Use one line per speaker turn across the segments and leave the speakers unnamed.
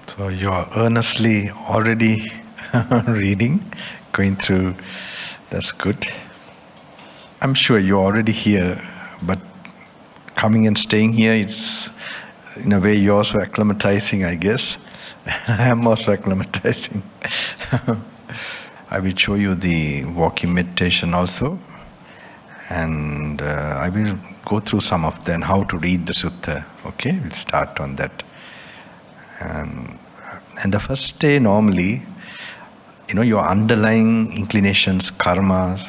So you are earnestly already reading, going through. That's good. I'm sure you're already here, but coming and staying here, it's in a way you're also acclimatizing, I guess. I am also acclimatizing. I will show you the walking meditation also, and I will go through some of them, how to read the sutta. Okay, we'll start on that. And the first day, normally, your underlying inclinations, karmas,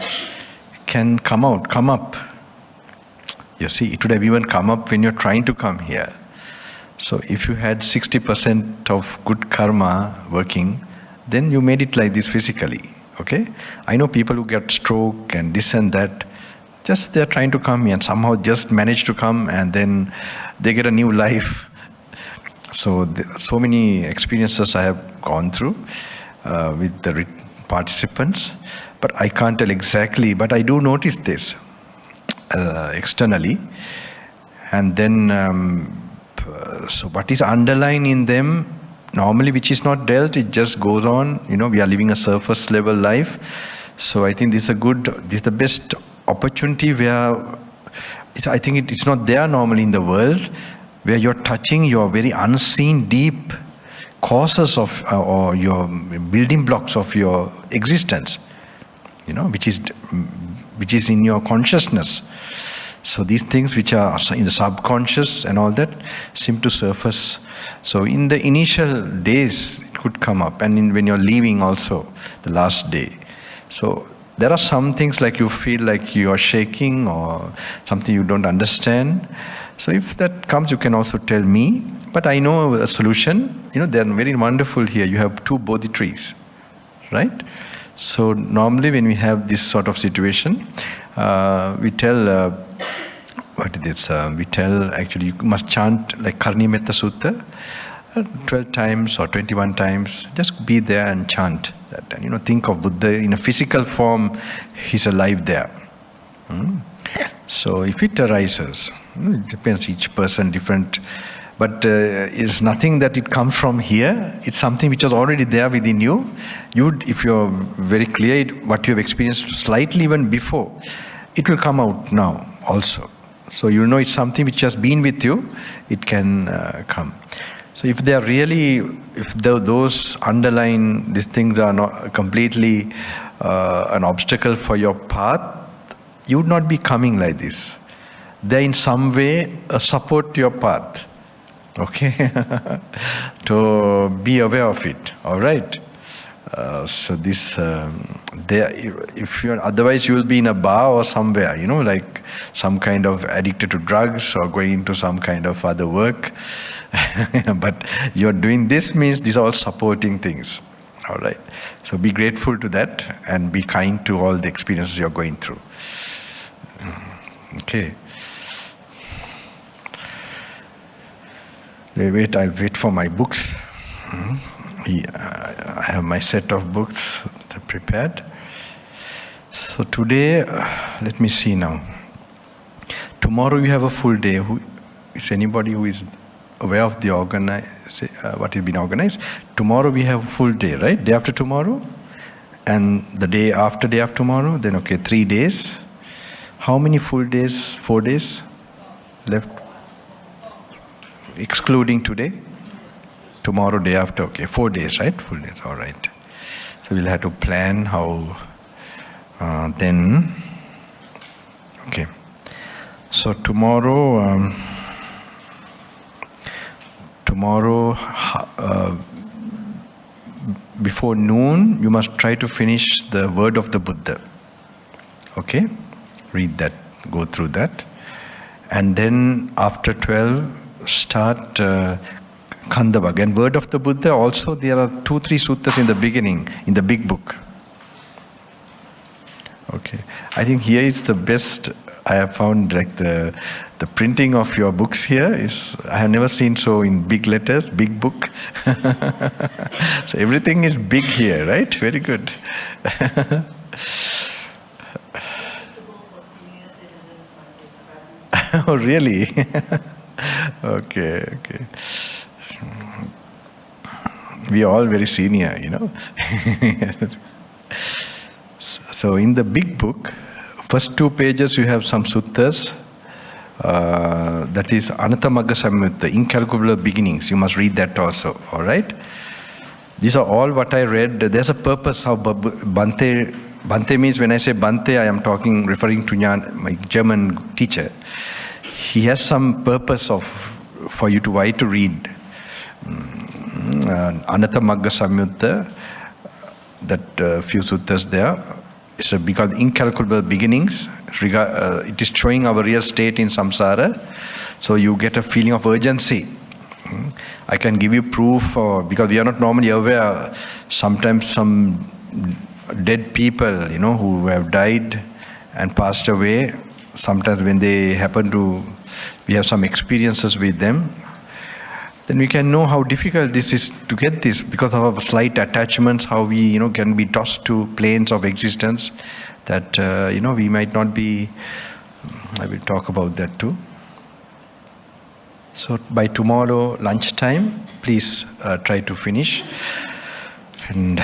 can come up. You see, it would have even come up when you're trying to come here. So if you had 60% of good karma working, then you made it like this physically. Okay? I know people who get stroke and this and that, just they're trying to come here and somehow just manage to come, and then they get a new life. So many experiences I have gone through with the participants, but I can't tell exactly, but I do notice this externally. And then, so what is underlying in them, normally which is not dealt, it just goes on. We are living a surface level life. So I think this is the best opportunity where, I think it's not there normally in the world, where you're touching your very unseen deep causes of, or your building blocks of your existence, which is in your consciousness. So these things which are in the subconscious and all that seem to surface. So in the initial days, it could come up, and when you're leaving also, the last day. So there are some things like you feel like you are shaking or something you don't understand. So if that comes, you can also tell me. But I know a solution. They are very wonderful here. You have 2 Bodhi trees, right? So normally when we have this sort of situation, we tell, we tell actually you must chant like Karni Metta Sutta 12 times or 21 times. Just be there and chant that. And think of Buddha in a physical form, he's alive there. So if it arises, it depends, each person different, but it's nothing that it comes from here. It's something which is already there within you. If you're very clear what you have experienced slightly even before, it will come out now also. So it's something which has been with you, it can come. So if they are really, if those underlying, these things are not completely an obstacle for your path, you would not be coming like this. They're in some way a support to your path. Okay? To be aware of it. All right? So this, if you're, otherwise you will be in a bar or somewhere, like some kind of addicted to drugs or going into some kind of other work. But you're doing this means these are all supporting things. All right? So be grateful to that and be kind to all the experiences you're going through. Okay. I wait for my books. I have my set of books prepared. So today, let me see now. Tomorrow you have a full day. Is anybody who is aware of the what has been organized? Tomorrow we have a full day, right? Day after tomorrow, and the day after tomorrow. Then 3 days. How many full days? 4 days left, excluding today. Tomorrow, day after, 4 days, right? Full days, all right. So we'll have to plan how then. Okay. So tomorrow, before noon, you must try to finish the word of the Buddha. Okay? Read that, go through that. And then after 12, start Khandavag. And word of the Buddha also, there are 2-3 suttas in the beginning, in the big book. Okay. I think here is the best I have found, like the printing of your books here is, I have never seen so in big letters, big book. So everything is big here, right? Very good. Oh, really? Okay. We are all very senior, So in the big book, first 2 pages you have some suttas. That is Anatamagga Samyutta, Incalculable Beginnings. You must read that also, all right? These are all what I read. There's a purpose how Bhante means, when I say Bhante, I am referring to my German teacher. He has some purpose for you to why to read. Anatamagga Samyutta, that few suttas there. It's because incalculable beginnings. It is showing our real state in samsara. So you get a feeling of urgency. I can give you proof, because we are not normally aware. Sometimes some dead people, who have died and passed away, sometimes when they we have some experiences with them, then we can know how difficult this is to get this, because of our slight attachments, how we, can be tossed to planes of existence that, we might not be. I will talk about that too. So by tomorrow lunchtime, please try to finish. And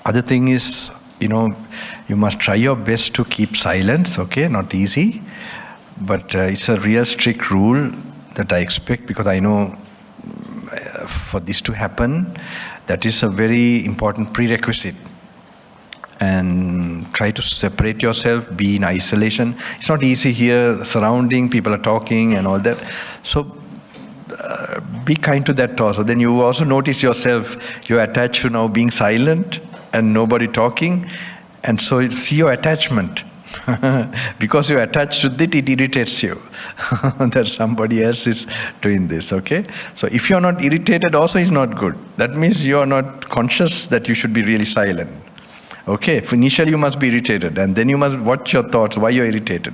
other thing is, you must try your best to keep silence, okay? Not easy, but it's a real strict rule that I expect, because I know for this to happen, that is a very important prerequisite. And try to separate yourself, be in isolation. It's not easy here, surrounding, people are talking and all that. So be kind to that also. Then you also notice yourself, you're attached to now being silent and nobody talking. And so you see your attachment. Because you're attached to it, it irritates you that somebody else is doing this, okay? So if you're not irritated also is not good. That means you're not conscious that you should be really silent. Okay, initially you must be irritated, and then you must watch your thoughts, why you're irritated.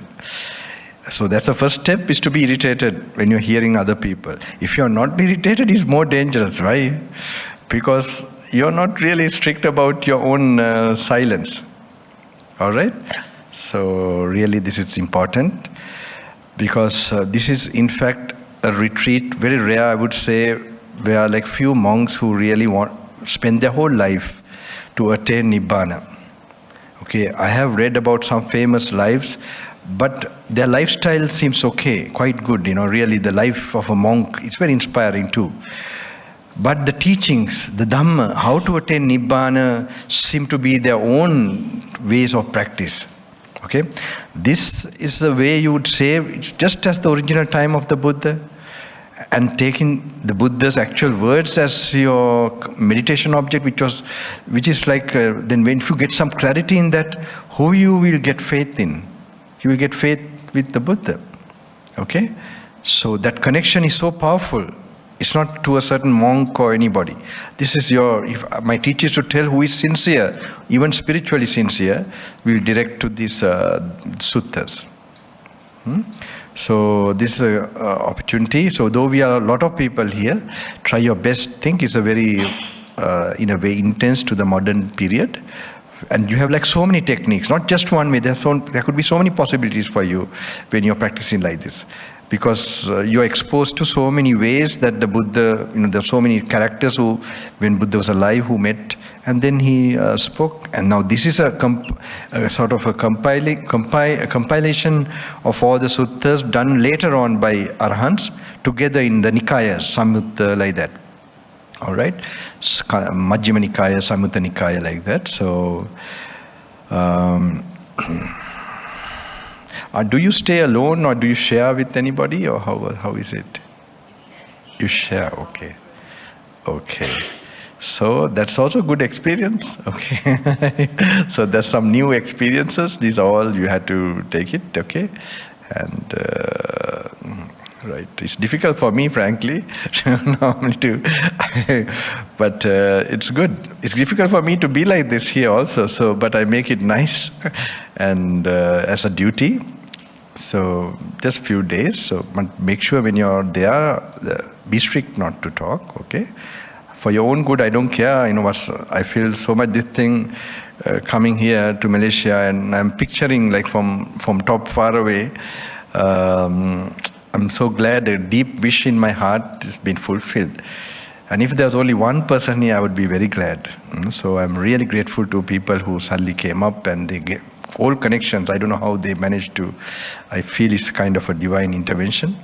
So that's the first step, is to be irritated when you're hearing other people. If you're not irritated, it's more dangerous. Why? Because you're not really strict about your own silence. All right? So really this is important, because this is in fact a retreat, very rare I would say, where like few monks who really spend their whole life to attain Nibbana. Okay, I have read about some famous lives, but their lifestyle seems okay, quite good, really the life of a monk, it's very inspiring too. But the teachings, the Dhamma, how to attain Nibbana seem to be their own ways of practice. Okay, this is the way you would say, it's just as the original time of the Buddha, and taking the Buddha's actual words as your meditation object, which is like, then when you get some clarity in that, who you will get faith in? You will get faith with the Buddha. Okay? So that connection is so powerful. It's not to a certain monk or anybody. This is if my teacher should tell who is sincere, even spiritually sincere, we will direct to these suttas. So this is an opportunity. So though we are a lot of people here, try your best. Think it's a very, in a way, intense to the modern period. And you have like so many techniques, not just one way. There could be so many possibilities for you when you're practicing like this. Because you're exposed to so many ways that the Buddha, there are so many characters who, when Buddha was alive, who met, and then he spoke. And now this is a sort of a compilation of all the suttas done later on by Arhants, together in the Nikayas, Samyutta, like that. All right? Majjhima Nikaya, Samyutta Nikaya, like that. So, do you stay alone, or do you share with anybody, or how is it? You share, okay. Okay. So that's also a good experience, okay. So there's some new experiences. These are all you had to take it, okay. And right, it's difficult for me, frankly, normally to, but it's good. It's difficult for me to be like this here also. So, but I make it nice, and as a duty. So just few days. So make sure when you're there, be strict not to talk, okay. For your own good, I don't care. I feel so much this thing coming here to Malaysia, and I'm picturing like from top far away. I'm so glad a deep wish in my heart has been fulfilled. And if there's only one person here, I would be very glad. So I'm really grateful to people who suddenly came up and they get all connections. I don't know how they managed to. I feel it's kind of a divine intervention.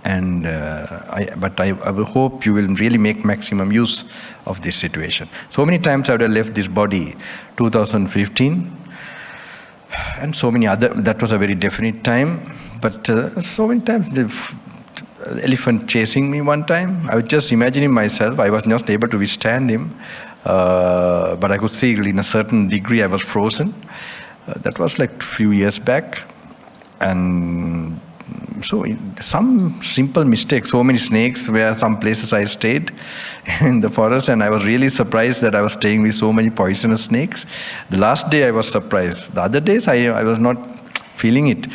And I will hope you will really make maximum use of this situation. So many times I would have left this body, 2015, and so many other. That was a very definite time. But so many times the elephant chasing me one time. I was just imagining myself. I was not able to withstand him, but I could see in a certain degree I was frozen. That was like a few years back, and so some simple mistakes. So many snakes were some places I stayed in the forest, and I was really surprised that I was staying with so many poisonous snakes. The last day I was surprised. The other days I was not feeling it,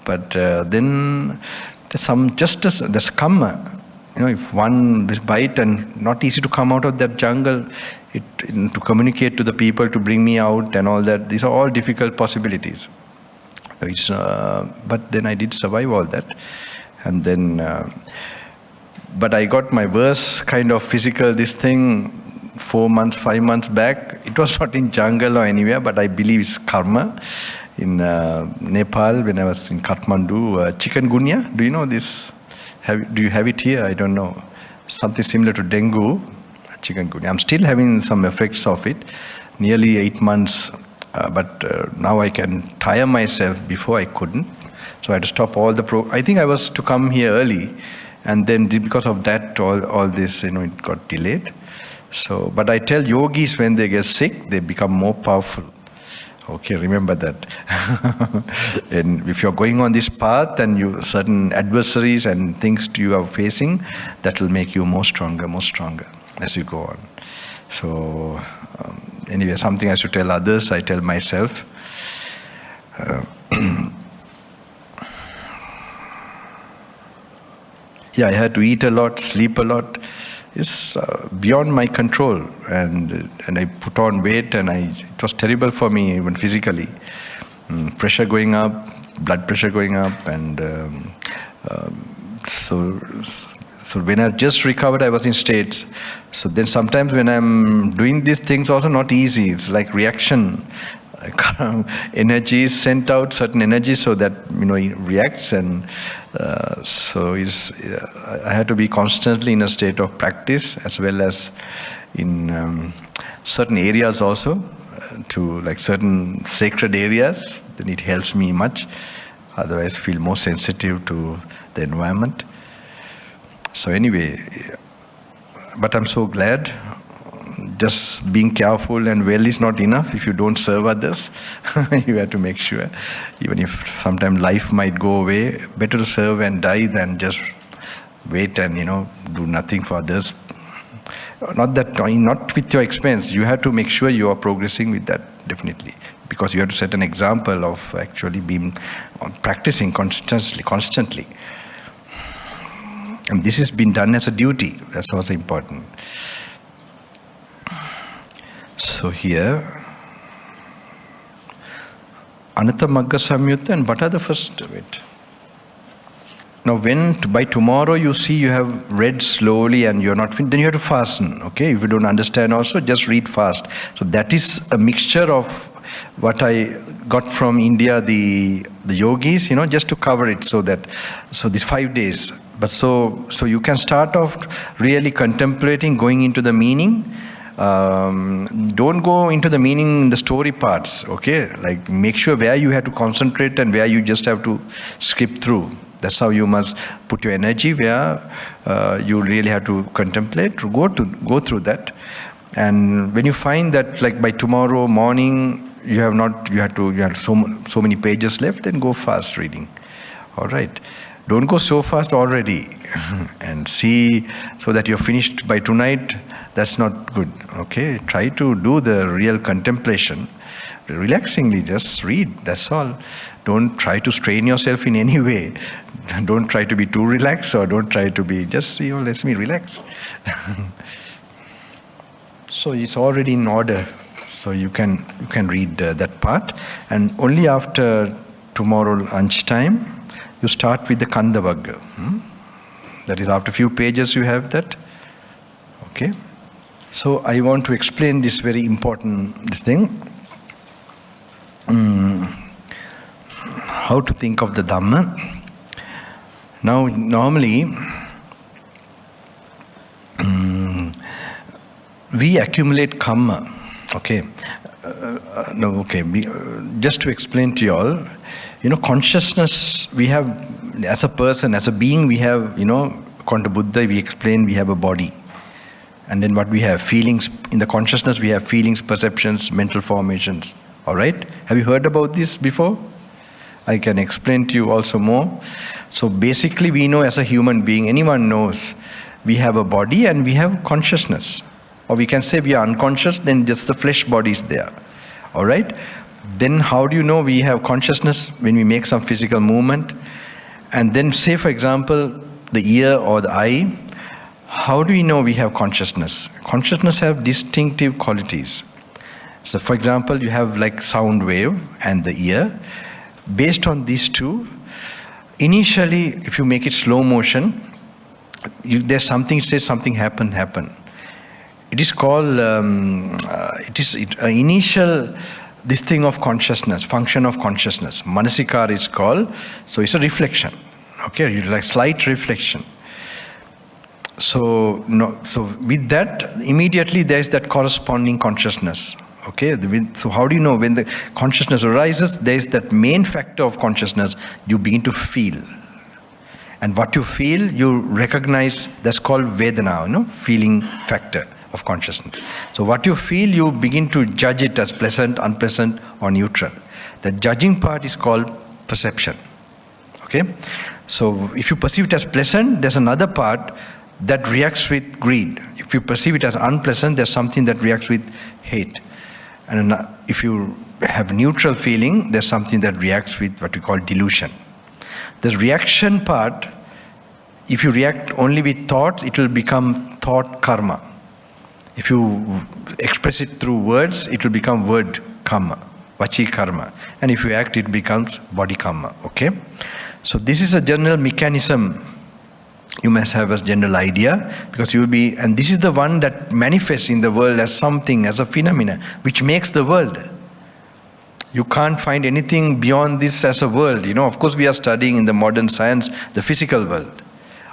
but then there's karma. If one this bite and not easy to come out of that jungle, to communicate to the people to bring me out and all that. These are all difficult possibilities. But then I did survive all that, and then. But I got my worst kind of physical this thing 4 months, 5 months back. It was not in jungle or anywhere, but I believe it's karma. In Nepal, when I was in Kathmandu, chikungunya. Do you know this? Do you have it here? I don't know. Something similar to dengue, chikungunya. I'm still having some effects of it. Nearly 8 months. But now I can tire myself. Before I couldn't, so I had to stop all the I think I was to come here early, and then because of that, all this, it got delayed. So, but I tell yogis when they get sick, they become more powerful. Okay, remember that. And if you're going on this path, and certain adversaries and things you are facing, that will make you more stronger as you go on. So. Anyway, something I should tell others, I tell myself. I had to eat a lot, sleep a lot. It's beyond my control, and I put on weight, and it was terrible for me even physically. Pressure going up, blood pressure going up, and so when I just recovered, I was in states. So then sometimes when I'm doing these things, also not easy. It's like reaction. Energy is sent out, certain energy, so that it reacts, and so I had to be constantly in a state of practice, as well as in certain areas also, to like certain sacred areas. Then it helps me much. Otherwise, I feel more sensitive to the environment. So anyway, but I'm so glad. Just being careful and well is not enough. If you don't serve others, you have to make sure. Even if sometimes life might go away, better to serve and die than just wait and do nothing for others. Not with your expense. You have to make sure you are progressing with that, definitely, because you have to set an example of actually being practicing constantly. And this has been done as a duty. That's also important. So here, Anatta Magga Samyutta, and what are the first of it? Now by tomorrow you see you have read slowly and you're not finished, then you have to fasten, okay? If you don't understand also, just read fast. So that is a mixture of what I got from India, the yogis, just to cover it, so these 5 days. But so you can start off really contemplating, going into the meaning. Don't go into the meaning in the story parts, okay? Like make sure where you have to concentrate and where you just have to skip through. That's how you must put your energy, where you really have to contemplate, to go through that. And when you find that, like by tomorrow morning, you have so many pages left, then go fast reading. All right. Don't go so fast already and see so that you're finished by tonight. That's not good. Okay, try to do the real contemplation. Relaxingly, just read. That's all. Don't try to strain yourself in any way. Don't try to be too relaxed, or don't try to be just let me relax. So it's already in order. So you can read that part, and only after tomorrow lunchtime you start with the Kandavagga. That is, after a few pages you have that. Okay? So I want to explain this very important thing. How to think of the Dhamma. Now, normally, we accumulate karma. Okay? Just to explain to you all, consciousness, we have, as a person, as a being, we have, according to Buddha, we explain we have a body. And then what we have, feelings, in the consciousness we have feelings, perceptions, mental formations. Alright? Have you heard about this before? I can explain to you also more. So basically we know as a human being, anyone knows, we have a body and we have consciousness. Or we can say we are unconscious, then just the flesh body is there. Alright? Then how do you know we have consciousness? When we make some physical movement. And then say for example, the ear or the eye, how do we know we have consciousness? Consciousness have distinctive qualities. So for example, you have like sound wave and the ear. Based on these two, initially if you make it slow motion, there's something, says something happen. It is called, initial, this thing of consciousness, function of consciousness. Manasikara is called, so it's a reflection. Okay, like slight reflection. So with that, immediately there's that corresponding consciousness. Okay, so how do you know when the consciousness arises? There's that main factor of consciousness, you begin to feel. And what you feel, you recognize, that's called Vedana, feeling factor of consciousness. So what you feel, you begin to judge it as pleasant, unpleasant, or neutral. The judging part is called perception. Okay? So if you perceive it as pleasant, there's another part that reacts with greed. If you perceive it as unpleasant, there's something that reacts with hate. And if you have neutral feeling, there's something that reacts with what we call delusion. The reaction part, if you react only with thoughts, it will become thought karma. If you express it through words, it will become word karma, vachi karma. And if you act, it becomes body karma. Okay? So this is a general mechanism. You must have a general idea, because you will be, and this is the one that manifests in the world as something, as a phenomena, which makes the world. You can't find anything beyond this as a world. Of course we are studying in the modern science, the physical world.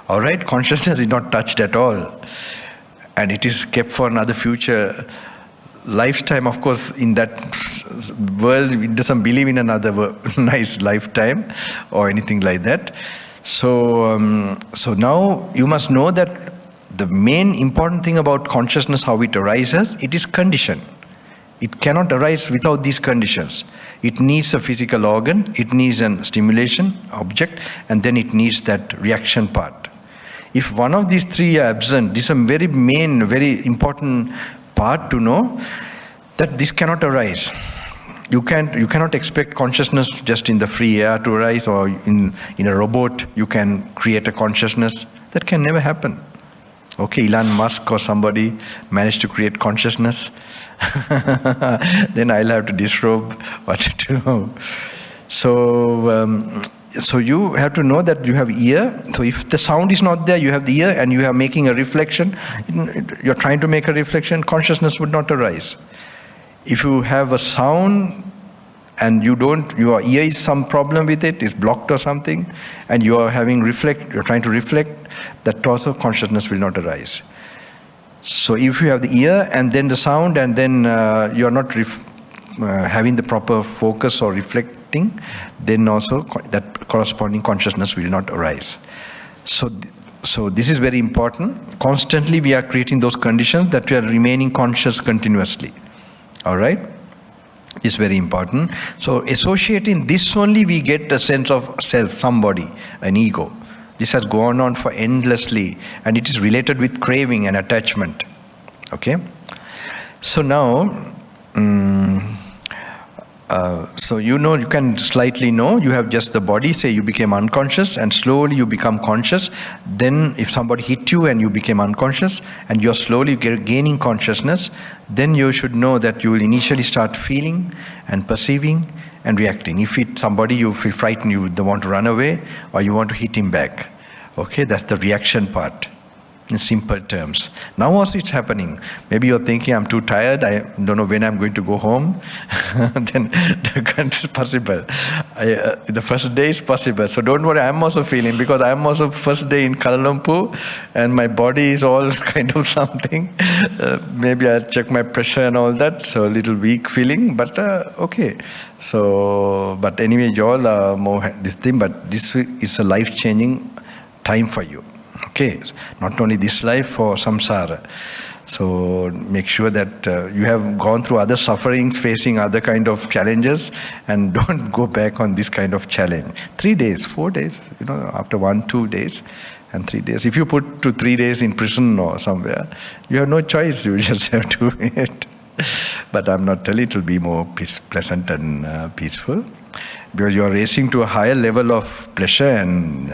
Alright, consciousness is not touched at all. And it is kept for another future lifetime. Of course, in that world, it doesn't believe in another nice lifetime or anything like that. So now you must know that the main important thing about consciousness, how it arises, it is conditioned. It cannot arise without these conditions. It needs a physical organ, it needs a stimulation object, and then it needs that reaction part. If one of these three are absent, this is a very main, very important part to know, that this cannot arise. You cannot expect consciousness just in the free air to arise, or in a robot you can create a consciousness. That can never happen. Okay, Elon Musk or somebody managed to create consciousness. Then I'll have to disrobe what to do. So you have to know that you have ear. So if the sound is not there, you have the ear and you are making a reflection. You're trying to make a reflection, consciousness would not arise. If you have a sound and your ear is some problem with it, is blocked or something, and you are you're trying to reflect, that also consciousness will not arise. So if you have the ear and then the sound, and then you are not having the proper focus or reflecting, then also that corresponding consciousness will not arise. So this is very important. Constantly we are creating those conditions that we are remaining conscious continuously. Alright? This is very important. So associating this only, we get a sense of self, somebody, an ego. This has gone on for endlessly, and it is related with craving and attachment. Okay? So now, you can slightly know, you have just the body, say you became unconscious, and slowly you become conscious. Then if somebody hit you and you became unconscious, and you're slowly gaining consciousness, then you should know that you will initially start feeling and perceiving and reacting. If somebody you feel frightened, you don't want to run away, or you want to hit him back. Okay, that's the reaction part. in simple terms. Now also it's happening. Maybe you're thinking, I'm too tired, I don't know when I'm going to go home. Then it's possible. The first day is possible. So don't worry, I'm also feeling, because I'm also first day in Kuala Lumpur and my body is all kind of something. Maybe I'll check my pressure and all that. So a little weak feeling, but okay. So, but anyway, you all are more this thing, but this is a life-changing time for you. Okay, not only this life, for samsara. So make sure that you have gone through other sufferings, facing other kind of challenges, and don't go back on this kind of challenge. 3 days, 4 days, after 1-2 days, and 3 days. If you put to 3 days in prison or somewhere, you have no choice. You just have to wait. But I'm not telling it will be more pleasant and peaceful, because you are racing to a higher level of pleasure and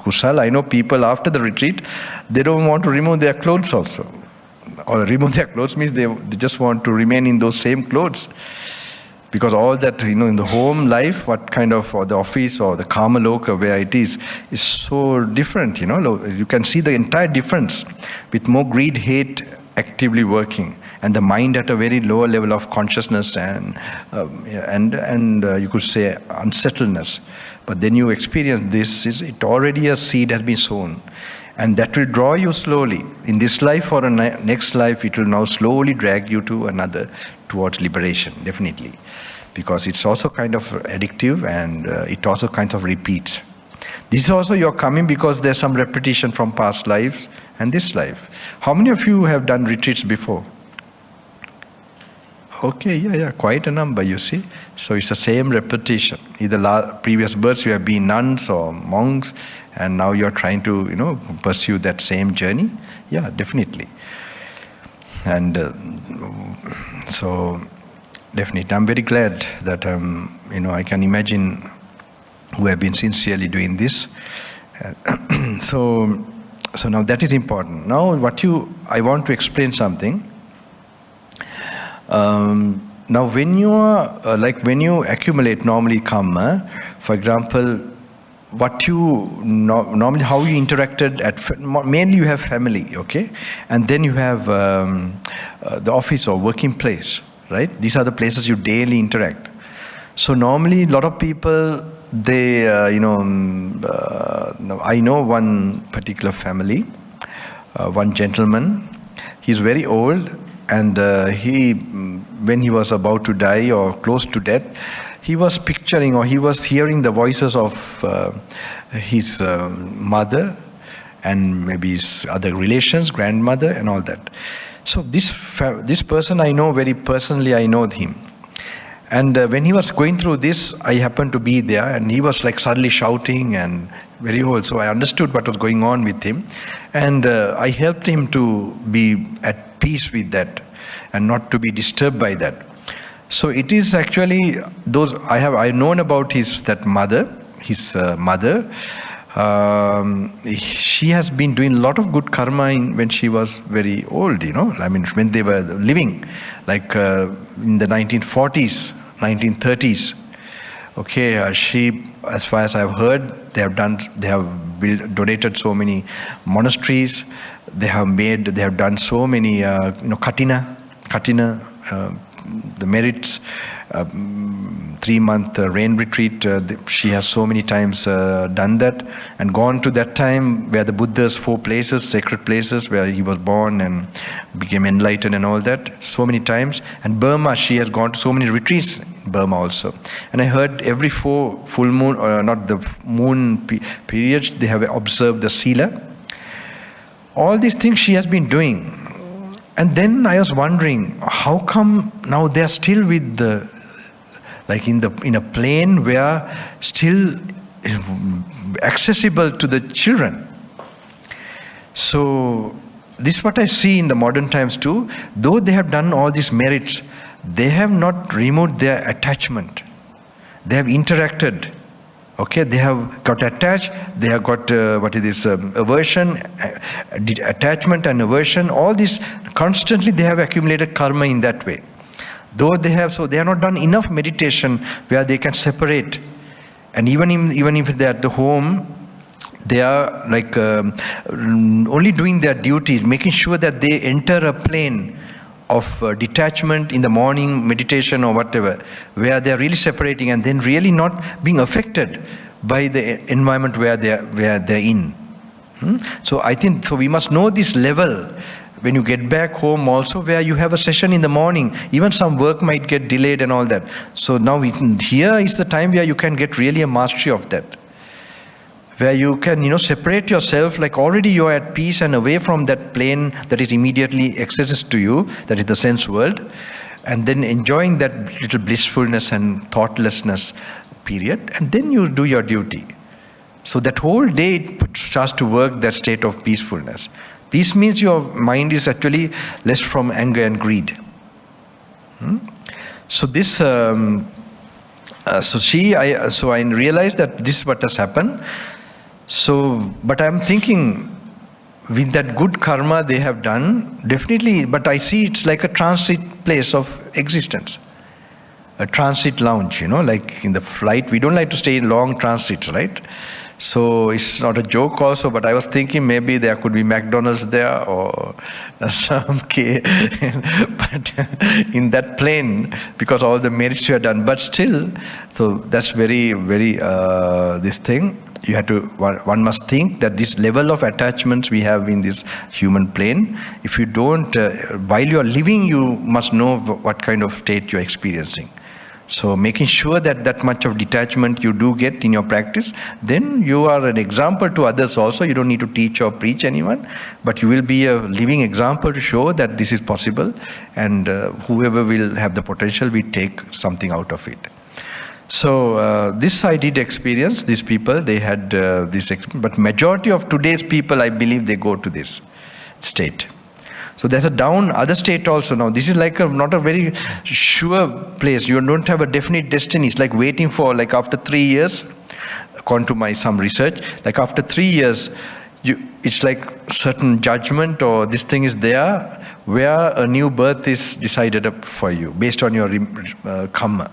kusal. I know people after the retreat, they don't want to remove their clothes also. Or remove their clothes means they just want to remain in those same clothes. Because all that, in the home life, what kind of, or the office or the karma loka where it is so different, You can see the entire difference with more greed, hate actively working, and the mind at a very lower level of consciousness and you could say unsettledness. But then you experience this, it already a seed has been sown, and that will draw you slowly. In this life or next life, it will now slowly drag you to another, towards liberation, definitely. Because it's also kind of addictive, and it also kind of repeats. This is also you're coming because there's some repetition from past lives and this life. How many of you have done retreats before? Okay, yeah, quite a number, you see. So it's the same repetition. Either previous births you have been nuns or monks, and now you're trying to, pursue that same journey. Yeah, definitely. And so, definitely, I'm very glad that, I can imagine who have been sincerely doing this. So now that is important. Now I want to explain something. Now when you are, when you accumulate normally karma, for example, what you normally, how you interacted mainly you have family, okay? And then you have the office or working place, right? These are the places you daily interact. So normally a lot of people, they, I know one particular family, one gentleman, he's very old, and when he was about to die or close to death, he was picturing or he was hearing the voices of his mother and maybe his other relations, grandmother and all that. So this person I know very personally, I know him. And when he was going through this, I happened to be there, and he was suddenly shouting and very old. So I understood what was going on with him, and I helped him to be at peace with that and not to be disturbed by that. So it is actually those I've known about his mother. She has been doing a lot of good karma when she was very old, when they were living, in the 1940s, 1930s. Okay, she, as far as I've heard, they have donated so many monasteries. They have done so many, katina, the merits, 3-month rain retreat. She has so many times done that and gone to that time where the Buddha's 4 places, sacred places where he was born and became enlightened and all that, so many times. And Burma, she has gone to so many retreats in Burma also. And I heard every 4 full moon, not the moon periods, they have observed the Sila. All these things she has been doing. And then I was wondering, how come now they are still with the, in a plane where still accessible to the children. So this is what I see in the modern times too. Though they have done all these merits, they have not removed their attachment. They have interacted. Okay, they have got attached, they have got, aversion, attachment and aversion, all this, constantly they have accumulated karma in that way. Though they have not done enough meditation where they can separate. And even if they're at the home, They are like only doing their duty, making sure that they enter a plane of detachment in the morning meditation or whatever, where they are really separating and then really not being affected by the environment where they're in. So I think so we must know this level when you get back home also, where you have a session in the morning, even some work might get delayed and all that. So now here is the time where you can get really a mastery of that, where you can separate yourself, like already you are at peace and away from that plane that is immediately accesses to you, that is the sense world, and then enjoying that little blissfulness and thoughtlessness period, and then you do your duty. So that whole day it starts to work that state of peacefulness. Peace means your mind is actually less from anger and greed. So this, so I realized that this is what has happened. So, but I'm thinking, with that good karma they have done, definitely, but I see it's like a transit place of existence. A transit lounge, like in the flight, we don't like to stay in long transits, right? So it's not a joke also, but I was thinking maybe there could be McDonald's there or some but in that plane, because all the merits were done. But still, so that's very, very, this thing. You have to, one must think that this level of attachments we have in this human plane, if you don't, while you are living, you must know what kind of state you are experiencing. So making sure that that much of detachment you do get in your practice, then you are an example to others also. You don't need to teach or preach anyone, but you will be a living example to show that this is possible, and whoever will have the potential will take something out of it. So this I did experience. These people, they had this experience, but majority of today's people, I believe, they go to this state. So there's a other state also. Now this is like not a very sure place. You don't have a definite destiny. It's like waiting for, like after 3 years, according to some research, like after 3 years, it's like certain judgment or this thing is there where a new birth is decided up for you based on your karma.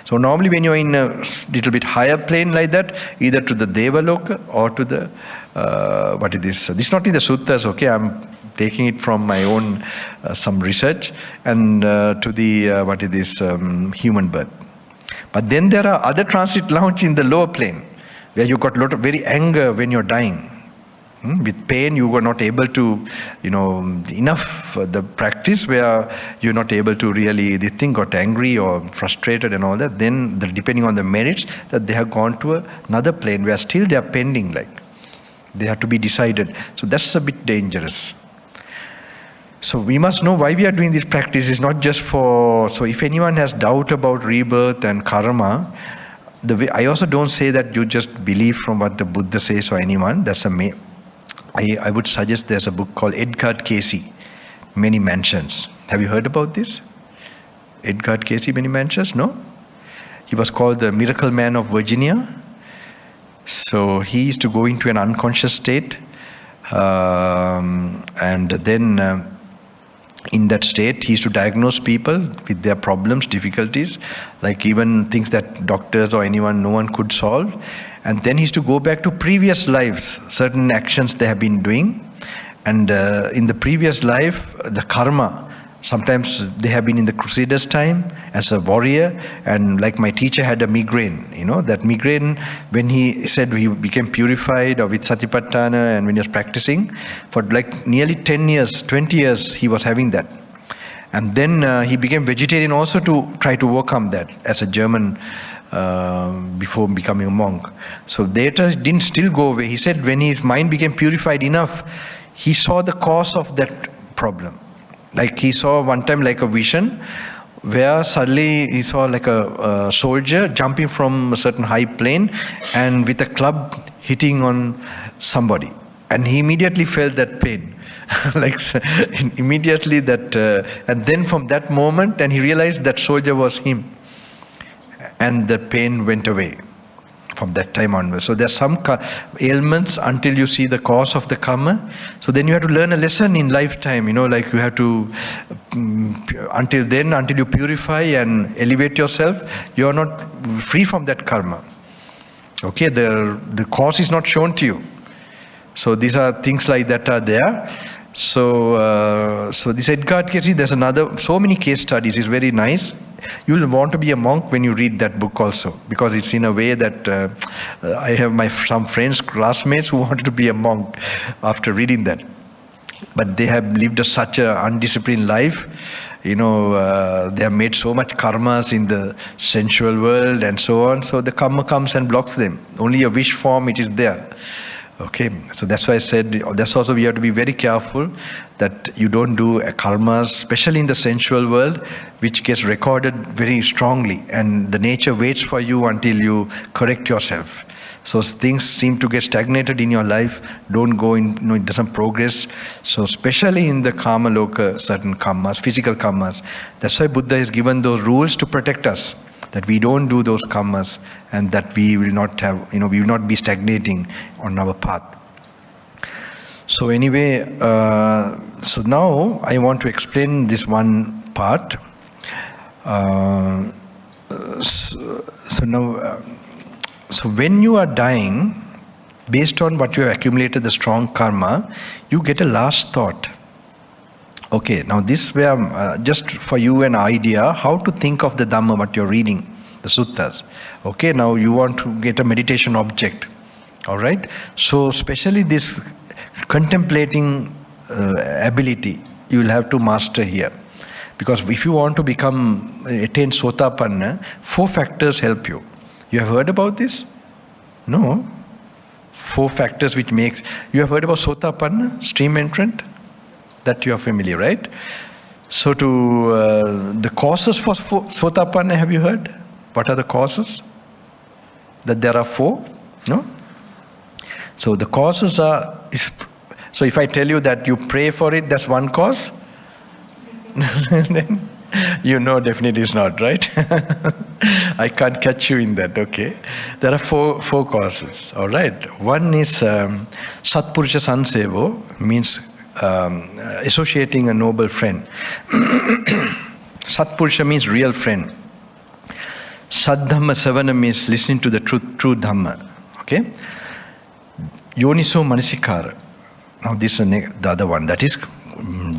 So normally when you're in a little bit higher plane like that, either to the Devaloka or to the, what is this? This is not in the suttas, okay? I'm taking it from my own some research, and to the what is this human birth. But then there are other transit lounge in the lower plane where you got a lot of very anger when you're dying. With pain, you were not able to, enough the practice where you're not able to really, the thing got angry or frustrated and all that. Then, depending on the merits, that they have gone to another plane where still they are pending, like they have to be decided. So that's a bit dangerous. So we must know why we are doing this practice. It's not just for, so if anyone has doubt about rebirth and karma, I also don't say that you just believe from what the Buddha says or anyone. That's I would suggest there's a book called Edgar Cayce, Many Mansions. Have you heard about this? Edgar Cayce, Many Mansions? No? He was called the Miracle Man of Virginia. So he used to go into an unconscious state, and then in that state, he used to diagnose people with their problems, difficulties, like even things that doctors or no one could solve. And then he used to go back to previous lives, certain actions they have been doing. And in the previous life, the karma, sometimes they have been in the Crusaders' time as a warrior, and like my teacher had a migraine, that migraine, when he said he became purified or with Satipatthana and when he was practicing, for like nearly 10 years, 20 years, he was having that. And then he became vegetarian also to try to overcome that as a German before becoming a monk. So later it didn't still go away. He said when his mind became purified enough, he saw the cause of that problem. Like he saw one time like a vision where suddenly he saw like a soldier jumping from a certain high plane and with a club hitting on somebody. And he immediately felt that pain. Immediately that, and then from that moment, and he realized that soldier was him. And the pain went away from that time onwards. So there's some ailments until you see the cause of the karma. So then you have to learn a lesson in lifetime, like you have to, until you purify and elevate yourself, you are not free from that karma. Okay, the cause is not shown to you. So these are things like that are there. So this Edgar Cayce, there's so many case studies. It's very nice. You'll want to be a monk when you read that book also, because it's in a way that I have some friends, classmates who wanted to be a monk after reading that. But they have lived such an undisciplined life. They have made so much karmas in the sensual world and so on. So the karma comes and blocks them. Only a wish form, it is there. Okay, so that's why I said, that's also we have to be very careful that you don't do karmas, especially in the sensual world, which gets recorded very strongly, and the nature waits for you until you correct yourself. So things seem to get stagnated in your life, don't go in, it doesn't progress. So especially in the karma loka, certain karmas, physical karmas, that's why Buddha has given those rules to protect us, that we don't do those karmas, and that we will not have, we will not be stagnating on our path. So anyway, so now I want to explain this one part. So when you are dying, based on what you have accumulated, the strong karma, you get a last thought. Okay, now this way, just for you an idea how to think of the Dhamma, what you're reading, the suttas. Okay, now you want to get a meditation object. All right? So especially this contemplating ability, you will have to master here. Because if you want to attain Sotapanna, 4 factors help you. You have heard about this? No? 4 factors which makes... You have heard about Sotapanna, stream entrant? That you are familiar, right? So the causes for Sotapanna, have you heard? What are the causes? That there are 4? No? So the causes are... So if I tell you that you pray for it, that's one cause? Then definitely it's not, right? I can't catch you in that, okay? There are four causes, all right? One is Satpurusha Sansevo, means associating a noble friend. Satpurusha means real friend. Saddhamma Savana means listening to the true Dhamma, okay? Yoniso Manasikara. Now this is the other one, that is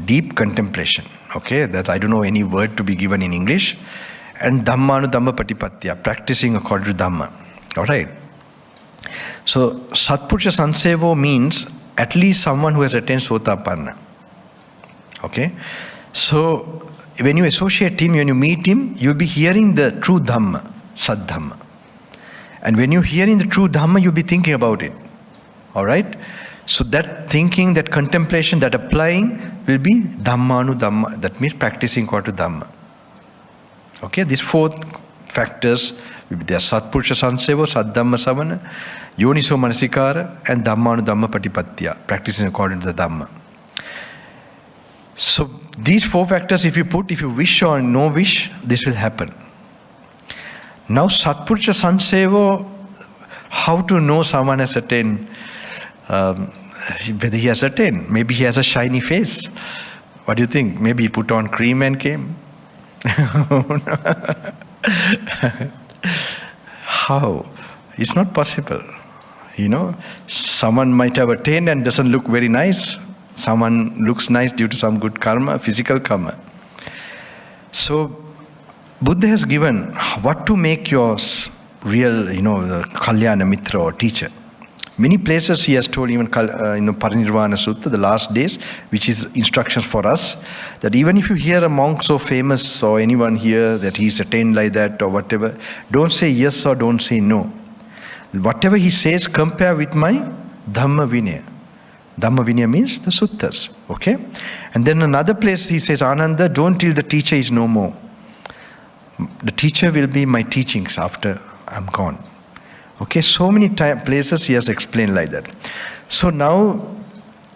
deep contemplation, okay? That I don't know any word to be given in English. And Dhammanu Dhamma Patipatya, practicing according to Dhamma, all right? So Satpurusha Sansevo means at least someone who has attained Sotapanna, okay? So when you associate him, when you meet him, you'll be hearing the true Dhamma, Saddhamma. And when you're hearing the true Dhamma, you'll be thinking about it, all right? So that thinking, that contemplation, that applying will be Dhammanu Dhamma, that means practicing according to Dhamma. Okay, these 4 factors, they are Satpurusha Sansevo, Saddhamma Savana, Yoniso Manasikara, and Dhammanu Dhamma Patipatya, practicing according to the Dhamma. So these 4 factors, if you wish or no wish, this will happen. Now Satpurusha Sansevo, how to know someone has attained, whether he has attained? Maybe he has a shiny face. What do you think? Maybe he put on cream and came? How? It's not possible. Someone might have attained and doesn't look very nice. Someone looks nice due to some good karma, physical karma. So Buddha has given what to make your real, the Kalyana Mitra or teacher. Many places he has told, even Parinirvana Sutta, the last days, which is instructions for us, that even if you hear a monk so famous or anyone here that he's attained like that or whatever, don't say yes or don't say no. Whatever he says, compare with my Dhamma Vinaya. Dhamma Vinaya means the suttas, okay? And then another place he says, Ananda, don't till the teacher is no more. The teacher will be my teachings after I'm gone. Okay, so many places he has explained like that. So now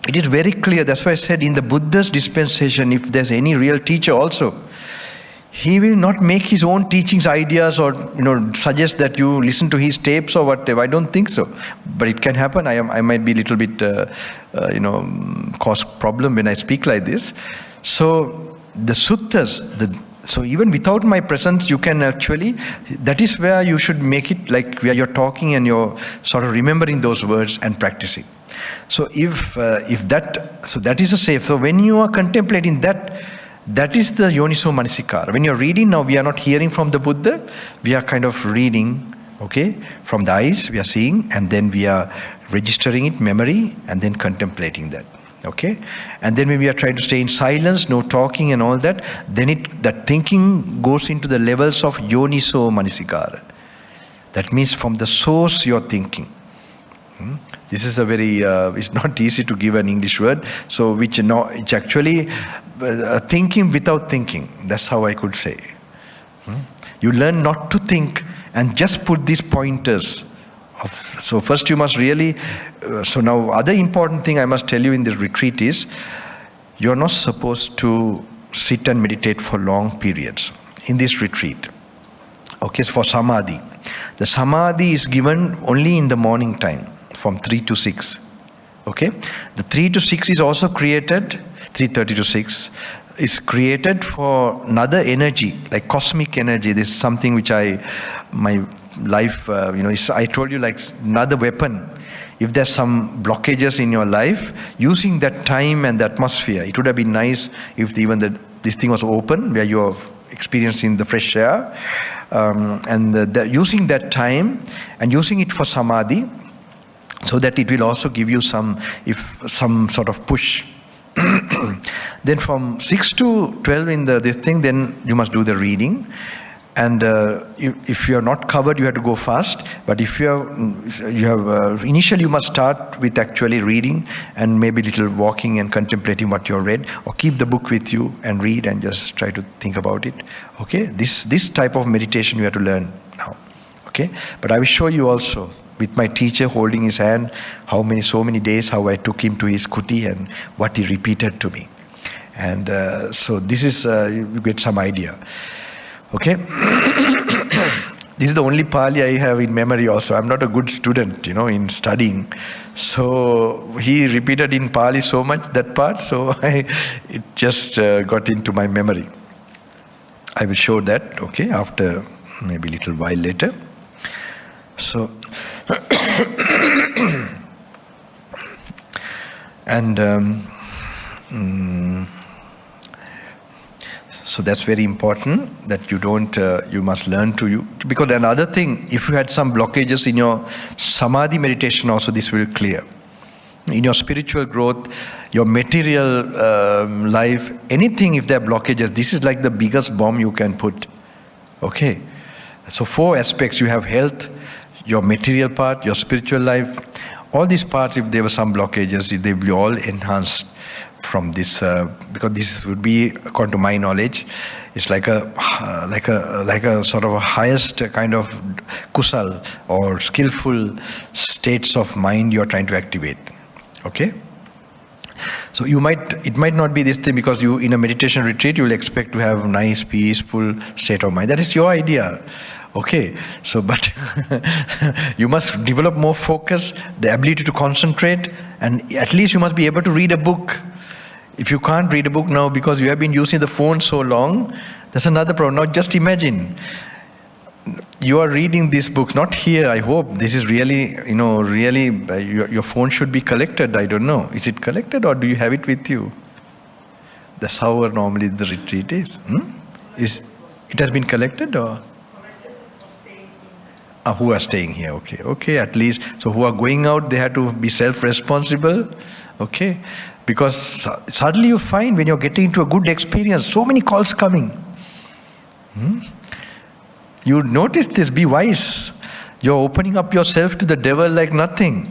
it is very clear. That's why I said in the Buddha's dispensation, if there's any real teacher also, he will not make his own teachings, ideas, or suggest that you listen to his tapes or whatever. I don't think so. But it can happen. I might be a little bit, cause problem when I speak like this. So the suttas, so even without my presence, you can actually, that is where you should make it like where you're talking and you're sort of remembering those words and practicing. So if that, so that is a safe. So when you are contemplating that, that is the Yoniso Manasikara. When you're reading now, we are not hearing from the Buddha, we are kind of reading, okay, from the eyes we are seeing, and then we are registering it, memory, and then contemplating that. Okay, and then when we are trying to stay in silence, no talking and all that, then that thinking goes into the levels of Yoniso Manasikara. That means from the source you're thinking. This is a very, it's not easy to give an English word, so which actually thinking without thinking. That's how I could say. You learn not to think and just put these pointers. So first you must really, so now other important thing I must tell you in the retreat is, you're not supposed to sit and meditate for long periods in this retreat. Okay, so for samadhi. The samadhi is given only in the morning time, from 3 to 6. Okay, the 3 to 6 is also created, 3:30 to 6, is created for another energy, like cosmic energy. This is something which my life, I told you, like another weapon. If there's some blockages in your life, using that time and the atmosphere, it would have been nice if even this thing was open, where you're experiencing the fresh air, using that time and using it for samadhi, so that it will also give you some sort of push. Then from 6 to 12 in this thing, then you must do the reading. And if you are not covered, you have to go fast. But if initially you must start with actually reading and maybe little walking and contemplating what you read, or keep the book with you and read and just try to think about it. Okay, this type of meditation you have to learn now. Okay, but I will show you also with my teacher holding his hand, so many days, how I took him to his kuti and what he repeated to me. And so this is, you get some idea. Okay? This is the only Pali I have in memory also. I'm not a good student, in studying. So he repeated in Pali so much, that part, so it just got into my memory. I will show that, okay, after maybe a little while later. So, and so that's very important, that you don't, you must learn because another thing, if you had some blockages in your samadhi meditation also, this will clear. In your spiritual growth, your material life, anything, if there are blockages, this is like the biggest bomb you can put. Okay? So 4 aspects, you have health, your material part, your spiritual life, all these parts, if there were some blockages, they will be all enhanced from this, because this would be, according to my knowledge, it's like a sort of a highest kind of kusal or skillful states of mind you are trying to activate. Okay? So it might not be this thing, because you, in a meditation retreat, you will expect to have a nice, peaceful state of mind. That is your idea. Okay, so but you must develop more focus, the ability to concentrate, and at least you must be able to read a book. If you can't read a book now because you have been using the phone so long, that's another problem. Now just imagine, you are reading these books, not here, I hope. This is really, your phone should be collected. I don't know. Is it collected or do you have it with you? That's how normally the retreat is. It has been collected or? Who are staying here, okay, at least. So who are going out, they have to be self-responsible, okay. Because suddenly you find when you're getting into a good experience, so many calls coming. You notice this, be wise. You're opening up yourself to the devil like nothing.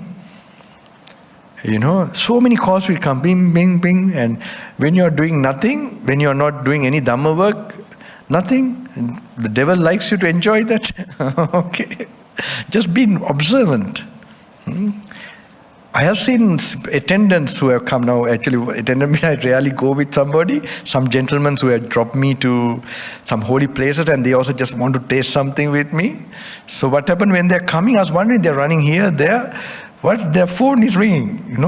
So many calls will come, bing, bing, bing. And when you're doing nothing, when you're not doing any Dhamma work, nothing, the devil likes you to enjoy that. Okay. Just be observant. I have seen attendants who have come now. Actually, attendant means I rarely go with somebody. Some gentlemen who have dropped me to some holy places and they also just want to taste something with me. So what happened when they're coming? I was wondering, they're running here, there. What? Their phone is ringing,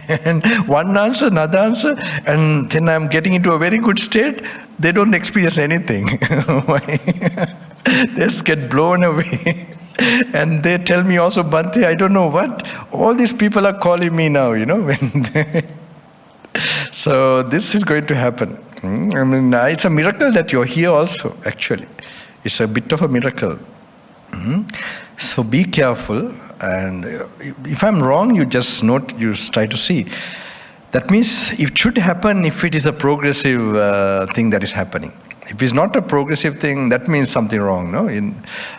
and one answer, another answer, and then I'm getting into a very good state. They don't experience anything. They just get blown away. And they tell me also, Bhante, I don't know what, all these people are calling me now, So this is going to happen. I mean, it's a miracle that you're here also, actually. It's a bit of a miracle. So be careful, and if I'm wrong, you just note, you try to see. That means it should happen if it is a progressive thing that is happening. If it's not a progressive thing, that means something wrong, no?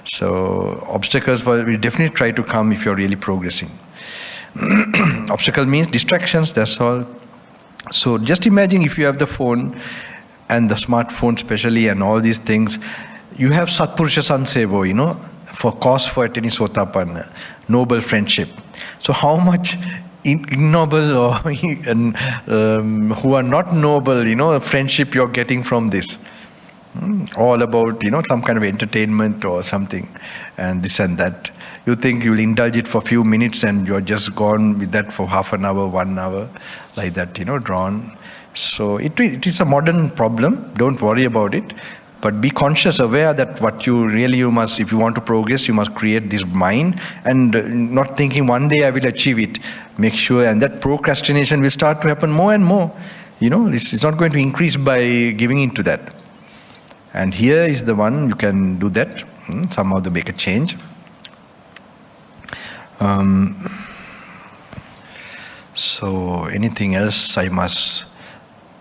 So obstacles will definitely try to come if you're really progressing. Obstacle means distractions, that's all. So just imagine if you have the phone and the smartphone especially and all these things, you have Satpurusha Sansevo, for cause for attaining Sotapanna, noble friendship. So how much ignoble or who are not noble, friendship you're getting from this? All about, some kind of entertainment or something, and this and that. You think you'll indulge it for a few minutes and you're just gone with that for half an hour, 1 hour, like that, drawn. So it is a modern problem. Don't worry about it. But be conscious, aware that what you must, if you want to progress, you must create this mind and not thinking one day I will achieve it. Make sure, and that procrastination will start to happen more and more. It's not going to increase by giving into that. And here is the one you can do that, somehow to make a change. So anything else I must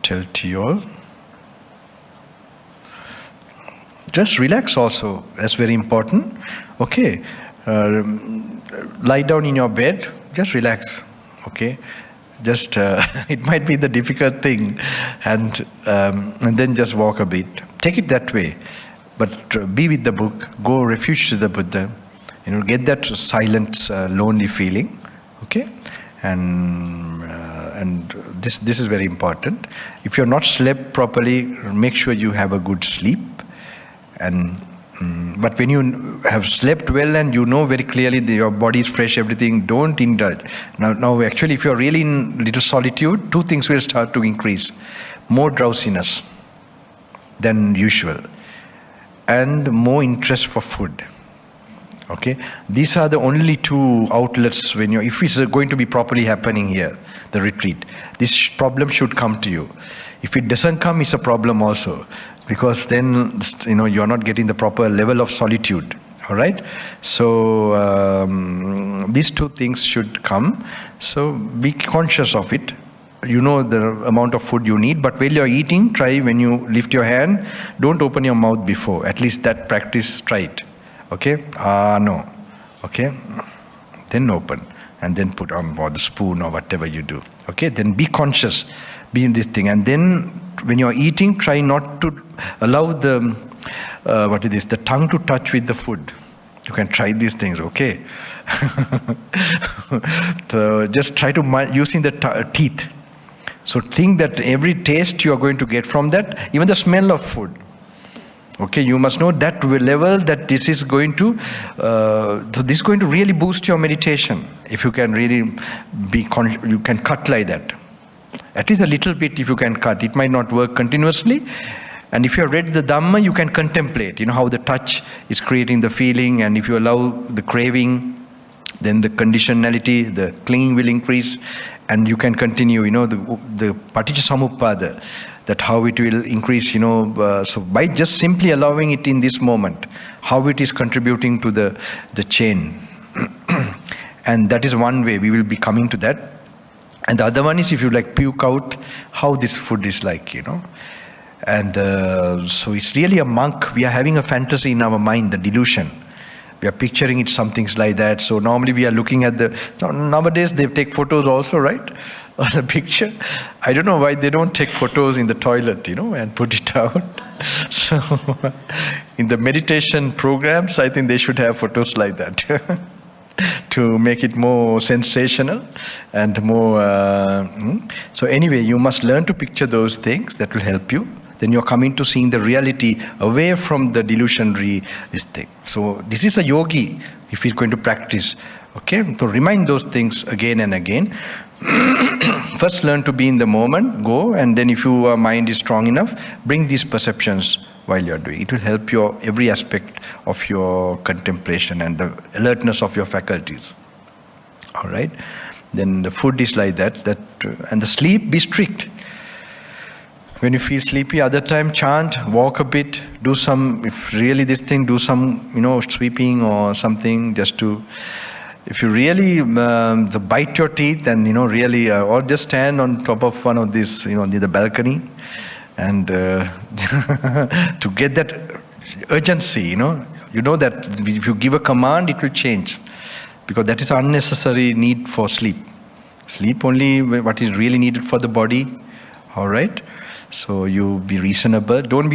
tell to you all? Just relax also, that's very important. Okay, lie down in your bed, just relax, okay? Just, it might be the difficult thing, and then just walk a bit. Take it that way, but be with the book, go refuge to the Buddha, get that silent, lonely feeling, okay? And this is very important. If you're not slept properly, make sure you have a good sleep. But when you have slept well and you know very clearly that your body is fresh, everything, don't indulge. Now actually, if you're really in little solitude, 2 things will start to increase. More drowsiness than usual, and more interest for food. Okay, these are the only 2 outlets when if it's going to be properly happening here, the retreat. This problem should come to you. If it doesn't come, it's a problem also, because then you're not getting the proper level of solitude. All right, so these 2 things should come. So be conscious of it. The amount of food you need, but while you're eating, try when you lift your hand, don't open your mouth before. At least that practice, try it. Okay? No. Okay? Then open, and then put on the spoon or whatever you do. Okay? Then be conscious, be in this thing. And then when you're eating, try not to allow the tongue to touch with the food. You can try these things, okay? So just try to using the teeth. So think that every taste you are going to get from that, even the smell of food. Okay, you must know that level that this is going to, this is going to really boost your meditation. If you can really you can cut like that. At least a little bit if you can cut. It might not work continuously. And if you have read the Dhamma, you can contemplate, how the touch is creating the feeling, and if you allow the craving, then the conditionality, the clinging will increase, and you can continue, the Paticca that how it will increase, so by just simply allowing it in this moment, how it is contributing to the chain. And that is one way we will be coming to that. And the other one is if you puke out how this food is like, And so it's really a monk. We are having a fantasy in our mind, the delusion. We are picturing it, some things like that. So normally we are looking at nowadays they take photos also, right? Or the picture. I don't know why they don't take photos in the toilet, and put it out. So in the meditation programs, I think they should have photos like that to make it more sensational and more. So anyway, you must learn to picture those things. That will help you. Then you're coming to seeing the reality away from the delusionary this thing. So this is a yogi if he's going to practice. Okay, so remind those things again and again. First learn to be in the moment, go, and then if your mind is strong enough, bring these perceptions while you're doing. It will help your every aspect of your contemplation and the alertness of your faculties. All right? Then the food is like that, and the sleep, be strict. When you feel sleepy, other time chant, walk a bit, do some, if really this thing, do some, sweeping or something, just to, if you really bite your teeth and, really, or just stand on top of one of these, near the balcony, and to get that urgency, you know that if you give a command, it will change. Because that is unnecessary need for sleep. Sleep only what is really needed for the body. All right? So you be reasonable. Don't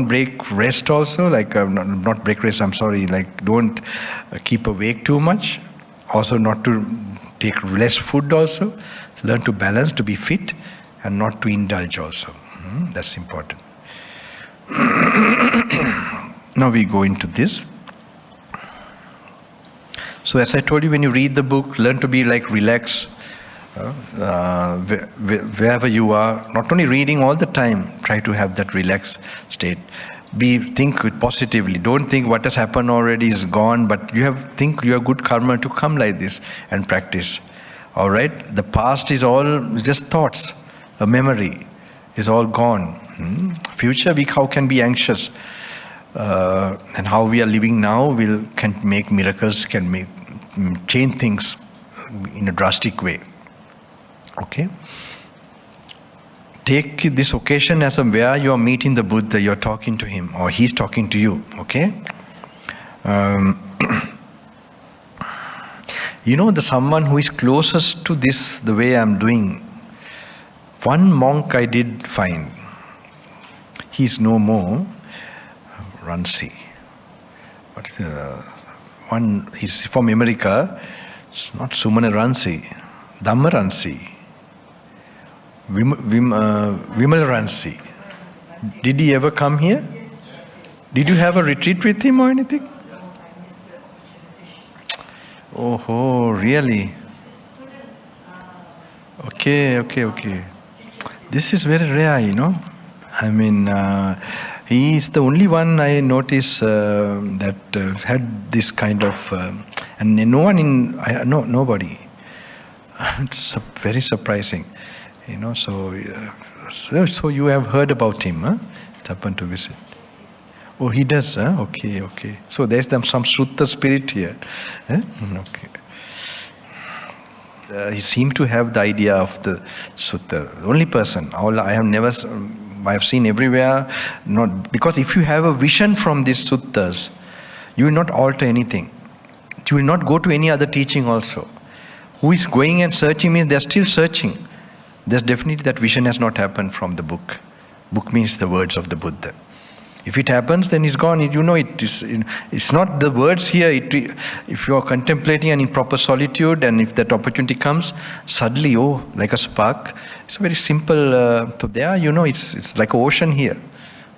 break rest also. Like, not break rest, I'm sorry. Like, don't keep awake too much. Also not to take less food also. Learn to balance, to be fit, and not to indulge also. That's important. Now we go into this. So as I told you, when you read the book, learn to be like relaxed. Wherever you are, not only reading all the time, try to have that relaxed state. Think positively. Don't think what has happened already is gone, but think you have good karma to come like this and practice. All right? The past is all just thoughts. A memory is all gone. Future, how can be anxious? And how we are living now can make miracles, can change things in a drastic way. Okay? Take this occasion as where you are meeting the Buddha, you are talking to him, or he's talking to you. Okay? Someone who is closest to this, the way I'm doing, one monk I did find. He's no more. Ransi. He's from America. It's not Sumana Ransi. Dhamma Ransi. Vimal Ransi. Did he ever come here? Did you have a retreat with him or anything? Oh, really? Okay. This is very rare, I mean, he is the only one I notice that had this kind of, and nobody. It's very surprising, So you have heard about him, huh? It's happened to visit. Oh, he does, huh? Okay. So there's some Sutta spirit here. Huh? Okay. He seemed to have the idea of the Sutta. The only person. I have seen everywhere. Because if you have a vision from these suttas, you will not alter anything. You will not go to any other teaching also. Who is going and searching means they are still searching. There's definitely that vision has not happened from the book. Book means the words of the Buddha. If it happens, then it's gone. It's not the words here. If you are contemplating and in proper solitude, and if that opportunity comes, suddenly, like a spark. It's a very simple. It's like an ocean here.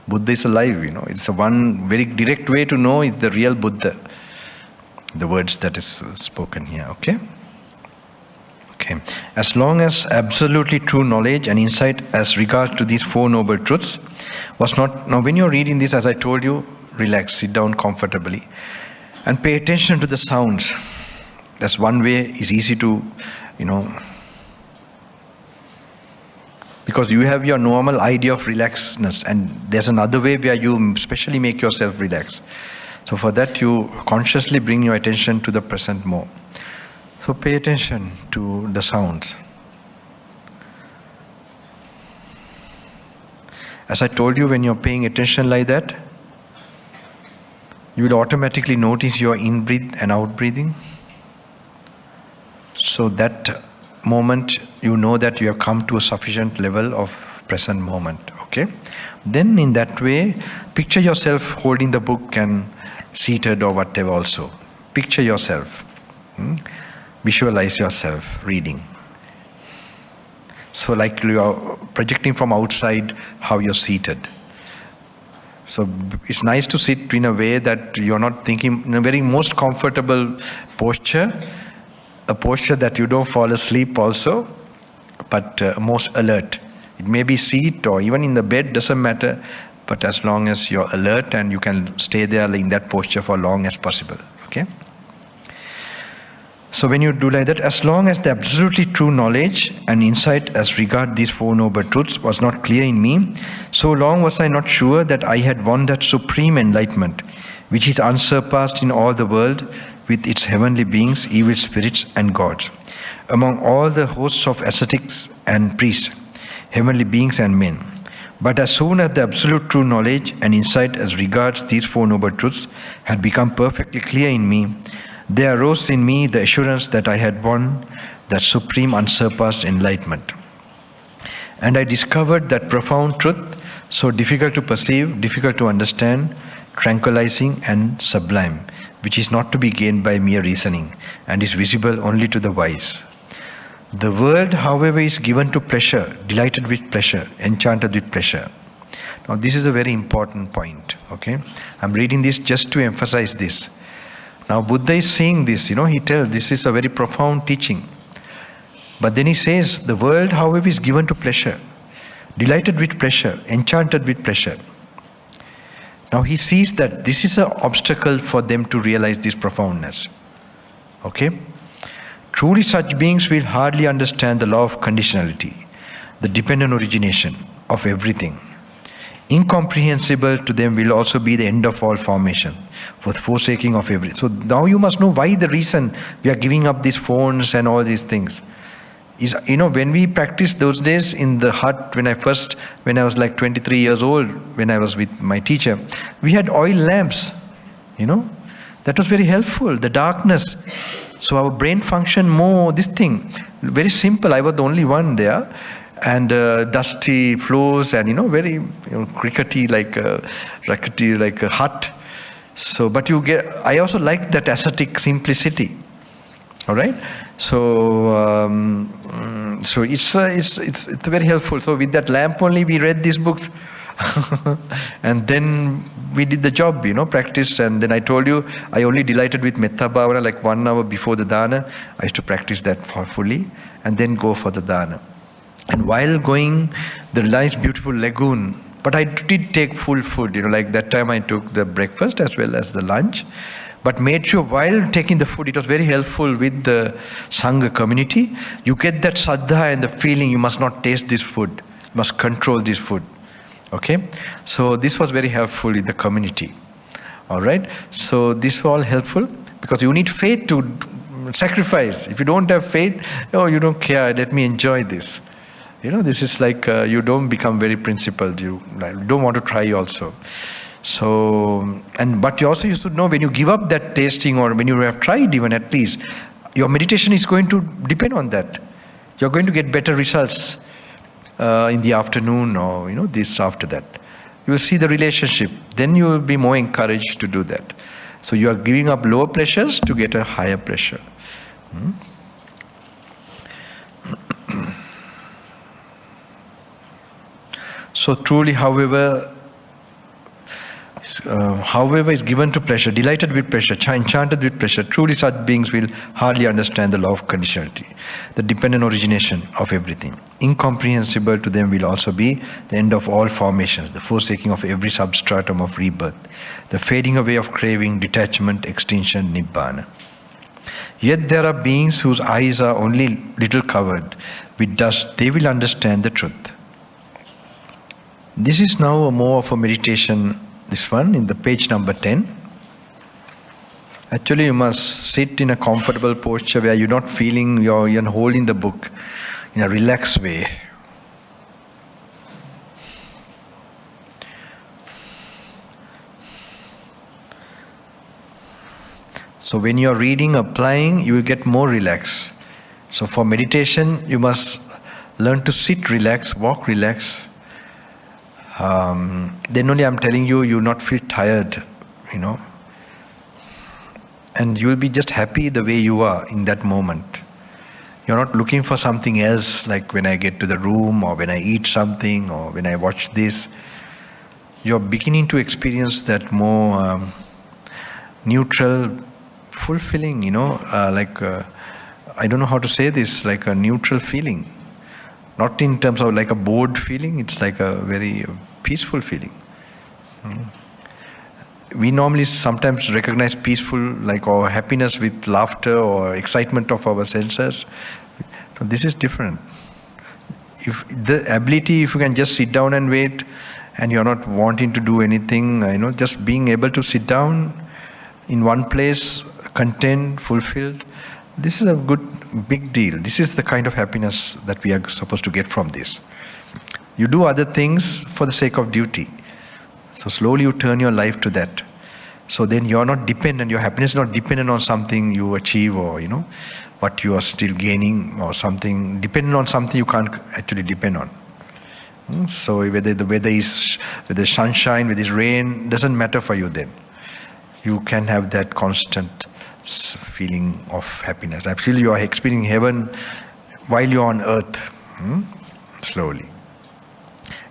Buddha is alive. It's a one very direct way to know it's the real Buddha. The words that is spoken here. Okay. As long as absolutely true knowledge and insight as regards to these four noble truths was not... Now when you're reading this, as I told you, relax, sit down comfortably and pay attention to the sounds. That's one way. It's easy to, because you have your normal idea of relaxedness, and there's another way where you especially make yourself relax. So for that, you consciously bring your attention to the present more. So pay attention to the sounds. As I told you, when you're paying attention like that, you will automatically notice your in-breath and out-breathing. So that moment, you know that you have come to a sufficient level of present moment. Okay? Then in that way, picture yourself holding the book and seated or whatever also. Picture yourself. Visualize yourself reading. So like you are projecting from outside how you're seated. So it's nice to sit in a way that you're not thinking, in a very most comfortable posture, a posture that you don't fall asleep also, but most alert. It may be seat or even in the bed, doesn't matter, but as long as you're alert and you can stay there in that posture for long as possible. Okay? So when you do like that, as long as the absolutely true knowledge and insight as regard these Four Noble Truths was not clear in me, so long was I not sure that I had won that supreme enlightenment, which is unsurpassed in all the world with its heavenly beings, evil spirits and gods. Among all the hosts of ascetics and priests, heavenly beings and men. But as soon as the absolute true knowledge and insight as regards these Four Noble Truths had become perfectly clear in me, there arose in me the assurance that I had won that supreme unsurpassed enlightenment. And I discovered that profound truth, so difficult to perceive, difficult to understand, tranquilizing and sublime, which is not to be gained by mere reasoning, and is visible only to the wise. The world, however, is given to pleasure, delighted with pleasure, enchanted with pleasure. Now this is a very important point, okay? I'm reading this just to emphasize this. Now Buddha is saying this, he tells this is a very profound teaching. But then he says, the world, however, is given to pleasure, delighted with pleasure, enchanted with pleasure. Now he sees that this is an obstacle for them to realize this profoundness. Okay? Truly such beings will hardly understand the law of conditionality, the dependent origination of everything. Incomprehensible to them will also be the end of all formation, for the forsaking of everything. So now you must know why the reason we are giving up these phones and all these things. Is, when we practiced those days in the hut, when I was like 23 years old, when I was with my teacher, we had oil lamps, that was very helpful, the darkness. So our brain functioned more, this thing, very simple. I was the only one there. And dusty floors and very crickety, rackety, like a hut. So, but I also like that ascetic simplicity. All right. So, so it's very helpful. So with that lamp only, we read these books, and then we did the job, practice. And then I told you, I only delighted with Metta Bhavana, like 1 hour before the dana. I used to practice that fully, and then go for the dana. And while going, the nice beautiful lagoon, but I did take full food, like that time I took the breakfast as well as the lunch, but made sure while taking the food, it was very helpful with the Sangha community. You get that saddha and the feeling you must not taste this food, you must control this food. Okay? So this was very helpful in the community. Alright? So this was all helpful because you need faith to sacrifice. If you don't have faith, you don't care, let me enjoy this. This is like you don't become very principled. You don't want to try also. So, but you also used to know when you give up that tasting or when you have tried even at least, your meditation is going to depend on that. You're going to get better results in the afternoon or, this after that. You will see the relationship. Then you will be more encouraged to do that. So you are giving up lower pleasures to get a higher pleasure. So truly, however is given to pleasure, delighted with pleasure, enchanted with pleasure, truly such beings will hardly understand the law of conditionality, the dependent origination of everything. Incomprehensible to them will also be the end of all formations, the forsaking of every substratum of rebirth, the fading away of craving, detachment, extinction, nibbana. Yet there are beings whose eyes are only little covered with dust, they will understand the truth. This is now more of a meditation, this one, in the page number 10. Actually, you must sit in a comfortable posture where you're not feeling you're holding the book in a relaxed way. So when you're reading, applying, you will get more relaxed. So for meditation, you must learn to sit relaxed, walk relaxed. Then only I'm telling you, you'll not feel tired, and you will be just happy the way you are in that moment. You're not looking for something else, like when I get to the room or when I eat something or when I watch this. You're beginning to experience that more neutral, fulfilling, I don't know how to say this, like a neutral feeling. Not in terms of like a bored feeling, it's like a very peaceful feeling. We normally sometimes recognize peaceful, like, or happiness with laughter or excitement of our senses. So this is different. If the ability, if you can just sit down and wait, and you're not wanting to do anything, just being able to sit down in one place, content, fulfilled, this is a good, big deal. This is the kind of happiness that we are supposed to get from this. You do other things for the sake of duty. So slowly you turn your life to that. So then you're not dependent, your happiness is not dependent on something you achieve or, what you are still gaining or something, dependent on something you can't actually depend on. So whether the weather is, whether it's sunshine, whether it's rain, doesn't matter for you then. You can have that constant feeling of happiness. Actually you are experiencing heaven while you're on earth, slowly.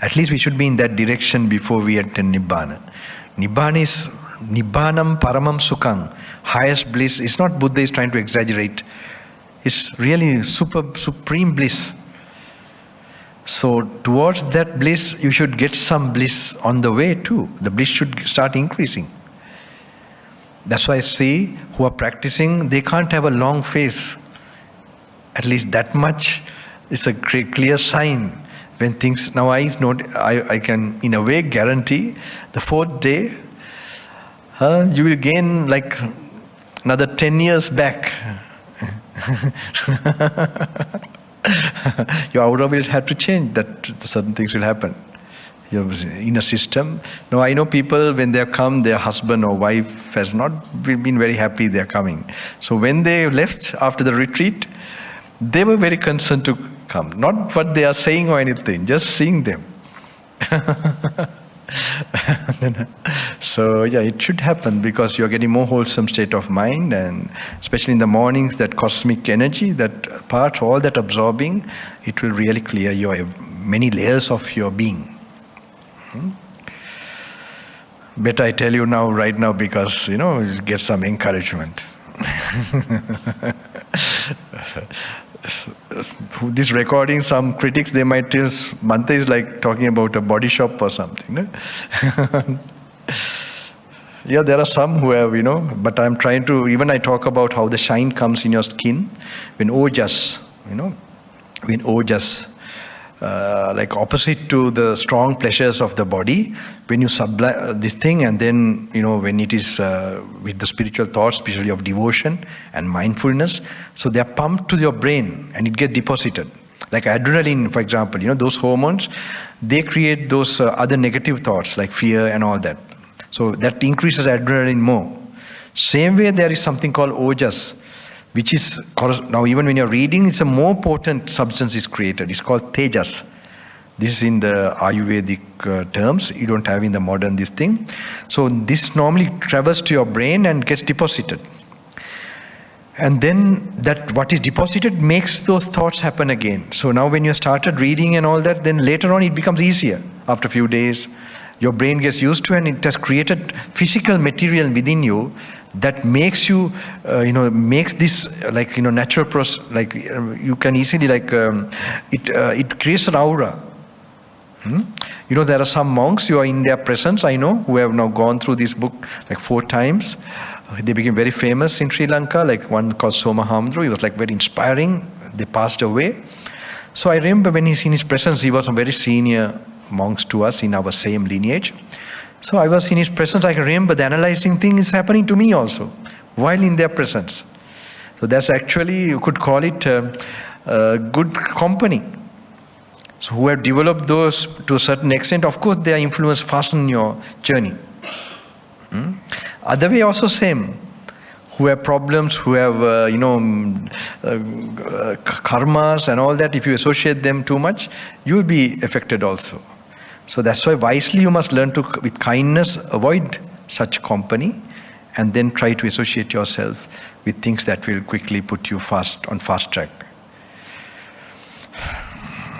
At least we should be in that direction before we enter Nibbana. Nibbana is Nibbanam Paramam Sukham, highest bliss. It's not Buddha is trying to exaggerate. It's really supreme bliss. So towards that bliss, you should get some bliss on the way too. The bliss should start increasing. That's why I say, who are practicing, they can't have a long face. At least that much is a clear sign. When things, now I can in a way guarantee the fourth day, you will gain like another 10 years back. Your aura will have to change, that certain things will happen. Your inner system. Now I know people, when they come, their husband or wife has not been very happy they are coming. So when they left after the retreat, they were very concerned to come. Not what they are saying or anything, just seeing them. So yeah, it should happen because you're getting more wholesome state of mind, and especially in the mornings, that cosmic energy, that part, all that absorbing, it will really clear your many layers of your being. Better I tell you now, right now, because you get some encouragement. This recording, some critics, they might tell Bhante is like talking about a body shop or something. No? Yeah, there are some who have, but I'm trying to, even I talk about how the shine comes in your skin when ojas, when ojas, like opposite to the strong pleasures of the body, when you sublime this thing, and then when it is with the spiritual thoughts, especially of devotion and mindfulness, so they are pumped to your brain and it gets deposited. Like adrenaline, for example, those hormones, they create those other negative thoughts like fear and all that. So that increases adrenaline more. Same way, there is something called ojas, which is, now even when you're reading, it's a more potent substance is created. It's called tejas. This is in the Ayurvedic terms. You don't have in the modern this thing. So this normally travels to your brain and gets deposited. And then that what is deposited makes those thoughts happen again. So now when you started reading and all that, then later on it becomes easier. After a few days, your brain gets used to, and it has created physical material within you that makes you, makes this like, natural process, like you can easily it creates an aura. There are some monks who are in their presence, I know, who have now gone through this book like 4 times. They became very famous in Sri Lanka, like one called Saddhammadhara. He was like very inspiring. They passed away. So I remember when he's in his presence, he was a very senior monks to us in our same lineage. So I was in his presence. I can remember the analyzing thing is happening to me also, while in their presence. So that's actually, you could call it good company. So who have developed those to a certain extent, of course their influence fasten your journey. Other way also same. Who have problems, who have karmas and all that, if you associate them too much, you will be affected also. So that's why wisely you must learn to, with kindness, avoid such company, and then try to associate yourself with things that will quickly put you on fast track.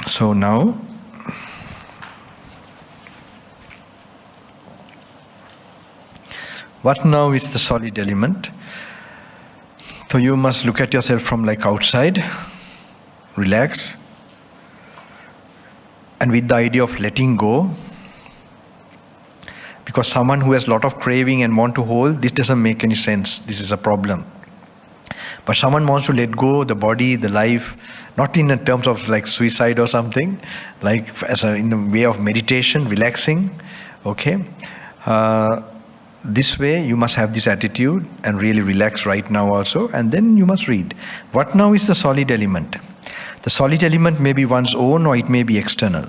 So now, what now is the solid element? So you must look at yourself from like outside, relax, and with the idea of letting go, Because someone who has a lot of craving and want to hold, this doesn't make any sense. This is a problem. But someone wants to let go the body, the life, not in terms of like suicide or something, like in a way of meditation, relaxing. Okay, this way you must have this attitude and really relax right now also, and then you must read. What now is the solid element? The solid element may be one's own or it may be external.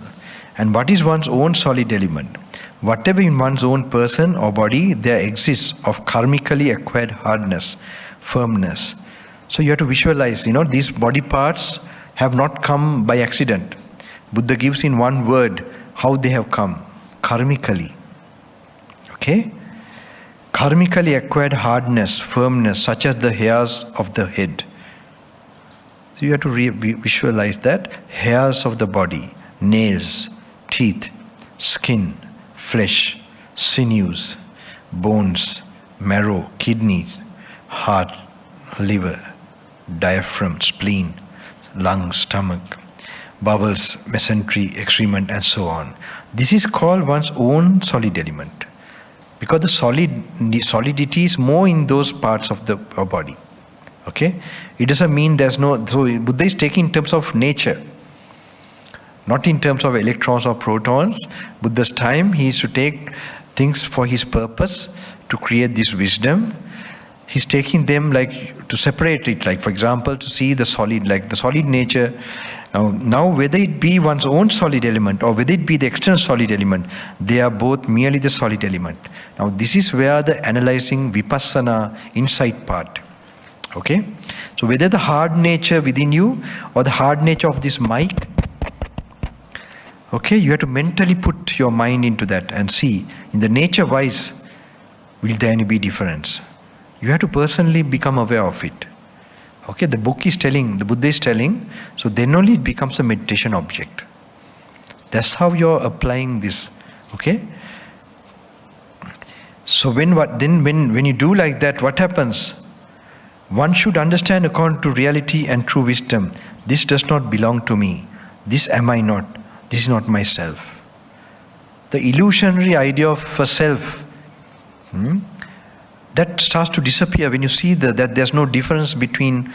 And what is one's own solid element? Whatever in one's own person or body there exists of karmically acquired hardness, firmness. So you have to visualize, these body parts have not come by accident. Buddha gives in one word how they have come, karmically. Okay? Karmically acquired hardness, firmness, such as the hairs of the head. So you have to visualize that. Hairs of the body, nails, teeth, skin, flesh, sinews, bones, marrow, kidneys, heart, liver, diaphragm, spleen, lungs, stomach, bowels, mesentery, excrement, and so on. This is called one's own solid element. Because the solidity is more in those parts of the body. Okay? It doesn't mean there's no... So Buddha is taking in terms of nature. Not in terms of electrons or protons. Buddha's time, he used to take things for his purpose, to create this wisdom. He's taking them like to separate it, like for example, to see the solid, like the solid nature. Now whether it be one's own solid element or whether it be the external solid element, they are both merely the solid element. Now this is where the analyzing vipassana insight part. Okay? So whether the hard nature within you or the hard nature of this mic, okay, you have to mentally put your mind into that and see, in the nature wise, will there any be difference? You have to personally become aware of it. Okay, the book is telling, the Buddha is telling, so then only it becomes a meditation object. That's how you're applying this. Okay? So when you do like that, what happens? One should understand according to reality and true wisdom. This does not belong to me. This am I not. This is not myself. The illusionary idea of a self, that starts to disappear when you see that there's no difference between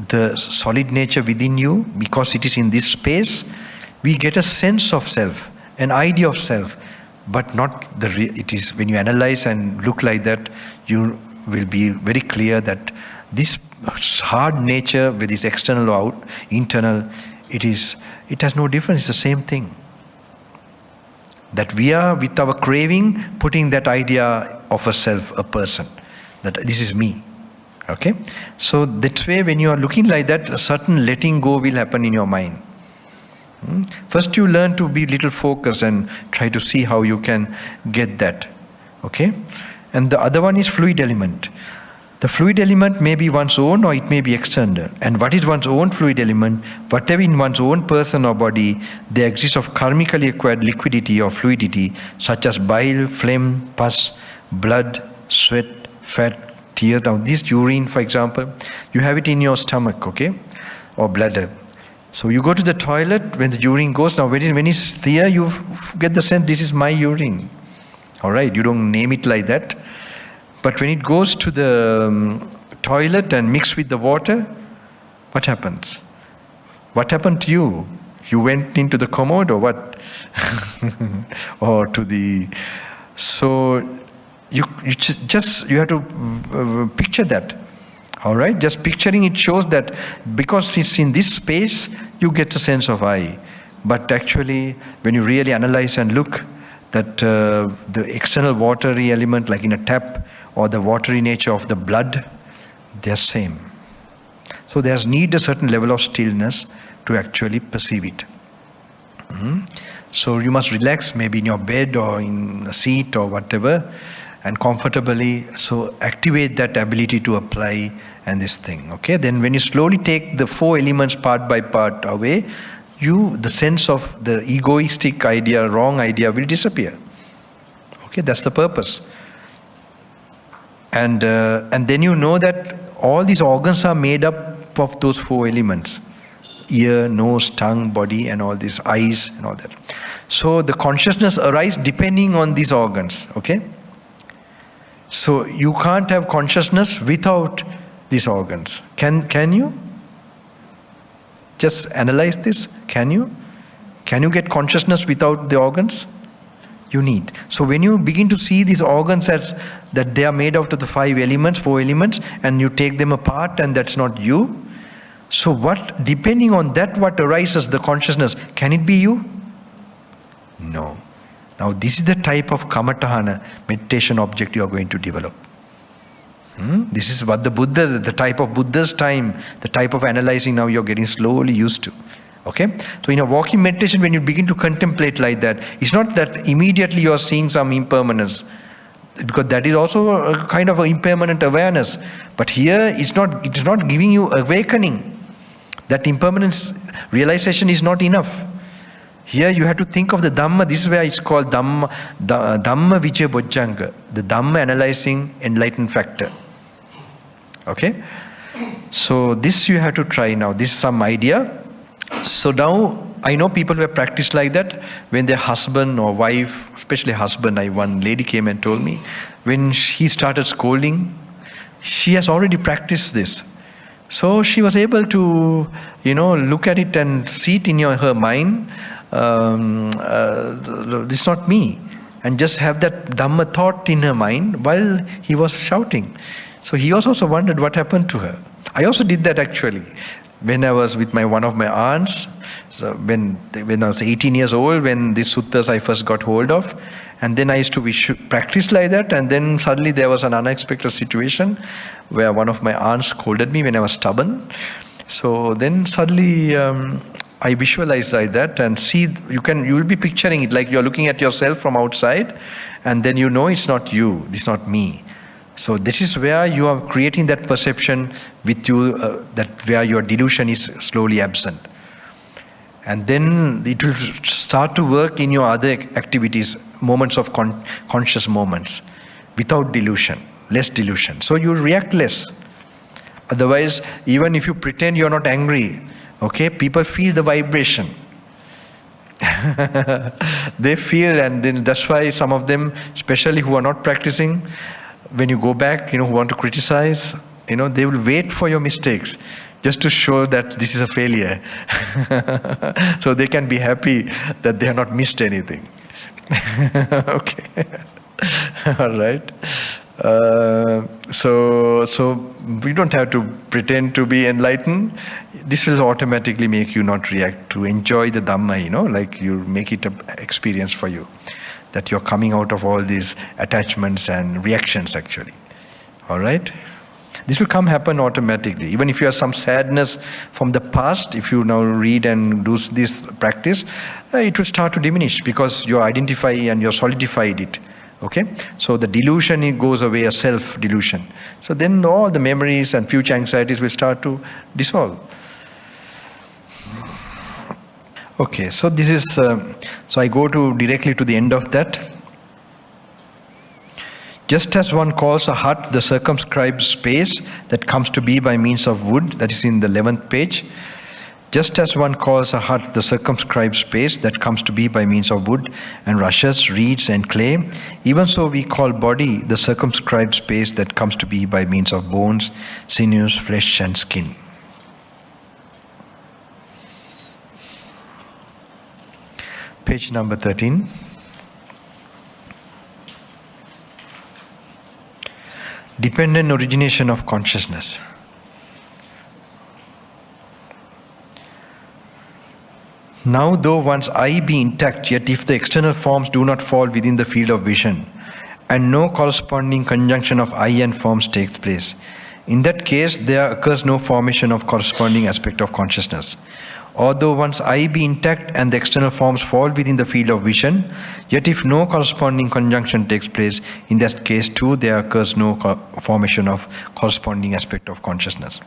the solid nature within you, because it is in this space. We get a sense of self, an idea of self, but not it is when you analyze and look like that, you will be very clear that this hard nature with this external or internal, it has no difference. It's the same thing. That we are, with our craving, putting that idea of a self, a person, that this is me. Okay? So that way, when you are looking like that, a certain letting go will happen in your mind. First you learn to be little focused and try to see how you can get that. Okay? And the other one is fluid element. The fluid element may be one's own or it may be external. And what is one's own fluid element? Whatever in one's own person or body, there exists of karmically acquired liquidity or fluidity, such as bile, phlegm, pus, blood, sweat, fat, tears. Now this urine, for example, you have it in your stomach, okay? Or bladder. So you go to the toilet, when the urine goes, now when it's there, you get the sense, this is my urine. Alright, you don't name it like that. But when it goes to the toilet and mixed with the water, what happens? What happened to you? You went into the commode or what? Or to the... So you have to picture that. All right? Just picturing it shows that because it's in this space, you get a sense of I. But actually, when you really analyze and look, that the external watery element, like in a tap, or the watery nature of the blood, they are same. So there's need a certain level of stillness to actually perceive it. So you must relax, maybe in your bed or in a seat or whatever, and comfortably, so activate that ability to apply and this thing. Okay, then when you slowly take the four elements part by part away, the sense of the egoistic idea, wrong idea will disappear. Okay, that's the purpose. And then you know that all these organs are made up of those four elements. ear, nose, tongue, body, and all these eyes and all that. So the consciousness arises depending on these organs, okay? So you can't have consciousness without these organs. Can you? Just analyze this. Can you? Can you get consciousness without the organs? You need. So when you begin to see these organs as that they are made out of the 4 elements, and you take them apart and that's not you. So what, depending on that, what arises, the consciousness, can it be you? No. Now this is the type of Kamatahana meditation object you are going to develop. This is what the type of Buddha's time, the type of analyzing now you're getting slowly used to. Okay? So in a walking meditation, when you begin to contemplate like that, it's not that immediately you're seeing some impermanence, because that is also a kind of an impermanent awareness. But here it is not giving you awakening. That impermanence realization is not enough. Here you have to think of the Dhamma. This is where it's called Dhamma Vijaya Bojjhanga, the Dhamma analyzing enlightened factor. Okay? So this you have to try now. This is some idea. So now I know people who have practiced like that when their husband or wife, especially husband, one lady came and told me, when he started scolding, she has already practiced this. So she was able to, look at it and see it in her mind. This is not me. And just have that Dhamma thought in her mind while he was shouting. So he also wondered what happened to her. I also did that actually. When I was with one of my aunts, so when I was 18 years old, when these suttas I first got hold of, and then I used to practice like that, and then suddenly there was an unexpected situation where one of my aunts scolded me when I was stubborn. So then suddenly I visualized like that and see, you will be picturing it like you're looking at yourself from outside, and then you know it's not you, this is not me. So this is where you are creating that perception with you, that where your delusion is slowly absent. And then it will start to work in your other activities, moments of conscious moments, without delusion, less delusion. So you react less. Otherwise, even if you pretend you're not angry, okay, people feel the vibration. They feel, and then that's why some of them, especially who are not practicing, when you go back, who want to criticize, they will wait for your mistakes just to show that this is a failure. So they can be happy that they have not missed anything. Okay. All right. So we don't have to pretend to be enlightened. This will automatically make you not react, to enjoy the Dhamma, like you make it an experience for you, that you're coming out of all these attachments and reactions actually. All right? This will happen automatically. Even if you have some sadness from the past, if you now read and do this practice, it will start to diminish because you identify and you solidified it. Okay? So the delusion, it goes away, a self-delusion. So then all the memories and future anxieties will start to dissolve. Okay, so this is, so I go directly to the end of that. Just as one calls a hut the circumscribed space that comes to be by means of wood, that is in the 11th page. Just as one calls a hut the circumscribed space that comes to be by means of wood and rushes, reeds and clay, even so we call body the circumscribed space that comes to be by means of bones, sinews, flesh and skin. Page number 13. Dependent origination of consciousness. Now though one's eye be intact, yet if the external forms do not fall within the field of vision, and no corresponding conjunction of eye and forms takes place, in that case there occurs no formation of corresponding aspect of consciousness. Although one's eye be intact and the external forms fall within the field of vision, yet if no corresponding conjunction takes place, in that case too there occurs no formation of corresponding aspect of consciousness.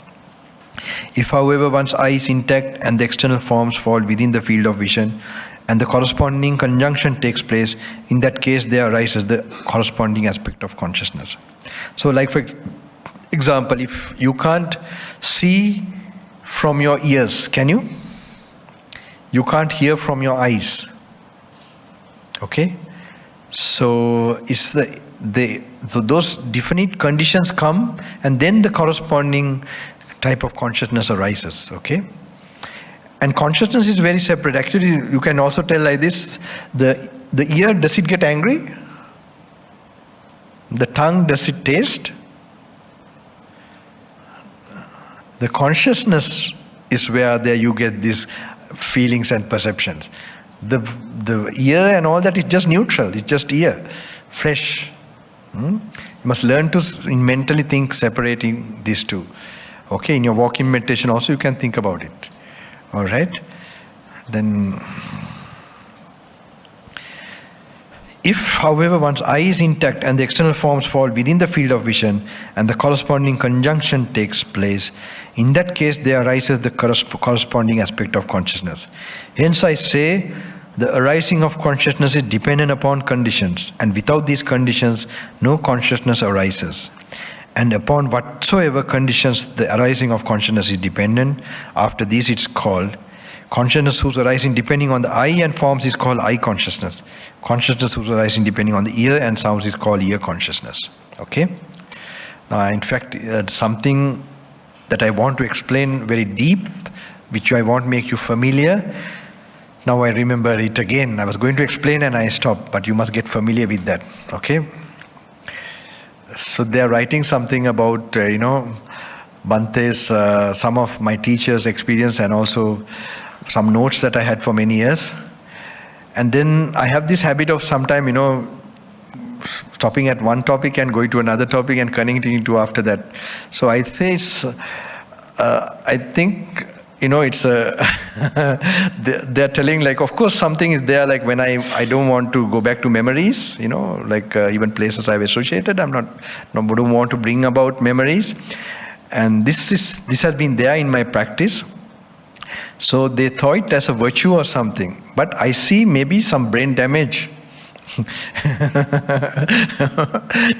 If however one's eye is intact and the external forms fall within the field of vision, and the corresponding conjunction takes place, in that case there arises the corresponding aspect of consciousness. So like for example, if you can't see from your ears, can you? you can't hear from your eyes. Okay? So so those definite conditions come, and then the corresponding type of consciousness arises. Okay? And consciousness is very separate. Actually, you can also tell like this: the ear, does it get angry? The tongue, does it taste? The consciousness is where there you get these feelings and perceptions. The ear and all that is just neutral. It's just ear, flesh. You must learn to mentally think separating these two. Okay, in your walking meditation also you can think about it. All right? Then, if, however, one's eye is intact and the external forms fall within the field of vision and the corresponding conjunction takes place, in that case there arises the corresponding aspect of consciousness. Hence I say, the arising of consciousness is dependent upon conditions, and without these conditions no consciousness arises. And upon whatsoever conditions the arising of consciousness is dependent, after this it's called consciousness whose arising depending on the eye and forms is called eye consciousness. Consciousness whose arising depending on the ear and sounds is called ear consciousness. Okay? Now, in fact, something that I want to explain very deep, which I want to make you familiar. Now I remember it again. I was going to explain and I stopped, but you must get familiar with that. Okay? So they are writing something about, Bhante's, some of my teachers' experience and also some notes that I had for many years. And then I have this habit of sometime, stopping at one topic and going to another topic and connecting to after that. So I think, it's they're telling, like, of course something is there, like when I don't want to go back to memories, even places I've associated, don't want to bring about memories. And this has been there in my practice. So they thought it as a virtue or something. But I see maybe some brain damage.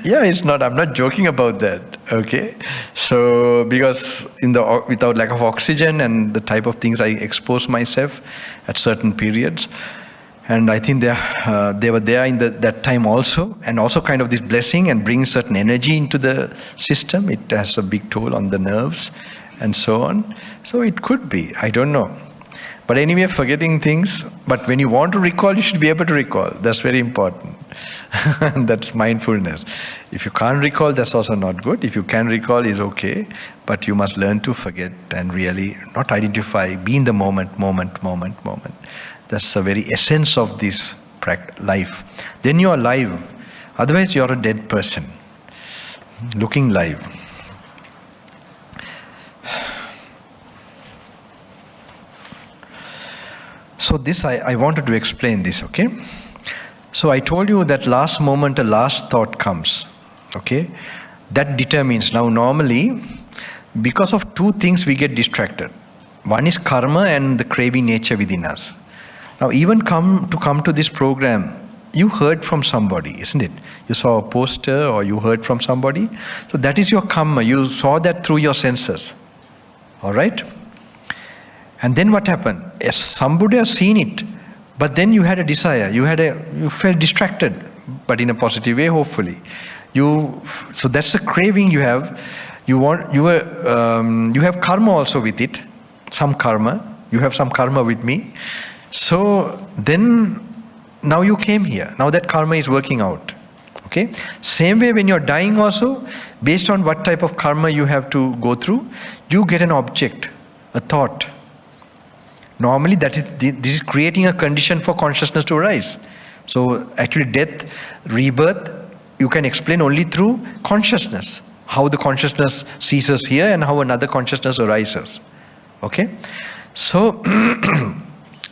Yeah, I'm not joking about that. Okay? So, because without lack of oxygen and the type of things I expose myself at certain periods, and I think they were there in that time also, and also kind of this blessing and bringing certain energy into the system. It has a big toll on the nerves and so on. So it could be, I don't know. But anyway, forgetting things, but when you want to recall, you should be able to recall. That's very important. That's mindfulness. If you can't recall, that's also not good. If you can recall, is okay, but you must learn to forget and really not identify, be in the moment. That's the very essence of this life. Then you are alive. Otherwise, you are a dead person, looking live. So this, I wanted to explain this, okay? So I told you that last moment, a last thought comes, okay? That determines. Now normally, because of two things we get distracted. One is karma and the craving nature within us. Now even come to this program, you heard from somebody, isn't it? You saw a poster or you heard from somebody. So that is your karma. You saw that through your senses. All right? And then what happened? Yes, somebody has seen it, but then you had a desire. You felt distracted, but in a positive way, hopefully. So that's a craving you have. You have karma also with it. Some karma. You have some karma with me. So then, now you came here. Now that karma is working out. Okay? Same way when you're dying also, based on what type of karma you have to go through, you get an object, a thought. Normally, this is creating a condition for consciousness to arise. So actually death, rebirth, you can explain only through consciousness. How the consciousness ceases here and how another consciousness arises. Okay? So,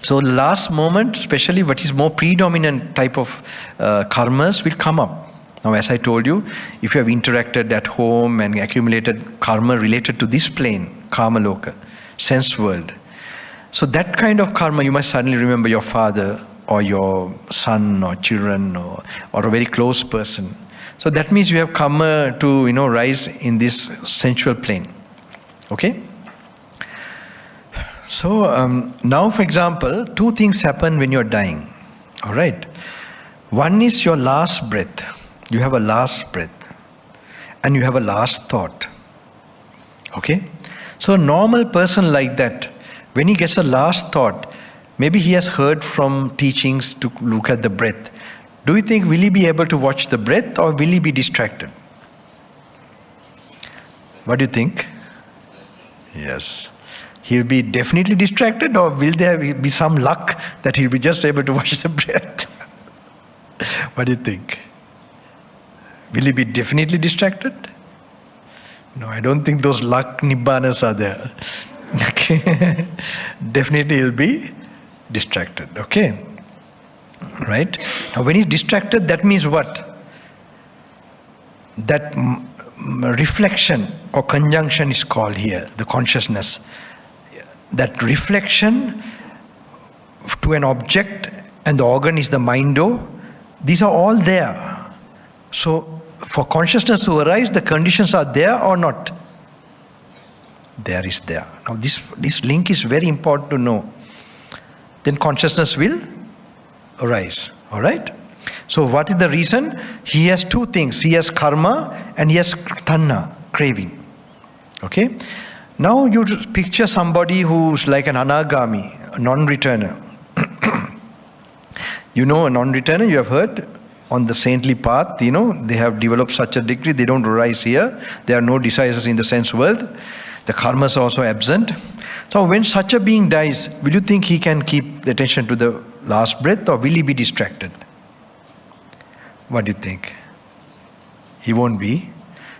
so last moment, especially what is more predominant type of karmas will come up. Now as I told you, if you have interacted at home and accumulated karma related to this plane, karma loka, sense world, so that kind of karma, you must suddenly remember your father or your son or children or a very close person. So that means you have karma to rise in this sensual plane. Okay? So now, for example, two things happen when you're dying. All right. One is your last breath. You have a last breath. And you have a last thought. Okay? So a normal person like that, when he gets a last thought, maybe he has heard from teachings to look at the breath. Do you think, will he be able to watch the breath or will he be distracted? What do you think? Yes. He'll be definitely distracted, or will there be some luck that he'll be just able to watch the breath? What do you think? Will he be definitely distracted? No, I don't think those luck nibbanas are there. Okay. Definitely he'll be distracted. Okay. Right? Now when he's distracted, that means what? That reflection or conjunction is called here, the consciousness. That reflection to an object, and the organ is the mindo. These are all there. So for consciousness to arise, the conditions are there or not? There is there. Now this link is very important to know. Then consciousness will arise. All right? So what is the reason? He has two things. He has karma and he has tanha, craving. Okay? Now you picture somebody who's like an anagami, a non-returner. You know a non-returner, you have heard, on the saintly path, they have developed such a degree, they don't arise here. There are no desires in the sense world. The karmas are also absent. So when such a being dies, will you think he can keep the attention to the last breath, or will he be distracted? What do you think? He won't be.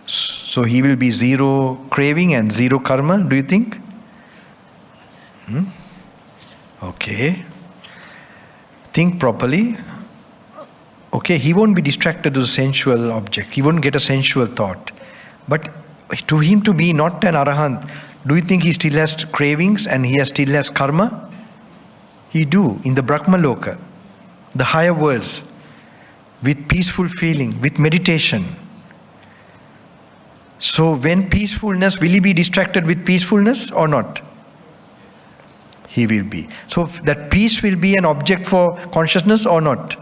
So he will be zero craving and zero karma, do you think? Okay. Think properly. Okay, he won't be distracted to the sensual object. He won't get a sensual thought. But to him to be not an arahant, do you think he still has cravings and he still has karma? He do, in the Brahma Loka, the higher worlds, with peaceful feeling, with meditation. So when peacefulness, will he be distracted with peacefulness or not? He will be. So that peace will be an object for consciousness or not?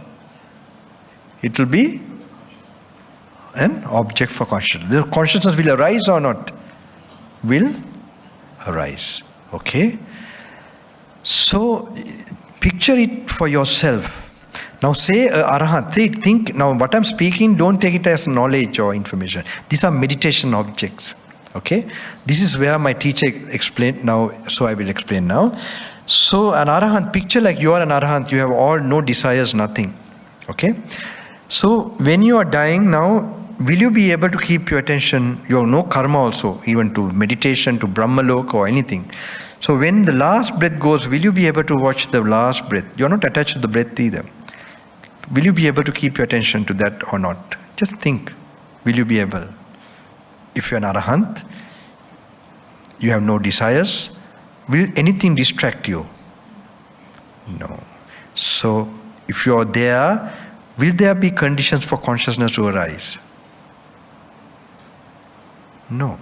It will be an object for consciousness. The consciousness will arise or not? Will arise. Okay? So picture it for yourself. Now say arahant, think, now what I'm speaking, don't take it as knowledge or information. These are meditation objects. Okay? This is where my teacher explained now, so I will explain now. So an arahant, picture like you are an arahant, you have all no desires, nothing. Okay? So when you are dying now, will you be able to keep your attention, you have no karma also, even to meditation, to Brahmaloka or anything. So when the last breath goes, will you be able to watch the last breath? You are not attached to the breath either. Will you be able to keep your attention to that or not? Just think. Will you be able? If you're an arahant, you have no desires, will anything distract you? No. So if you are there, will there be conditions for consciousness to arise? No.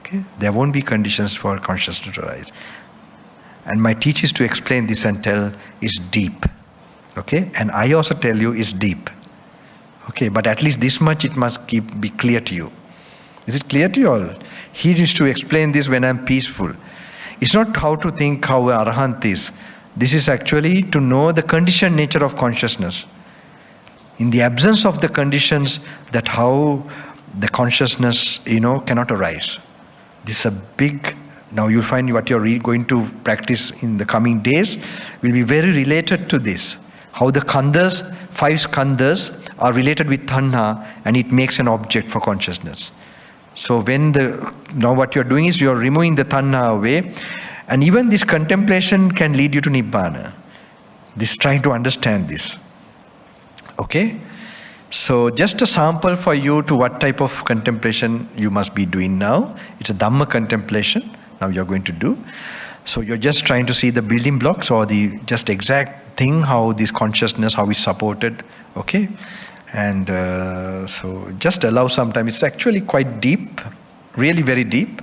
Okay? There won't be conditions for consciousness to arise. And my teachings to explain this and tell is deep. Okay? And I also tell you is deep. Okay? But at least this much it must be clear to you. Is it clear to you all? He needs to explain this when I'm peaceful. It's not how to think how an arahant is. This is actually to know the conditioned nature of consciousness. In the absence of the conditions, that how the consciousness, cannot arise. This is a big, now you'll find what you're going to practice in the coming days will be very related to this. How the khandhas, 5 skandhas are related with tanha, and it makes an object for consciousness. So now what you're doing is you're removing the tanha away, and even this contemplation can lead you to nibbana. This trying to understand this. Okay? So just a sample for you to what type of contemplation you must be doing now. It's a Dhamma contemplation now you're going to do. So you're just trying to see the building blocks or the just exact thing, how this consciousness, how it's supported. Okay? And so just allow some time. It's actually quite deep, really very deep.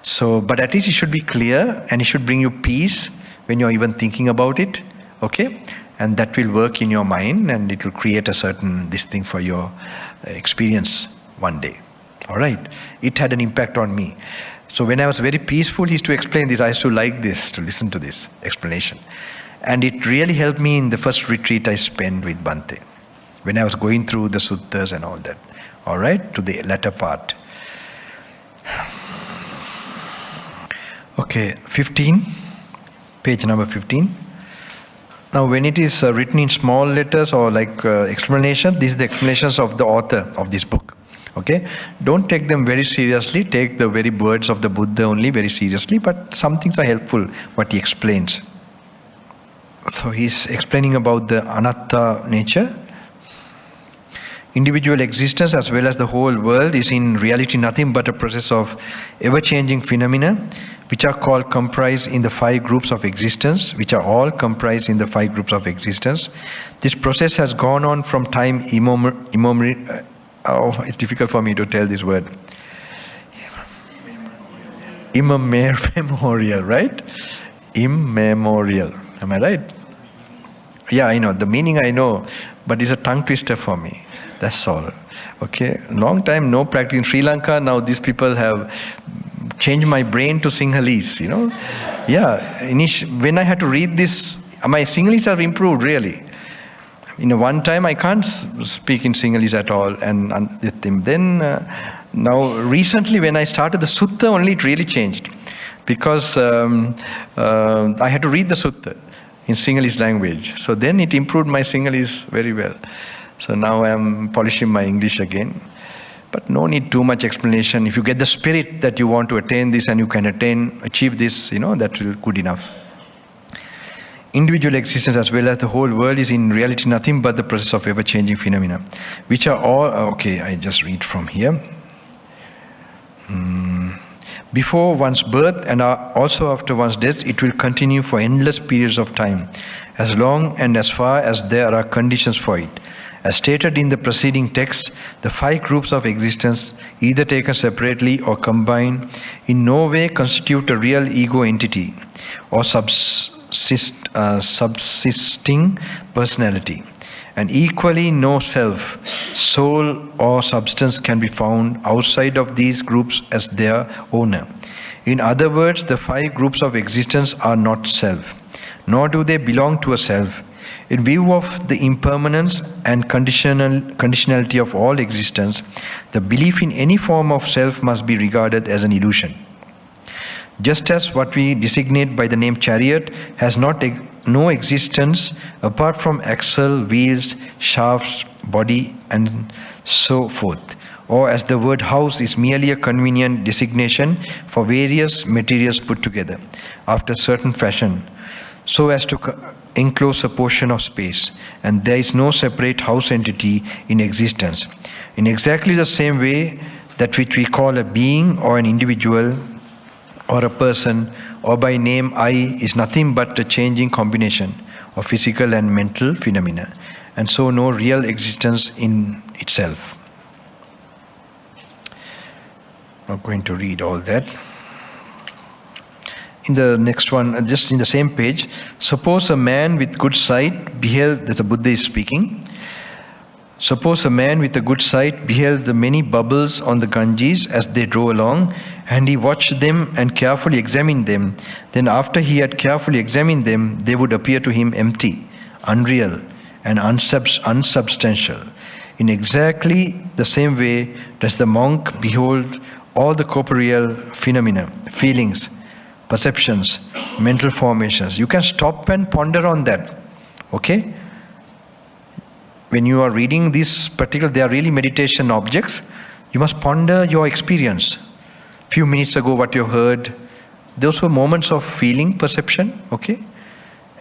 So, but at least it should be clear, and it should bring you peace when you're even thinking about it, okay? And that will work in your mind, and it will create a certain this thing for your experience one day. All right? It had an impact on me. So when I was very peaceful, he used to explain this. I used to like this, to listen to this explanation. And it really helped me in the first retreat I spent with Bhante, when I was going through the suttas and all that. All right? To the latter part. Okay, 15, page number 15. Now when it is written in small letters or like explanation, these are the explanations of the author of this book. Okay? Don't take them very seriously. Take the very words of the Buddha only very seriously, but some things are helpful, what he explains. So he's explaining about the anatta nature. Individual existence as well as the whole world is in reality nothing but a process of ever-changing phenomena, which are called comprised in the 5 groups of existence, which are all comprised in the 5 groups of existence. This process has gone on from time it's difficult for me to tell this word. Immemorial, right? Immemorial. Am I right? Yeah, I know. The meaning I know, but it's a tongue twister for me. That's all. Okay? Long time no practice in Sri Lanka. Now these people have changed my brain to Sinhalese, you know. Yeah. When I had to read this, my Sinhalese have improved really. In one time I can't speak in Sinhalese at all. And then now recently when I started the sutta only, it really changed. Because I had to read the sutta in Sinhalese language. So then it improved my Sinhalese very well. So now I am polishing my English again. But no need too much explanation. If you get the spirit that you want to attain this and you can achieve this, you know, that's good enough. Individual existence as well as the whole world is in reality nothing but the process of ever-changing phenomena, which are all, okay, I just read from here. Before one's birth and also after one's death, it will continue for endless periods of time, as long and as far as there are conditions for it. As stated in the preceding text, the 5 groups of existence, either taken separately or combined, in no way constitute a real ego entity or subsisting personality. And equally no self, soul or substance can be found outside of these groups as their owner. In other words, the 5 groups of existence are not self, nor do they belong to a self. In view of the impermanence and conditionality of all existence, the belief in any form of self must be regarded as an illusion. Just as what we designate by the name chariot has no existence apart from axle, wheels, shafts, body, and so forth, or as the word house is merely a convenient designation for various materials put together after a certain fashion, so as to enclose a portion of space, and there is no separate house entity in existence. In exactly the same way, that which we call a being or an individual or a person or by name I is nothing but a changing combination of physical and mental phenomena, and so no real existence in itself. I'm going to read all that. In the next one, just in the same page, suppose a man with good sight beheld, there's a Buddha is speaking. Suppose a man with a good sight beheld the many bubbles on the Ganges as they drove along, and he watched them and carefully examined them. Then after he had carefully examined them, they would appear to him empty, unreal, and unsubstantial. In exactly the same way does the monk behold all the corporeal phenomena, feelings, perceptions, mental formations. You can stop and ponder on that. Okay? When you are reading these particular, they are really meditation objects. You must ponder your experience. Few minutes ago, what you heard, those were moments of feeling, perception, okay?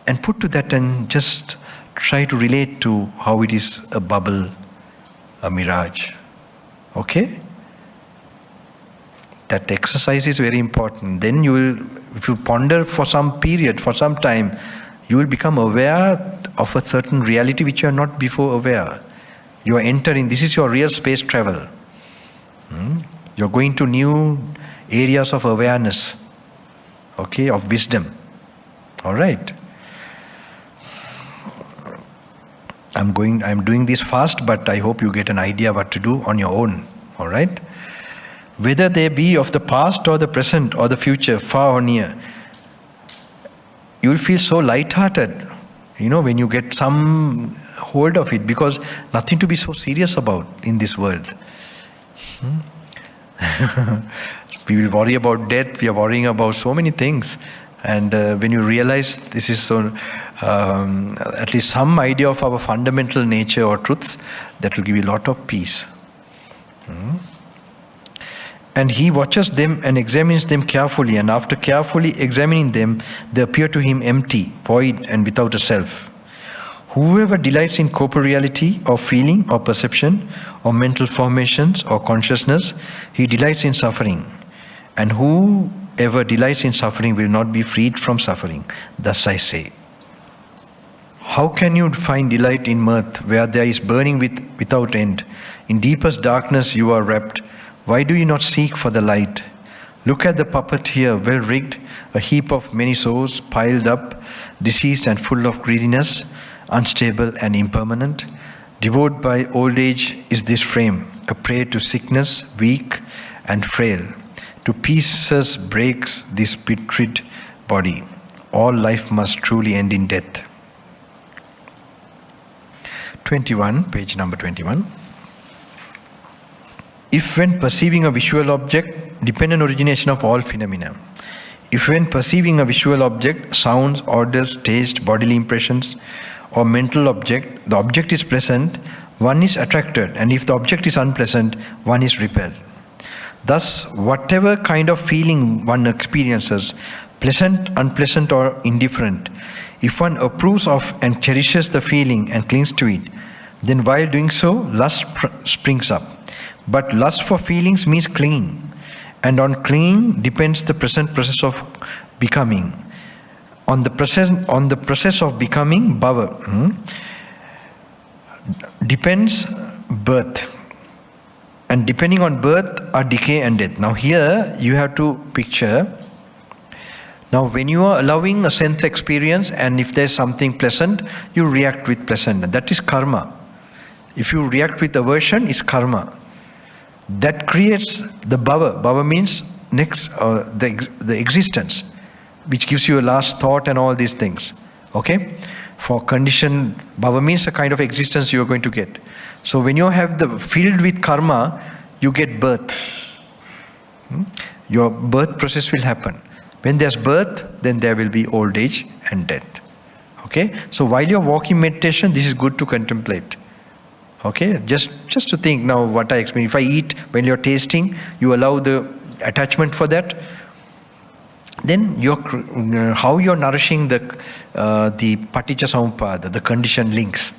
And put to that and just try to relate to how it is a bubble, a mirage, okay? That exercise is very important. Then you will, if you ponder for some period, for some time, you will become aware of a certain reality which you are not before aware. You are entering, this is your real space travel. You are going to new areas of awareness, okay, of wisdom. All right. I'm doing this fast, but I hope you get an idea what to do on your own. All right. Whether they be of the past or the present or the future, far or near, you will feel so light-hearted, when you get some hold of it, because nothing to be so serious about in this world. We will worry about death, we are worrying about so many things. And when you realize this is so, at least some idea of our fundamental nature or truths, that will give you a lot of peace. And he watches them and examines them carefully, and after carefully examining them, they appear to him empty, void, and without a self. Whoever delights in corporeality or feeling or perception or mental formations or consciousness, he delights in suffering. And whoever delights in suffering will not be freed from suffering. Thus I say. How can you find delight in mirth where there is burning without end? In deepest darkness you are wrapped. Why do you not seek for the light? Look at the puppet here, well rigged, a heap of many souls piled up, diseased and full of greediness, unstable and impermanent. Devoured by old age is this frame, a prey to sickness, weak and frail. To pieces breaks this putrid body. All life must truly end in death. 21, page number 21. If when perceiving a visual object, dependent origination of all phenomena. If when perceiving a visual object, sounds, odors, taste, bodily impressions, or mental object, the object is pleasant, one is attracted, and if the object is unpleasant, one is repelled. Thus, whatever kind of feeling one experiences, pleasant, unpleasant, or indifferent, if one approves of and cherishes the feeling and clings to it, then while doing so, lust springs up. But lust for feelings means clinging, and on clinging depends the present process of becoming. On the process of becoming, bhava, depends birth. And depending on birth are decay and death. Now here you have to picture, now when you are allowing a sense experience, and if there's something pleasant, you react with pleasant. That is karma. If you react with aversion, is karma. That creates the bhava. Bhava means next, the existence, which gives you a last thought and all these things. Okay? For condition, bhava means a kind of existence you are going to get. So when you have the filled with karma, you get birth. Your birth process will happen. When there's birth, then there will be old age and death. Okay? So while you're walking meditation, this is good to contemplate. Okay? Just to think now what I explain. If I eat, when you're tasting, you allow the attachment for that. Then how you're nourishing the paticca samuppada, the conditioned links.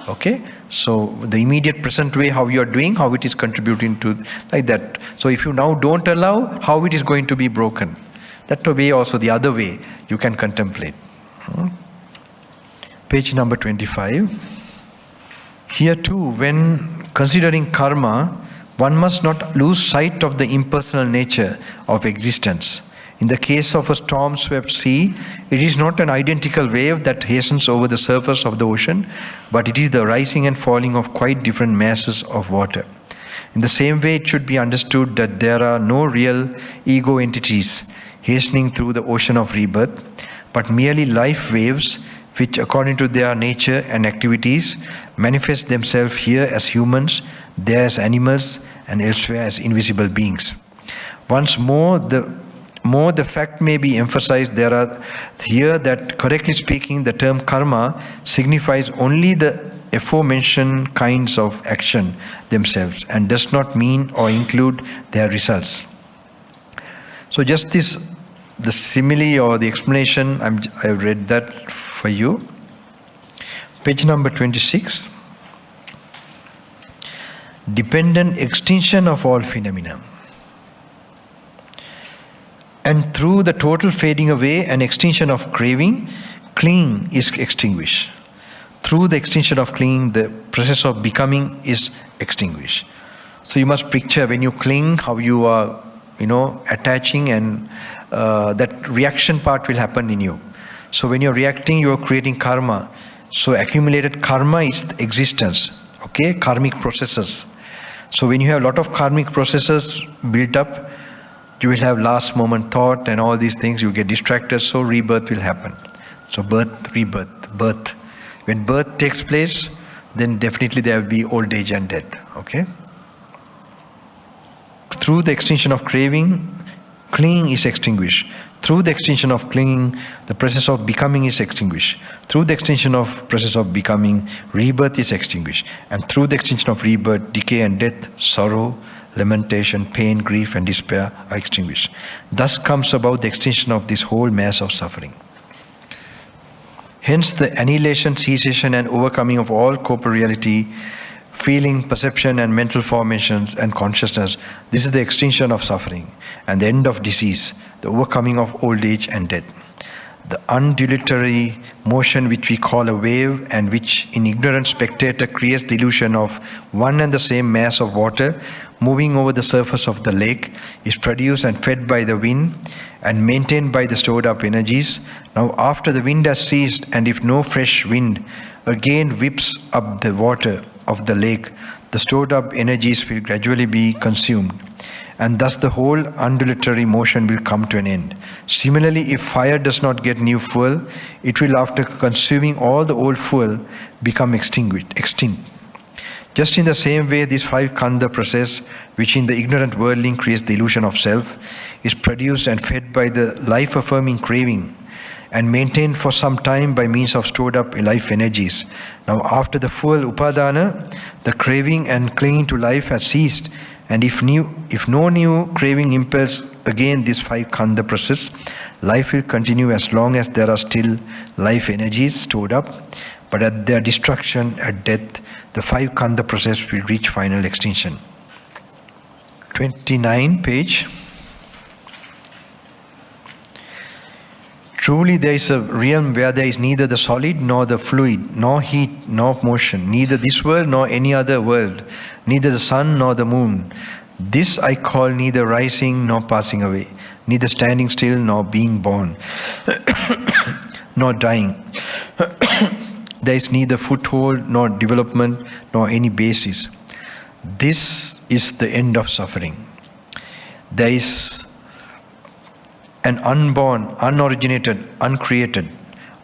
Okay? So the immediate present way, how you're doing, how it is contributing to, like that. So if you now don't allow, how it is going to be broken. That way also, the other way, you can contemplate. Page number 25. Here too, when considering karma, one must not lose sight of the impersonal nature of existence. In the case of a storm-swept sea, it is not an identical wave that hastens over the surface of the ocean, but it is the rising and falling of quite different masses of water. In the same way, it should be understood that there are no real ego entities hastening through the ocean of rebirth, but merely life waves which, according to their nature and activities, manifest themselves here as humans, there as animals, and elsewhere as invisible beings. Once more, the fact may be emphasized there are here that, correctly speaking, the term karma signifies only the aforementioned kinds of action themselves and does not mean or include their results. So just this, the simile or the explanation, I've read that for you. Page number 26. Dependent extinction of all phenomena. And through the total fading away and extinction of craving, clinging is extinguished. Through the extinction of clinging, the process of becoming is extinguished. So you must picture when you cling, how you are attaching, and that reaction part will happen in you. So when you're reacting, you're creating karma. So accumulated karma is the existence, okay? Karmic processes. So when you have a lot of karmic processes built up, you will have last moment thought and all these things, you get distracted, so rebirth will happen. So birth, rebirth, birth. When birth takes place, then definitely there will be old age and death, okay? Through the extinction of craving, clinging is extinguished. Through the extinction of clinging, the process of becoming is extinguished. Through the extinction of process of becoming, rebirth is extinguished. And through the extinction of rebirth, decay and death, sorrow, lamentation, pain, grief and despair are extinguished. Thus comes about the extinction of this whole mass of suffering. Hence the annihilation, cessation and overcoming of all corporeality, feeling, perception and mental formations and consciousness. This is the extinction of suffering and the end of disease, the overcoming of old age and death. The undulatory motion which we call a wave and which in ignorant spectator creates the illusion of one and the same mass of water moving over the surface of the lake is produced and fed by the wind and maintained by the stored up energies. Now after the wind has ceased, and if no fresh wind again whips up the water of the lake, the stored up energies will gradually be consumed, and thus the whole undulatory motion will come to an end. Similarly, if fire does not get new fuel, it will, after consuming all the old fuel, become extinct. Just in the same way, this five khandha process, which in the ignorant worldling creates the illusion of self, is produced and fed by the life-affirming craving and maintained for some time by means of stored up life energies. Now after the full upadana, the craving and clinging to life has ceased, and if no new craving impels again this five khandha process, life will continue as long as there are still life energies stored up, but at their destruction, at death, the five khandha process will reach final extinction. 29 page. Truly there is a realm where there is neither the solid nor the fluid, nor heat nor motion, neither this world nor any other world, neither the sun nor the moon. This I call neither rising nor passing away, neither standing still nor being born, nor dying. There is neither foothold nor development nor any basis. This is the end of suffering. There is an unborn, unoriginated, uncreated,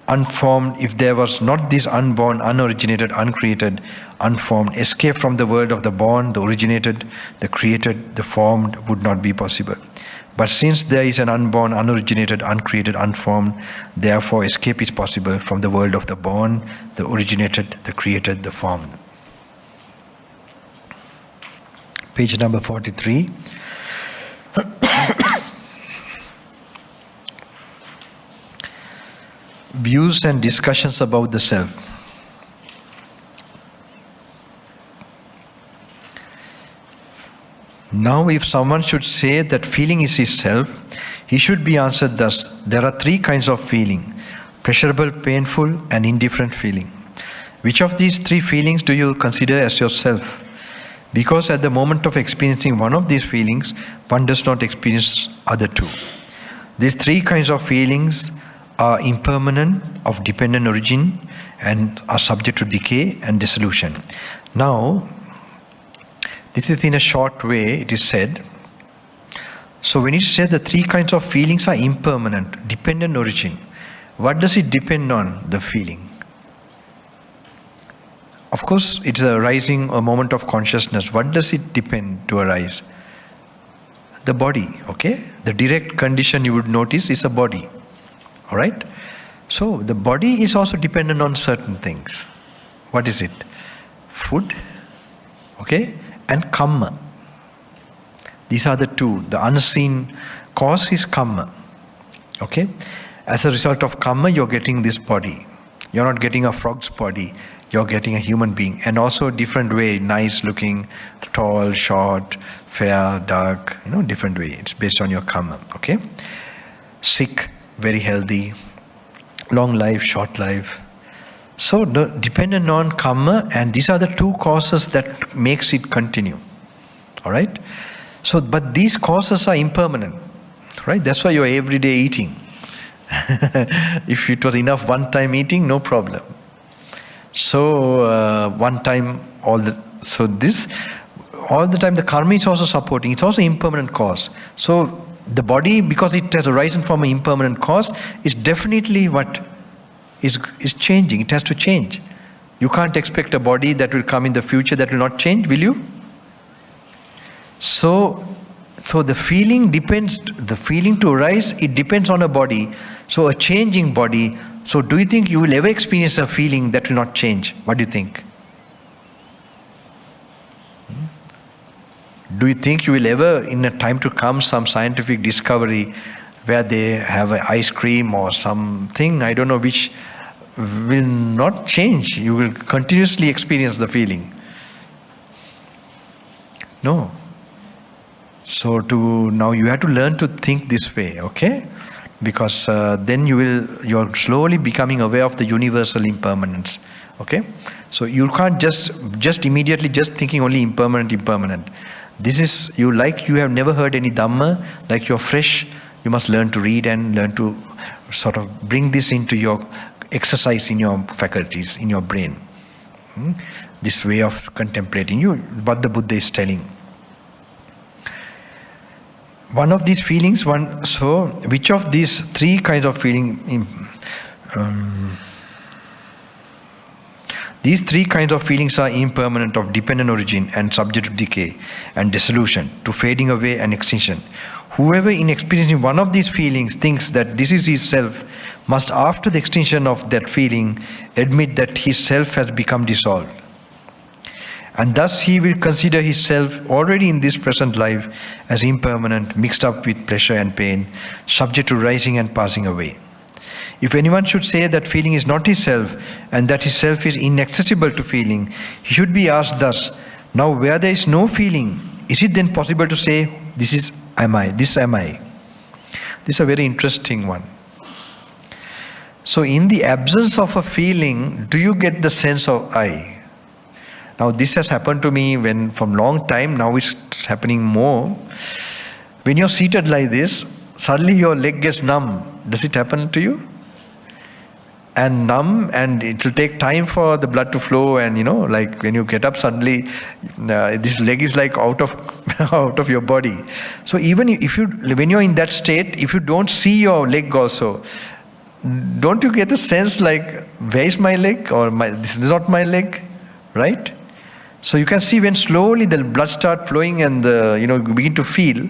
unformed. If there was not this unborn, unoriginated, uncreated, unformed, escape from the world of the born, the originated, the created, the formed would not be possible. But since there is an unborn, unoriginated, uncreated, unformed, therefore escape is possible from the world of the born, the originated, the created, the formed. Page number 43. Views and discussions about the self. Now, if someone should say that feeling is his self, he should be answered thus: there are three kinds of feeling: pleasurable, painful, and indifferent feeling. Which of these three feelings do you consider as yourself? Because at the moment of experiencing one of these feelings, one does not experience other two. These three kinds of feelings are impermanent, of dependent origin, and are subject to decay and dissolution. Now, this is in a short way, it is said. So when it said the three kinds of feelings are impermanent, dependent origin, what does it depend on, the feeling? Of course, it's arising a moment of consciousness. What does it depend to arise? The body, okay? The direct condition you would notice is a body. All right? So the body is also dependent on certain things. What is it? Food, okay? And karma. These are the two. The unseen cause is karma. Okay? As a result of karma, you're getting this body. You're not getting a frog's body. You're getting a human being. And also a different way, nice looking, tall, short, fair, dark, different way. It's based on your karma. Okay? Sick, very healthy, long life, short life. So dependent on karma, and these are the two causes that makes it continue. All right? So, but these causes are impermanent, right? That's why you're everyday eating. If it was enough one-time eating, no problem. So one time, all the time the karma is also supporting. It's also impermanent cause. So the body, because it has arisen from an impermanent cause, is definitely what is changing. It has to change. You can't expect a body that will come in the future that will not change, will you? So the feeling depends. The feeling to arise, it depends on a body. So a changing body. So do you think you will ever experience a feeling that will not change? What do you think? Do you think you will ever, in a time to come, some scientific discovery where they have an ice cream or something, I don't know, which will not change? You will continuously experience the feeling. No. So now you have to learn to think this way, okay? Because then you're slowly becoming aware of the universal impermanence, okay? So you can't just immediately just thinking only impermanent. This is, you have never heard any Dhamma, like you're fresh, you must learn to read and learn to sort of bring this into your exercise in your faculties, in your brain. This way of contemplating what the Buddha is telling. One of these feelings, which of these three kinds of feeling, these three kinds of feelings are impermanent, of dependent origin and subject to decay and dissolution, to fading away and extinction. Whoever in experiencing one of these feelings thinks that this is his self, must after the extinction of that feeling admit that his self has become dissolved. And thus he will consider his self already in this present life as impermanent, mixed up with pleasure and pain, subject to rising and passing away. If anyone should say that feeling is not his self, and that his self is inaccessible to feeling, he should be asked thus, now where there is no feeling, is it then possible to say, this am I? This is a very interesting one. So in the absence of a feeling, do you get the sense of I? Now this has happened to me from long time, now it's happening more. When you're seated like this, suddenly your leg gets numb. Does it happen to you? And numb, and it will take time for the blood to flow, and like when you get up suddenly, this leg is like out of your body. So even when you're in that state, if you don't see your leg also, don't you get a sense like, where is my leg? Or this is not my leg, right? So you can see when slowly the blood starts flowing and you begin to feel,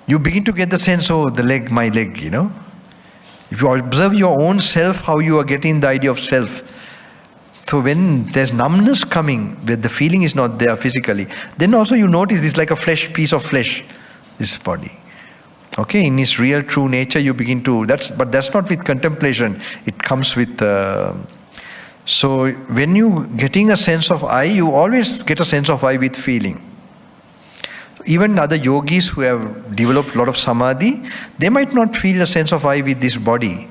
you begin to get the sense, oh, my leg, If you observe your own self, how you are getting the idea of self. So when there's numbness coming, where the feeling is not there physically, then also you notice this like a piece of flesh, this body. Okay, in its real true nature you begin to, but that's not with contemplation, it comes with, so when you getting a sense of I, you always get a sense of I with feeling. Even other yogis who have developed a lot of samadhi, they might not feel a sense of I with this body,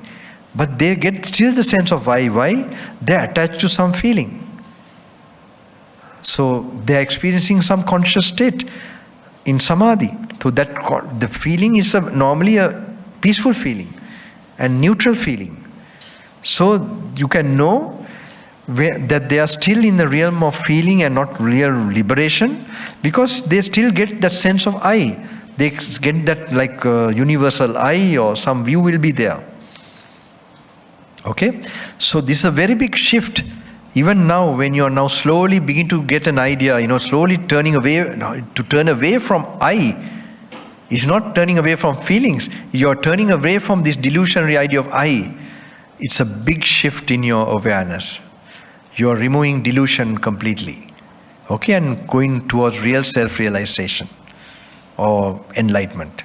but they get still the sense of I. Why? They are attached to some feeling. So they are experiencing some conscious state in samadhi. So that the feeling is normally a peaceful feeling and neutral feeling. So you can know that they are still in the realm of feeling and not real liberation, because they still get that sense of I. They get that like universal I, or some view will be there. Okay? So this is a very big shift. Even now, when you are now slowly begin to get an idea, slowly turning away, to turn away from I, is not turning away from feelings. You are turning away from this delusionary idea of I. It's a big shift in your awareness. You are removing delusion completely, okay, and going towards real self-realization or enlightenment.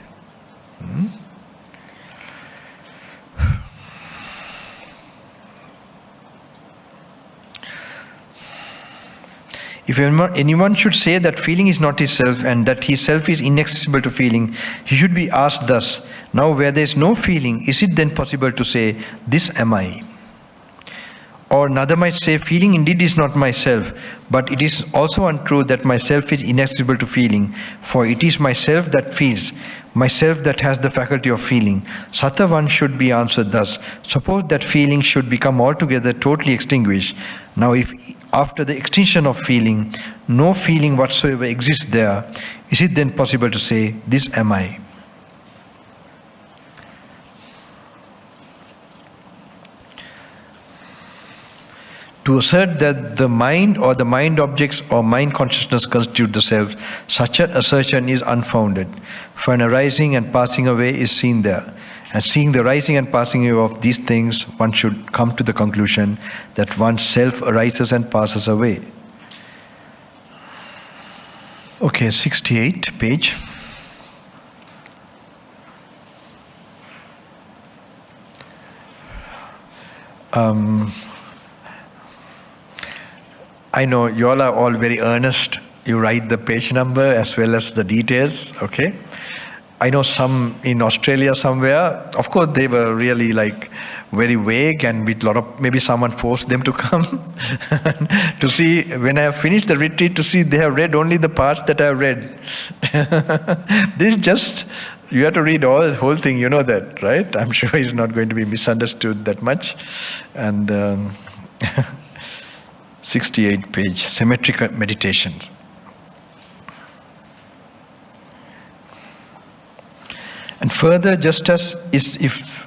If anyone should say that feeling is not his self and that his self is inaccessible to feeling, he should be asked thus, now where there is no feeling, is it then possible to say, this am I? Or another might say, feeling indeed is not myself, but it is also untrue that myself is inaccessible to feeling, for it is myself that feels, myself that has the faculty of feeling. Satha one should be answered thus. Suppose that feeling should become altogether totally extinguished. Now if after the extinction of feeling, no feeling whatsoever exists there, is it then possible to say, this am I? To assert that the mind or the mind objects or mind consciousness constitute the self, such an assertion is unfounded. For an arising and passing away is seen there. And seeing the rising and passing away of these things, one should come to the conclusion that one's self arises and passes away. Okay, 68 page. I know you all are all very earnest. You write the page number as well as the details, okay? I know some in Australia somewhere, of course they were really like very vague and with a lot of, maybe someone forced them to come to see, when I have finished the retreat, to see they have read only the parts that I have read. This is just, you have to read all the whole thing, you know that, right? I'm sure it's not going to be misunderstood that much. And 68 page, symmetric meditations. And further, just as is if,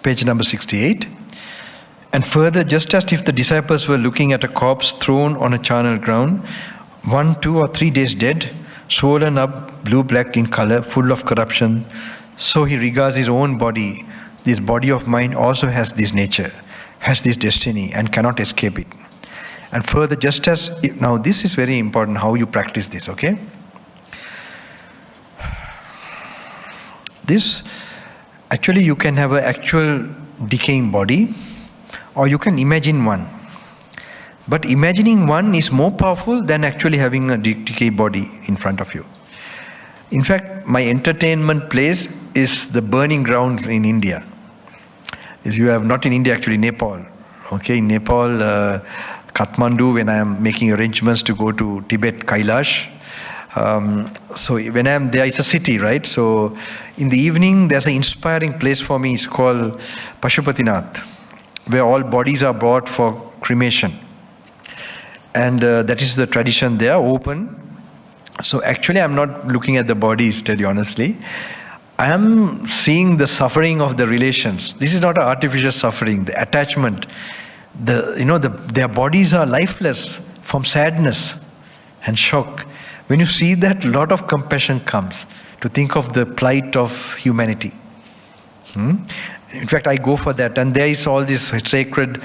page number 68, and further, just as if the disciples were looking at a corpse thrown on a charnel ground, 1, 2, or 3 days dead, swollen up, blue-black in color, full of corruption, so he regards his own body. This body of mine also has this nature, has this destiny, and cannot escape it. And further, just as, now this is very important how you practice this, okay? This, actually you can have an actual decaying body, or you can imagine one. But imagining one is more powerful than actually having a decayed body in front of you. In fact, my entertainment place is the burning grounds in India. As you have, not in India, actually Nepal. Okay, in Nepal, Kathmandu, when I am making arrangements to go to Tibet, Kailash. So when I am there, it's a city, right? So in the evening, there's an inspiring place for me. It's called Pashupatinath, where all bodies are brought for cremation. And that is the tradition there, open. So actually, I'm not looking at the bodies, tell you honestly. I am seeing the suffering of the relations. This is not an artificial suffering, the attachment. Their bodies are lifeless from sadness and shock. When you see that, a lot of compassion comes to think of the plight of humanity. In fact, I go for that, and there is all these sacred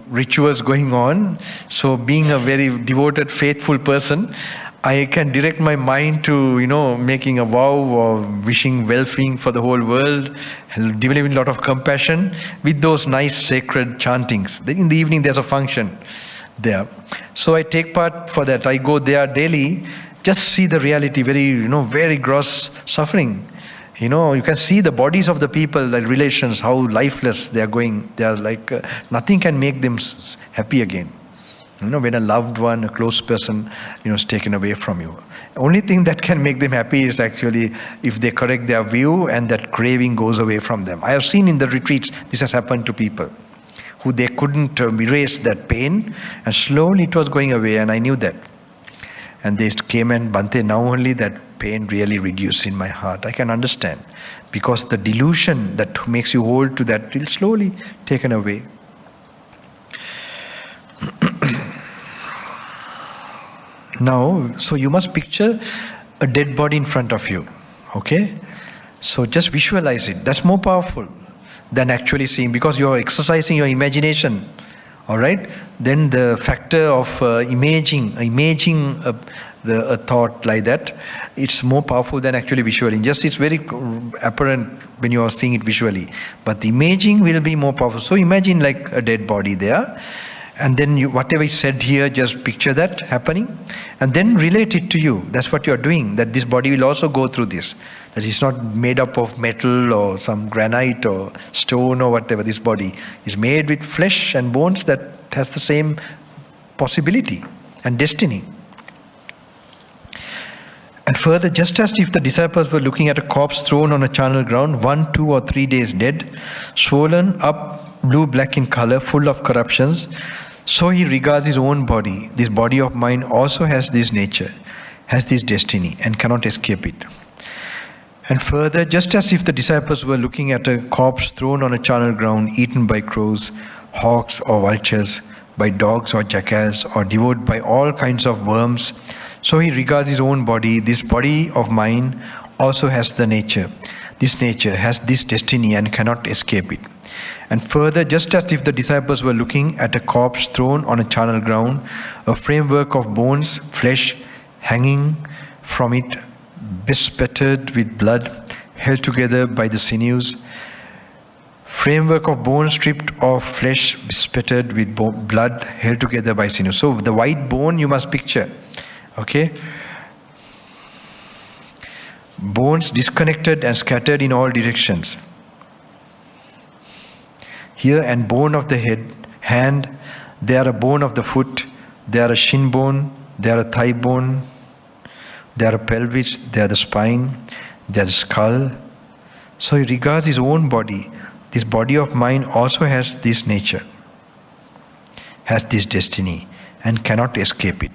rituals going on. So being a very devoted, faithful person, I can direct my mind to, making a vow or wishing well-being for the whole world, and developing a lot of compassion with those nice sacred chantings. Then in the evening, there's a function there. So I take part for that. I go there daily, just see the reality, very gross suffering. You can see the bodies of the people, the relations, how lifeless they are going. They are like, nothing can make them happy again. When a loved one, a close person, is taken away from you. Only thing that can make them happy is actually if they correct their view and that craving goes away from them. I have seen in the retreats, this has happened to people who they couldn't erase that pain, and slowly it was going away, and I knew that. And they came and, Bhante, now only that pain really reduced in my heart. I can understand. Because the delusion that makes you hold to that will slowly taken away. Now, so you must picture a dead body in front of you. Okay? So just visualize it. That's more powerful than actually seeing, because you're exercising your imagination. All right? Then the factor of imaging a thought like that, it's more powerful than actually visualizing. Just it's very apparent when you are seeing it visually. But the imaging will be more powerful. So imagine like a dead body there. And then whatever is said here, just picture that happening. And then relate it to you. That's what you're doing. That this body will also go through this. That is not made up of metal or some granite or stone or whatever. This body is made with flesh and bones that has the same possibility and destiny. And further, just as if the disciples were looking at a corpse thrown on a charnel ground, 1, 2 or 3 days dead, swollen up, blue-black in color, full of corruptions, so he regards his own body. This body of mine also has this nature, has this destiny, and cannot escape it. And further, just as if the disciples were looking at a corpse thrown on a charnel ground, eaten by crows, hawks or vultures, by dogs or jackals, or devoured by all kinds of worms, so he regards his own body. This body of mine also has the nature. This nature has this destiny and cannot escape it. And further, just as if the disciples were looking at a corpse thrown on a charnel ground, a framework of bones, flesh, hanging from it, bespattered with blood, held together by the sinews, framework of bones stripped of flesh, bespattered with blood, held together by sinews. So the white bone you must picture. Okay? Bones disconnected and scattered in all directions. Here, and bone of the head, hand, they are a bone of the foot, they are a shin bone, they are a thigh bone, they are a pelvis, they are the spine, they are the skull. So he regards his own body. This body of mine also has this nature, has this destiny, and cannot escape it.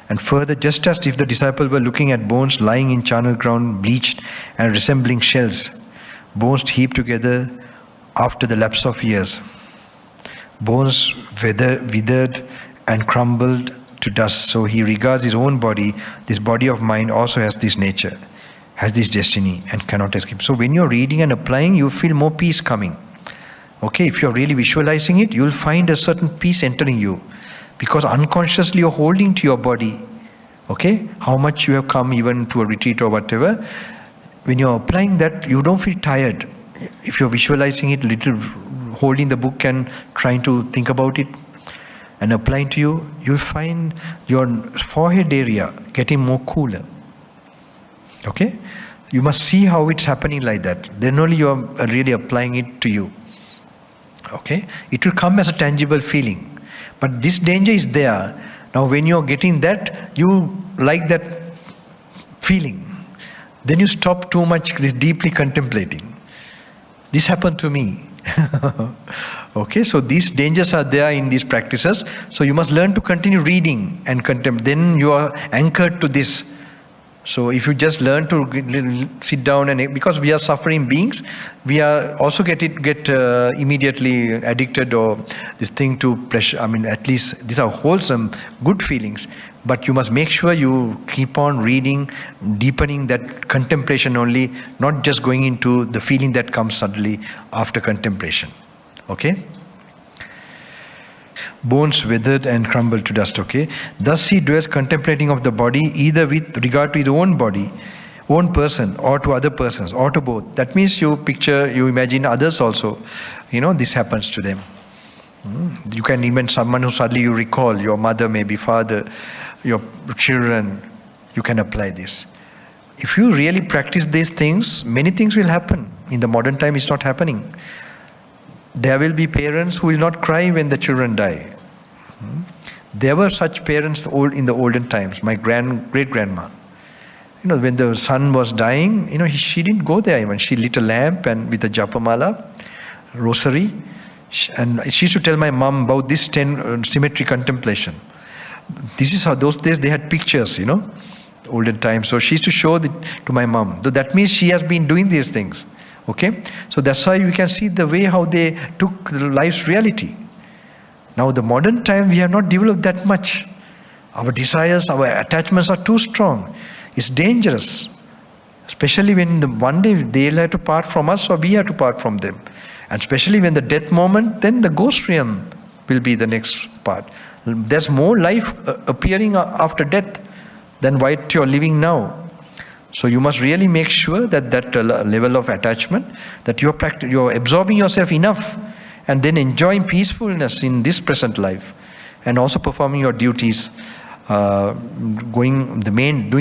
And further, just as if the disciples were looking at bones lying in charnel ground, bleached and resembling shells, bones heaped together after the lapse of years, bones withered and crumbled to dust. So he regards his own body. This body of mine also has this nature, has this destiny, and cannot escape. So when you're reading and applying, you feel more peace coming. Okay, if you're really visualizing it, you'll find a certain peace entering you. Because unconsciously you're holding to your body. Okay? How much you have come even to a retreat or whatever. When you're applying that, you don't feel tired. If you're visualizing it, little holding the book and trying to think about it and applying to you, you'll find your forehead area getting more cooler. Okay? You must see how it's happening like that. Then only you are really applying it to you. Okay? It will come as a tangible feeling. But this danger is there. Now when you're getting that, you like that feeling. Then you stop too much deeply contemplating. This happened to me. Okay, so these dangers are there in these practices. So you must learn to continue reading and contemplate. Then you are anchored to this. So if you just learn to sit down and, because we are suffering beings, we are also get immediately addicted or this thing to pleasure. I mean, at least these are wholesome, good feelings. But you must make sure you keep on reading, deepening that contemplation only, not just going into the feeling that comes suddenly after contemplation. Okay? Bones withered and crumbled to dust. Okay, thus he dwells contemplating of the body, either with regard to his own body, own person, or to other persons, or to both. That means you imagine others also. This happens to them. You can even someone who suddenly you recall, your mother, maybe father, your children. You can apply this. If you really practice these things, many things will happen. In the modern time, it's not happening. There will be parents who will not cry when the children die. There were such parents in the olden times. My great-grandma. When the son was dying, she didn't go there even. She lit a lamp and with a japamala, rosary. And she used to tell my mom about this 10 symmetry contemplation. This is how those days they had pictures, olden times. So she used to show it to my mom. So that means she has been doing these things. Okay, so that's why we can see the way how they took life's reality. Now the modern time we have not developed that much. Our desires, our attachments are too strong. It's dangerous. Especially when one day they'll have to part from us or we have to part from them. And especially when the death moment, then the ghost realm will be the next part. There's more life appearing after death than what you're living now. So you must really make sure that level of attachment, that you're absorbing yourself enough and then enjoying peacefulness in this present life and also performing your duties doing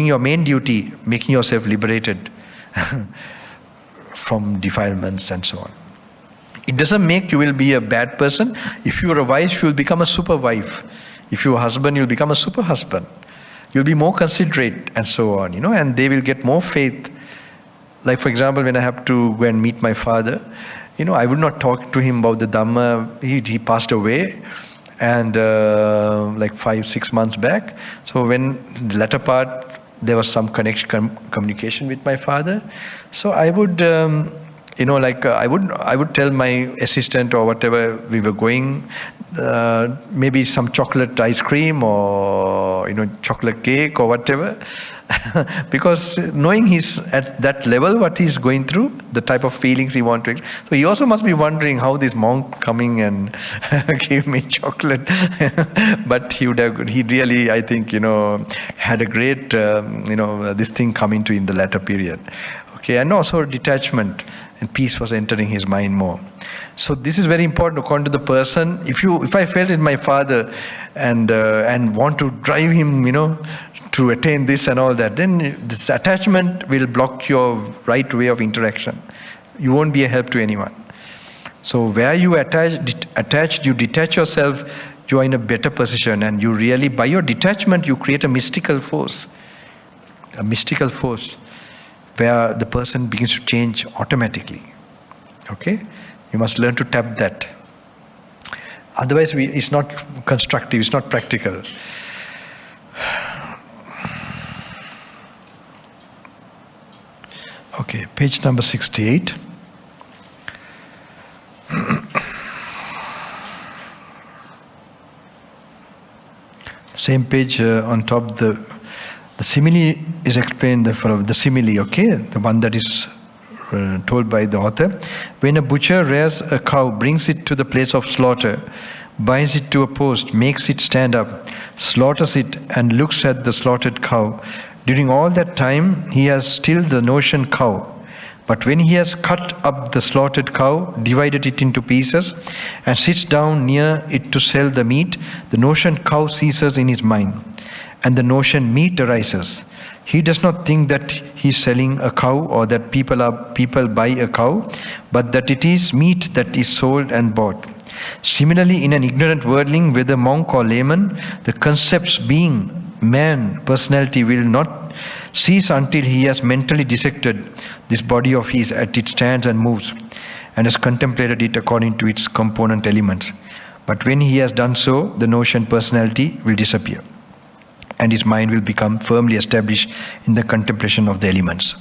your main duty, making yourself liberated from defilements and so on. It doesn't make you will be a bad person. If you are a wife, you will become a super wife. If you are a husband, you will become a super husband. You'll be more considerate and so on, and they will get more faith. Like, for example, when I have to go and meet my father, I would not talk to him about the Dhamma. He passed away, and like 5-6 months back. So when the latter part, there was some communication with my father. So I would, I would tell my assistant or whatever we were going, maybe some chocolate ice cream or chocolate cake or whatever, because knowing he's at that level, what he's going through, the type of feelings he wants to, so he also must be wondering how this monk coming and gave me chocolate. But he really, I think, had a great, this thing coming to in the latter period. Okay, and also detachment and peace was entering his mind more. So this is very important according to the person. If I felt in my father and want to drive him, to attain this and all that, then this attachment will block your right way of interaction. You won't be a help to anyone. So where you you detach yourself, you are in a better position, and you really, by your detachment, you create a mystical force. A mystical force where the person begins to change automatically. Okay? You must learn to tap that. Otherwise, it's not constructive, it's not practical. Okay, page number 68. Same page on top, the simile is explained, the simile, okay, the one that is told by the author. When a butcher rears a cow, brings it to the place of slaughter, binds it to a post, makes it stand up, slaughters it, and looks at the slaughtered cow. During all that time, he has still the notion cow. But when he has cut up the slaughtered cow, divided it into pieces, and sits down near it to sell the meat, the notion cow ceases in his mind, and the notion meat arises. He does not think that he is selling a cow or that people buy a cow, but that it is meat that is sold and bought. Similarly, in an ignorant worldling, whether monk or layman, the concepts being, man, personality will not cease until he has mentally dissected this body of his as it stands and moves, and has contemplated it according to its component elements. But when he has done so, the notion personality will disappear, and his mind will become firmly established in the contemplation of the elements.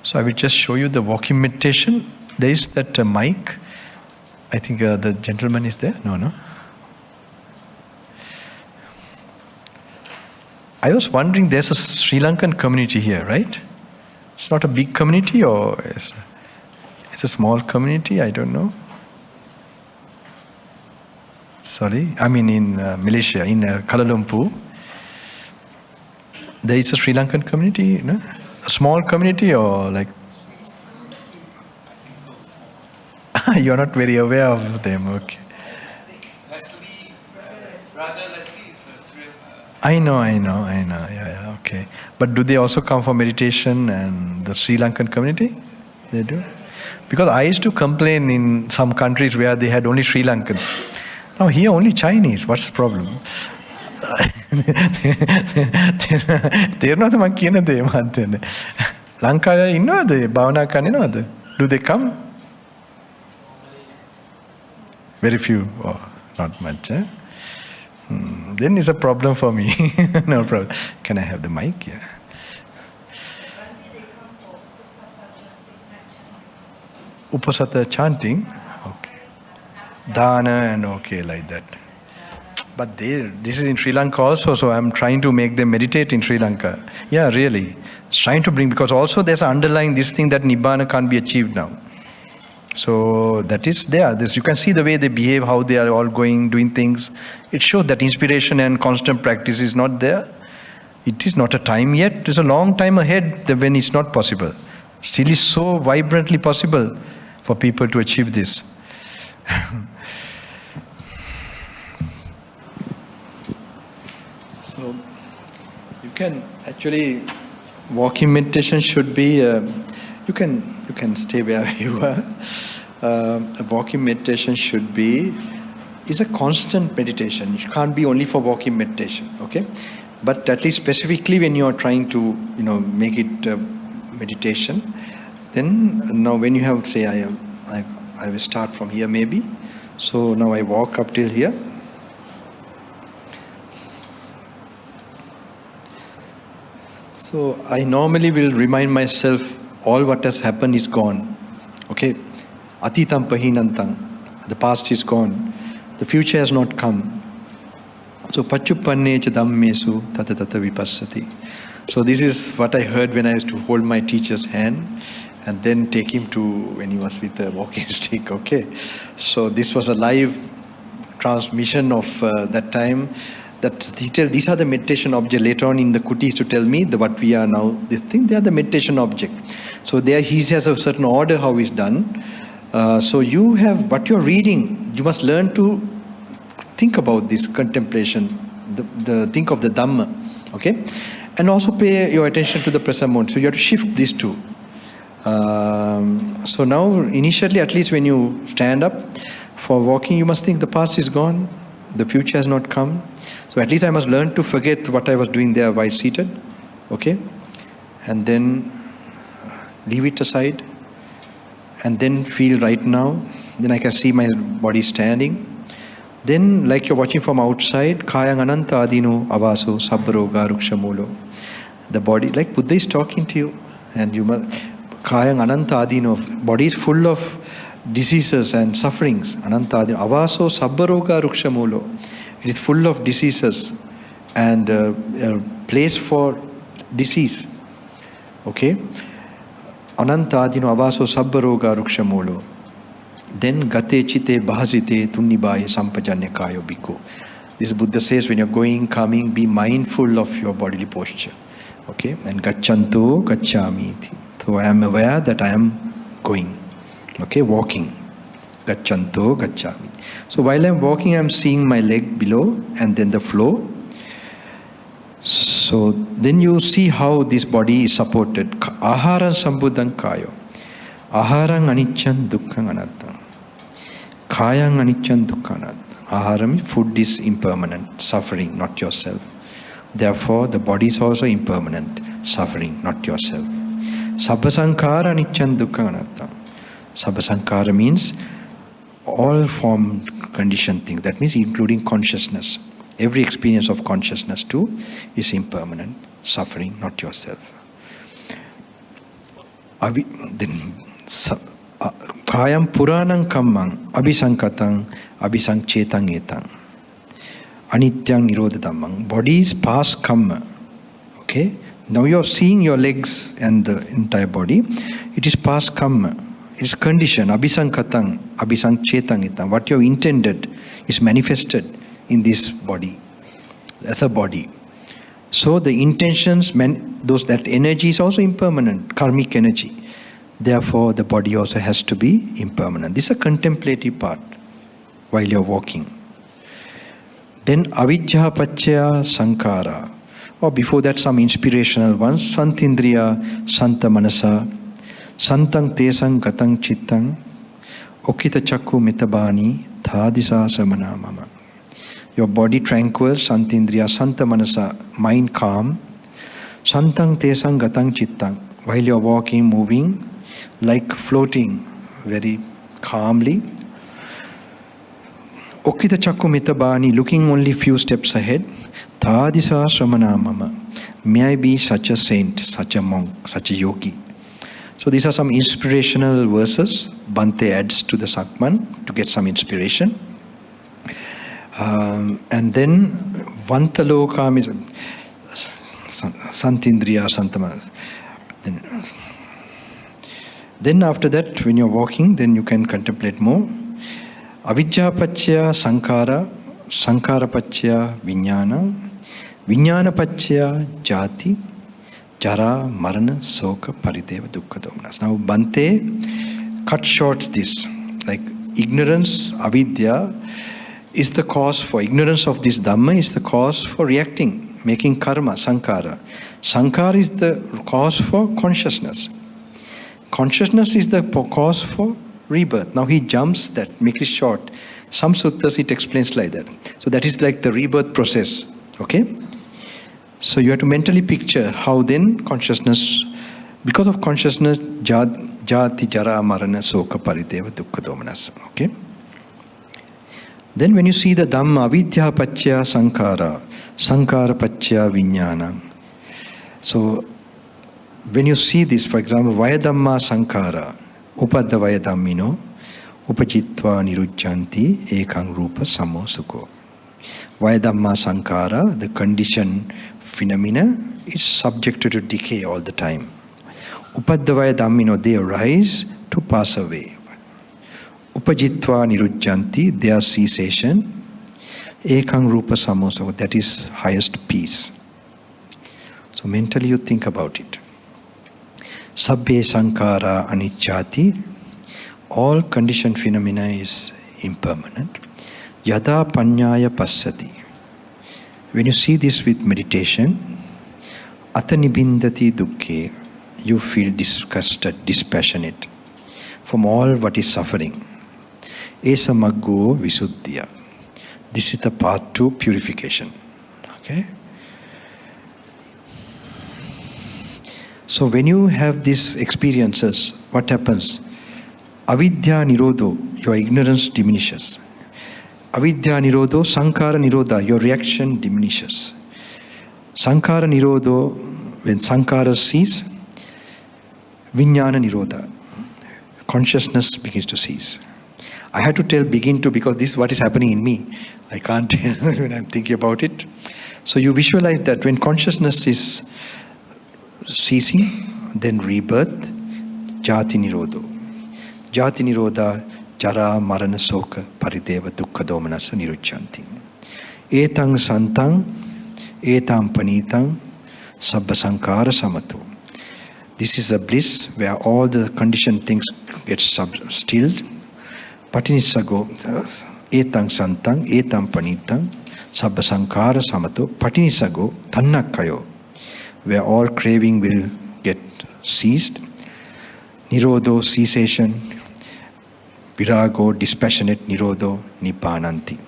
So I will just show you the walking meditation. There is that mic. I think the gentleman is there. No. I was wondering, there's a Sri Lankan community here, right? It's not a big community, or it's a small community, I don't know. Sorry, I mean in Malaysia, in Kuala Lumpur. There is a Sri Lankan community, no? A small community, or like... You're not very aware of them, okay.
Brother Leslie is a Sri
I know, yeah, okay. But do they also come for meditation and the Sri Lankan community? They do? Because I used to complain in some countries where they had only Sri Lankans. Now here only Chinese, what's the problem? තේරෙනවද මම කියන දේ මහත්තයනේ? ලංකාවේ ඉන්නවද භාවනා කරන්නේ නේද? Do they come? Very few, oh, not much. Then it's a problem for me. No problem. Can I have the mic? Yeah. Upasata chanting, okay. Dana and okay, like that. But this is in Sri Lanka also, so I'm trying to make them meditate in Sri Lanka. Yeah, really. It's trying to bring, because also there's underlying this thing that Nibbana can't be achieved now. So that is there. You can see the way they behave, how they are all going, doing things. It shows that inspiration and constant practice is not there. It is not a time yet. It is a long time ahead when it's not possible. Still is so vibrantly possible. for people to achieve this. So you can actually, walking meditation should be, you can stay where you are. A walking meditation should be, is a constant meditation. It can't be only for walking meditation, okay? But at least specifically when you are trying to, make it meditation, then now when you have, say, I will start from here maybe. So now I walk up till here. So I normally will remind myself, all what has happened is gone. Okay? Atitam pahinantang. The past is gone. The future has not come. So pachuppanne cha dhammesu tata tata vipassati. So this is what I heard when I used to hold my teacher's hand and then take him to, when he was with a walking stick, okay? So this was a live transmission of that time. That he tell, these are the meditation objects. Later on in the kutis to tell me what we are now, this thing, they are the meditation object. So there he has a certain order how it's done. So you have, what you're reading, you must learn to think about this contemplation, the think of the Dhamma, okay? And also pay your attention to the present moment. So you have to shift these two. So now, initially, at least when you stand up for walking, you must think the past is gone, the future has not come. So at least I must learn to forget what I was doing there while seated, okay? And then leave it aside, and then feel right now. Then I can see my body standing. Then, like you're watching from outside, kayang ananta adino avaso sabbaroga rukshamulo. The body, like Buddha is talking to you, and you must, kayang ananta adino, body is full of diseases and sufferings. Ananta adino avaso sabbaroga rukshamulo. It is full of diseases and a place for disease. Okay? Ananta adino avaso sabbaroga rukshamulo. Then gate chite bhasite tunnibaye sampajanyakayo bhikkhu. This Buddha says, when you're going, coming, be mindful of your bodily posture. Okay? And gachanto gacchami. So I am aware that I am going. Okay? Walking. Gachanto gacchami. So while I'm walking, I'm seeing my leg below and then the flow. So then you see how this body is supported. Aharan sambuddhan kayo. Aharan aniccan dukkhan anatta. Kayang aniccan dukkhan anatta. Aharam, food is impermanent, suffering, not yourself. Therefore, the body is also impermanent, suffering, not yourself. Sabba sankhara aniccan dukkhan anatta. Sabba sankhara means all form conditioned things. That means including consciousness. Every experience of consciousness too is impermanent, suffering, not yourself. Kayam puranang kammang abhisankatang abhisankchetang etang anityang nirodhatamang. Body is past kamma. Okay? Now you're seeing your legs and the entire body. It is past kamma. It is conditioned. Abhisankatang abhisankchetang etang. What you have intended is manifested in this body as a body. So the intentions, that energy is also impermanent, karmic energy. Therefore, the body also has to be impermanent. This is a contemplative part while you're walking. Then avijja paccaya sankhara. Or before that, some inspirational ones. Santindriya, santa manasa, santang tesang gatang chittang, okita chakku mitabani, thadisa samana mama. Your body tranquil, santindriya, santa manasa, mind calm, santang tesang gatang chittang. While you're walking, moving, like floating very calmly. Okita chakku mitabani, looking only few steps ahead. Thadisa sramana mama. May I be such a saint, such a monk, such a yogi. So these are some inspirational verses. Bhante adds to the Sakman to get some inspiration. And then Vantalokam is Santindriya Santama. Then after that, when you're walking, then you can contemplate more. Avijja paccaya sankhara, sankhara paccaya vijnana, vijnana paccaya jati, jara marana soka parideva dukkha domanas. Now Bhante cut short this. Like ignorance, avidya, is the cause for ignorance of this Dhamma, is the cause for reacting, making karma, sankhara. Sankhara is the cause for consciousness. Consciousness is the cause for rebirth. Now he jumps that, makes it short. Some suttas it explains like that. So that is like the rebirth process. Okay? So you have to mentally picture how then consciousness, because of consciousness, jati jara marana soka parideva dukkha domanas. Okay? Then when you see the Dhamma, avidya pacchaya sankhara, sankhara pacchaya vijnana. So when you see this, for example, vaya dhamma sankhara, upadda vaya dhammino, upajitva nirujjanti ekang rupa samo sukho. Vaya dhamma sankhara, the conditioned phenomena, is subjected to decay all the time. Upadda vaya dhammino, they arise to pass away. Upajitva nirujjanti, their cessation. Ekang rupa samo sukho, that is highest peace. So mentally you think about it. Sabbe sankhara anicchati, all conditioned phenomena is impermanent. Yada panyaya passati, when you see this with meditation, atanibindati dukkhe, you feel disgusted, dispassionate from all what is suffering. Esa maggo visuddhya, this is the path to purification. Okay? So when you have these experiences, what happens? Avidya nirodho, your ignorance diminishes. Avidya nirodho, sankhara nirodha, your reaction diminishes. Sankhara nirodho, when sankhara cease, vijnana nirodha, consciousness begins to cease. I had to tell begin to because this is what is happening in me. I can't when I'm thinking about it. So you visualize that when consciousness is ceasing, then rebirth, jati nirodho. Jati nirodha, jara marana soka parideva dukkha domanasa nirujjanti. Etang santang, etam panitang, sabba sankhara samato. This is a bliss where all the conditioned things get stilled. Patinisago, etang santang, etam panitang, sabba sankhara samato. Patinisago, tannakkayo, where all craving will get ceased. Nirodho, cessation. Virago, dispassionate. Nirodho, nibbananti.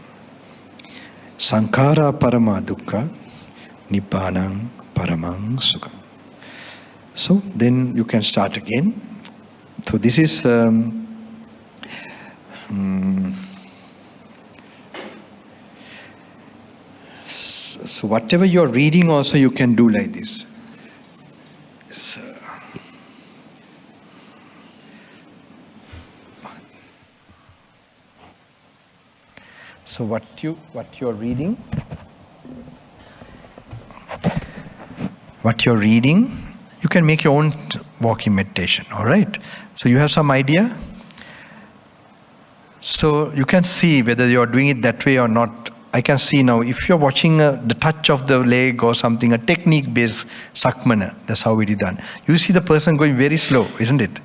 Sankhara parama dukkha, nibbanang paramang sukha. So then you can start again. So this is so whatever you're reading also you can do like this. So what you're reading, you can make your own walking meditation, all right? So you have some idea. So you can see whether you're doing it that way or not. I can see now, if you're watching the touch of the leg or something, a technique-based sakmana, that's how it is done. You see the person going very slow, isn't it?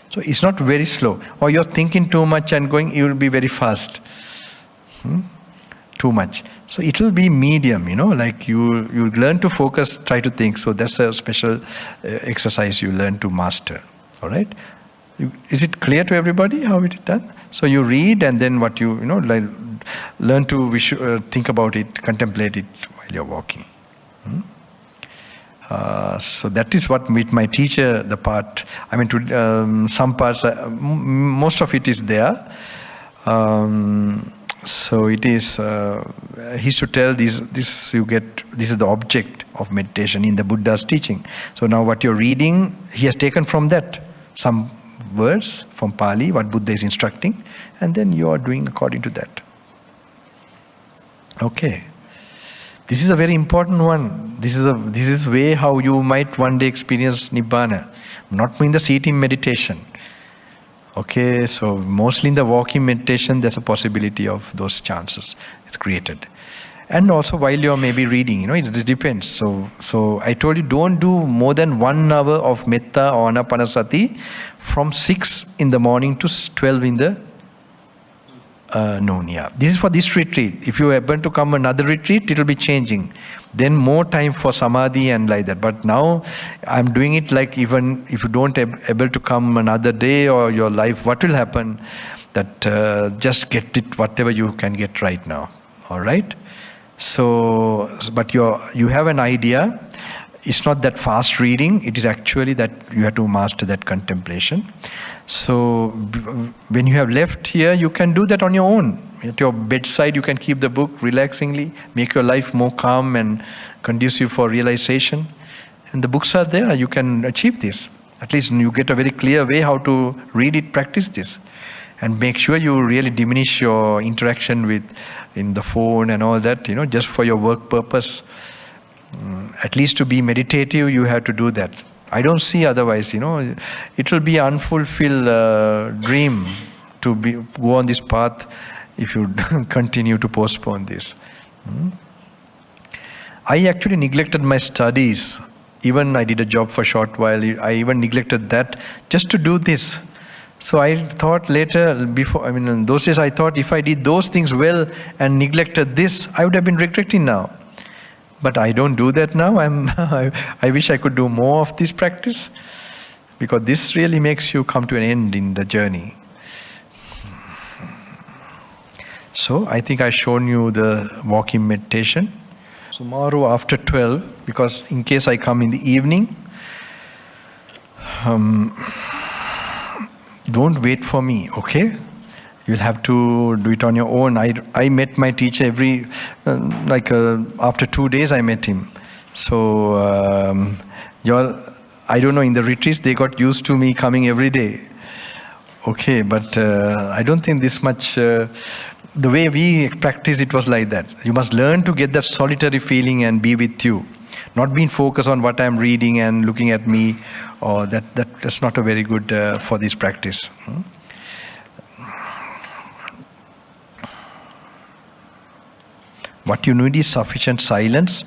So it's not very slow. Or you're thinking too much and going, you will be very fast. Too much. So it will be medium, like you learn to focus, try to think. So that's a special exercise you learn to master. All right? Is it clear to everybody how it is done? So you read and then what like, learn to think about it, contemplate it while you're walking. So that is what with my teacher, the part, some parts, most of it is there. So it is, he used to tell this is the object of meditation in the Buddha's teaching. So now what you're reading, he has taken from that some words from Pali, what Buddha is instructing, and then you are doing according to that. Okay. This is a very important one. This is way how you might one day experience Nibbana. Not in the seating meditation. Okay, so mostly in the walking meditation, there's a possibility of those chances. It's created. And also while you're maybe reading, it depends. So I told you, don't do more than 1 hour of metta or anapanasati from 6 in the morning to 12 in the noon. Yeah, this is for this retreat. If you happen to come another retreat, it will be changing. Then more time for samadhi and like that. But now I'm doing it like, even if you don't able to come another day or your life, what will happen? That just get it whatever you can get right now. All right. So, but you have an idea. It's not that fast reading. It is actually that you have to master that contemplation. So when you have left here, you can do that on your own. At your bedside, you can keep the book relaxingly, make your life more calm and conducive for realization. And the books are there. You can achieve this. At least you get a very clear way how to read it, practice this. And make sure you really diminish your interaction with in the phone and all that, just for your work purpose. At least to be meditative, you have to do that. I don't see otherwise, it will be an unfulfilled dream to go on this path if you continue to postpone this. I actually neglected my studies. Even I did a job for a short while. I even neglected that just to do this. So I thought later, in those days I thought if I did those things well and neglected this, I would have been regretting now. But I don't do that now. I wish I could do more of this practice, because this really makes you come to an end in the journey. So I think I've shown you the walking meditation. Tomorrow after 12, because in case I come in the evening, don't wait for me, okay? You'll have to do it on your own. I met my teacher after 2 days I met him. So I don't know, in the retreats they got used to me coming every day. Okay, but I don't think this much, the way we practice it was like that. You must learn to get that solitary feeling and be with you. Not being focused on what I'm reading and looking at me, or that's not a very good for this practice. What you need is sufficient silence.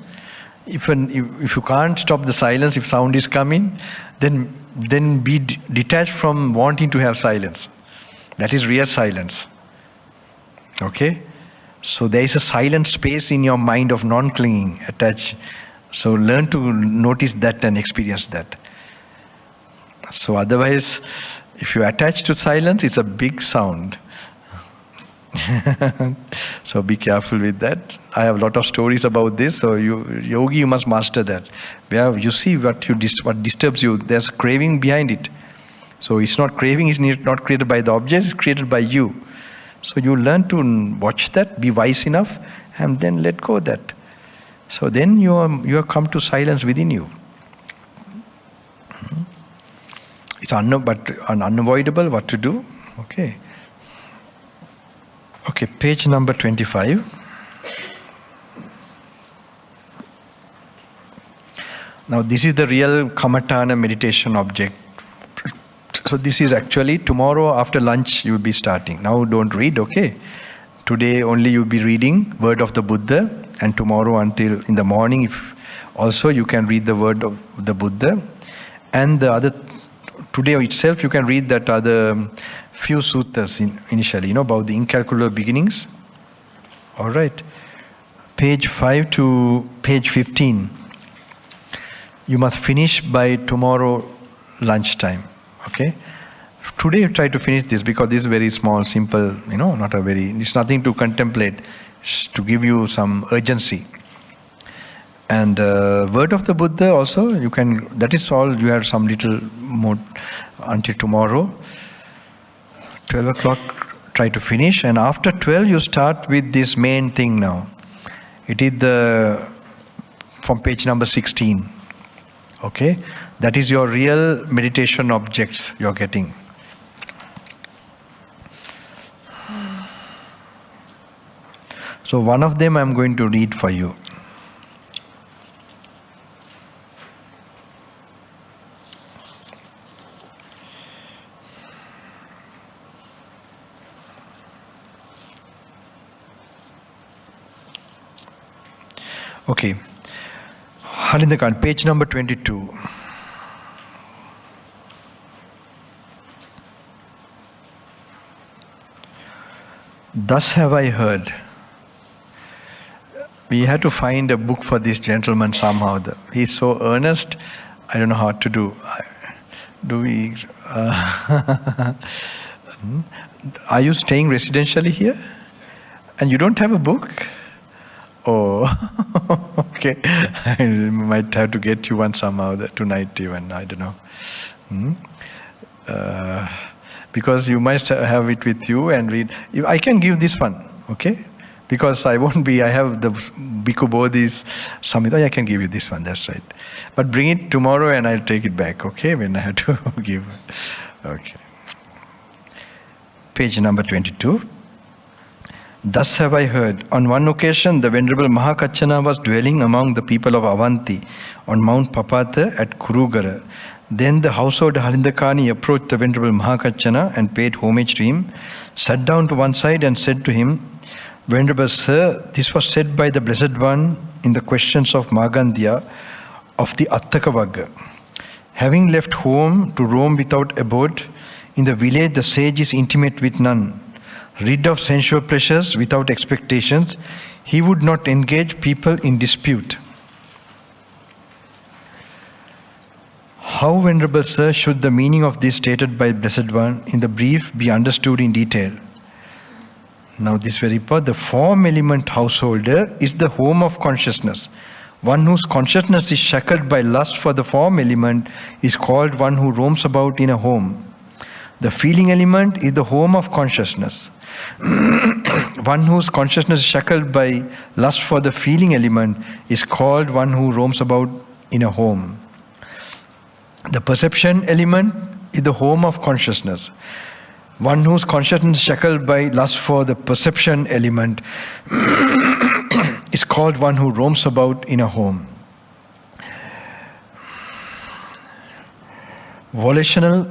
If you can't stop the silence, if sound is coming, then be detached from wanting to have silence. That is real silence. Okay? So there is a silent space in your mind of non-clinging, attached. So learn to notice that and experience that. So otherwise, if you attach to silence, it's a big sound. So be careful with that. I have a lot of stories about this. So you must master that. You see what disturbs you. There's a craving behind it. So it's not craving is not created by the object, it's created by you. So you learn to watch that, be wise enough, and then let go of that. So then you have come to silence within you. It's unavoidable. What to do? Okay. Okay, page number 25. Now this is the real Kamatana meditation object. So this is actually tomorrow after lunch you will be starting. Now don't read, okay? Today only you will be reading word of the Buddha, and tomorrow until in the morning, if also you can read the word of the Buddha. And the other, today itself you can read that other few suttas initially, about the incalculable beginnings. All right. Page 5 to page 15. You must finish by tomorrow lunchtime. Okay. Today you try to finish this, because this is very small, simple, it's nothing to contemplate. It's to give you some urgency. And word of the Buddha also, you can, that is all, you have some little more until tomorrow. 12 o'clock, try to finish. And after 12, you start with this main thing now. It is from page number 16. Okay? That is your real meditation objects you're getting. So one of them I'm going to read for you. Okay. Halindakan, page number 22. Thus have I heard. We had to find a book for this gentleman somehow. He's so earnest, I don't know how to do. Do we... Are you staying residentially here? And you don't have a book? Oh, okay. I might have to get you one somehow tonight even, I don't know. Because you must have it with you and read. I can give this one, okay? Because I have the Bhikkhu Bodhi's Samhita, I can give you this one, that's right. But bring it tomorrow and I'll take it back, okay? When I have to give. Okay. Page number 22. Thus have I heard. On one occasion, the Venerable Mahakachana was dwelling among the people of Avanti on Mount Papata at Kurugara. Then the household Halindakani approached the Venerable Mahakachana and paid homage to him, sat down to one side and said to him, Venerable Sir, this was said by the Blessed One in the questions of Magandhya of the Attakavagga. Having left home to roam without abode, in the village the sage is intimate with none. Rid of sensual pleasures without expectations, he would not engage people in dispute. How, Venerable Sir, should the meaning of this stated by Blessed One in the brief be understood in detail? Now this very important. The form element householder is the home of consciousness. One whose consciousness is shackled by lust for the form element is called one who roams about in a home. The feeling element is the home of consciousness. One whose consciousness is shackled by lust for the feeling element is called one who roams about in a home. The perception element is the home of consciousness. One whose consciousness is shackled by lust for the perception element is called one who roams about in a home. Volitional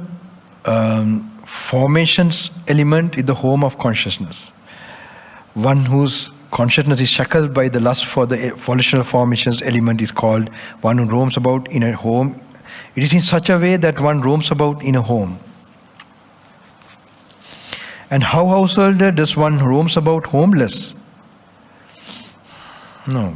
formations element is the home of consciousness. One whose consciousness is shackled by the lust for the volitional formations element is called one who roams about in a home. It is in such a way that one roams about in a home. And how, householder, does one roams about homeless? No.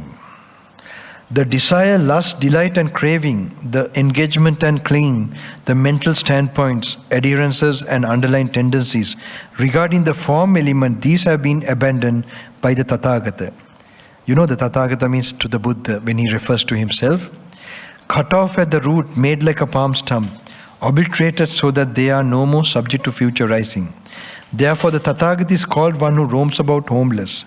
The desire, lust, delight and craving, the engagement and clinging, the mental standpoints, adherences and underlying tendencies regarding the form element, these have been abandoned by the Tathagata. You know the Tathagata means to the Buddha when he refers to himself. Cut off at the root, made like a palm stump, obliterated so that they are no more subject to future rising. Therefore the Tathagata is called one who roams about homeless.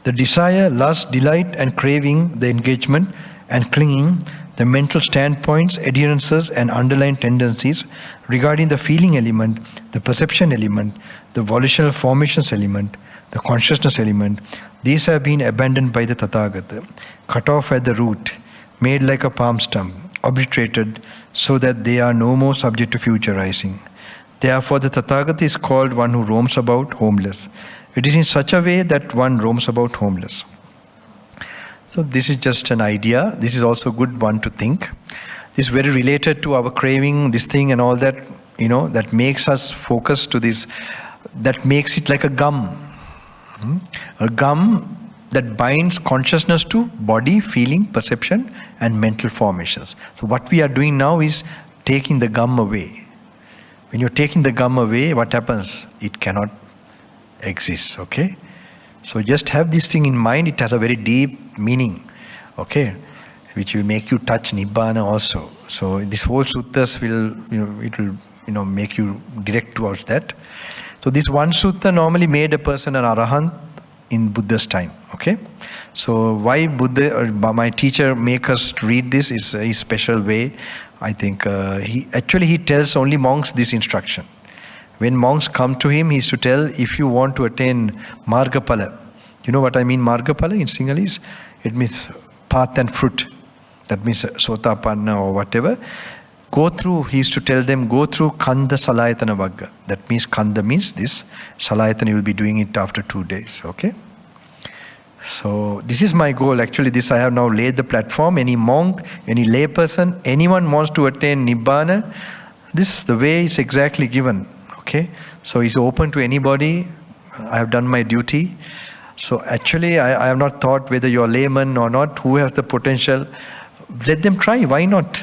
The desire, lust, delight and craving, the engagement and clinging, the mental standpoints, adherences and underlying tendencies regarding the feeling element, the perception element, the volitional formations element, the consciousness element, these have been abandoned by the Tathagata, cut off at the root, made like a palm stump, obliterated so that they are no more subject to future rising. Therefore the Tathagata is called one who roams about homeless. It is in such a way that one roams about homeless. So this is just an idea. This is also a good one to think. This is very related to our craving, this thing and all that, that makes us focus to this, that makes it like a gum. A gum that binds consciousness to body, feeling, perception and mental formations. So what we are doing now is taking the gum away. When you're taking the gum away, what happens? It cannot exist, okay? So just have this thing in mind. It has a very deep meaning, okay, which will make you touch Nibbana also. So this whole suttas will, it will, make you direct towards that. So this one sutta normally made a person an arahant in Buddha's time, okay? So why Buddha or my teacher make us read this is a special way. I think he tells only monks this instruction. When monks come to him, he is to tell, if you want to attain Margapala. You know what I mean Margapala in Sinhalese? It means path and fruit. That means Sotapanna or whatever. Go through, he used to tell them, go through Kanda Salayatana Vagga. That means Kanda means this. Salayatana you will be doing it after 2 days, okay? So this is my goal. Actually, this I have now laid the platform. Any monk, any lay person, anyone wants to attain Nibbana, this the way is exactly given. Okay, so it's open to anybody. I have done my duty. So actually, I have not thought whether you're a layman or not, who has the potential. Let them try. Why not?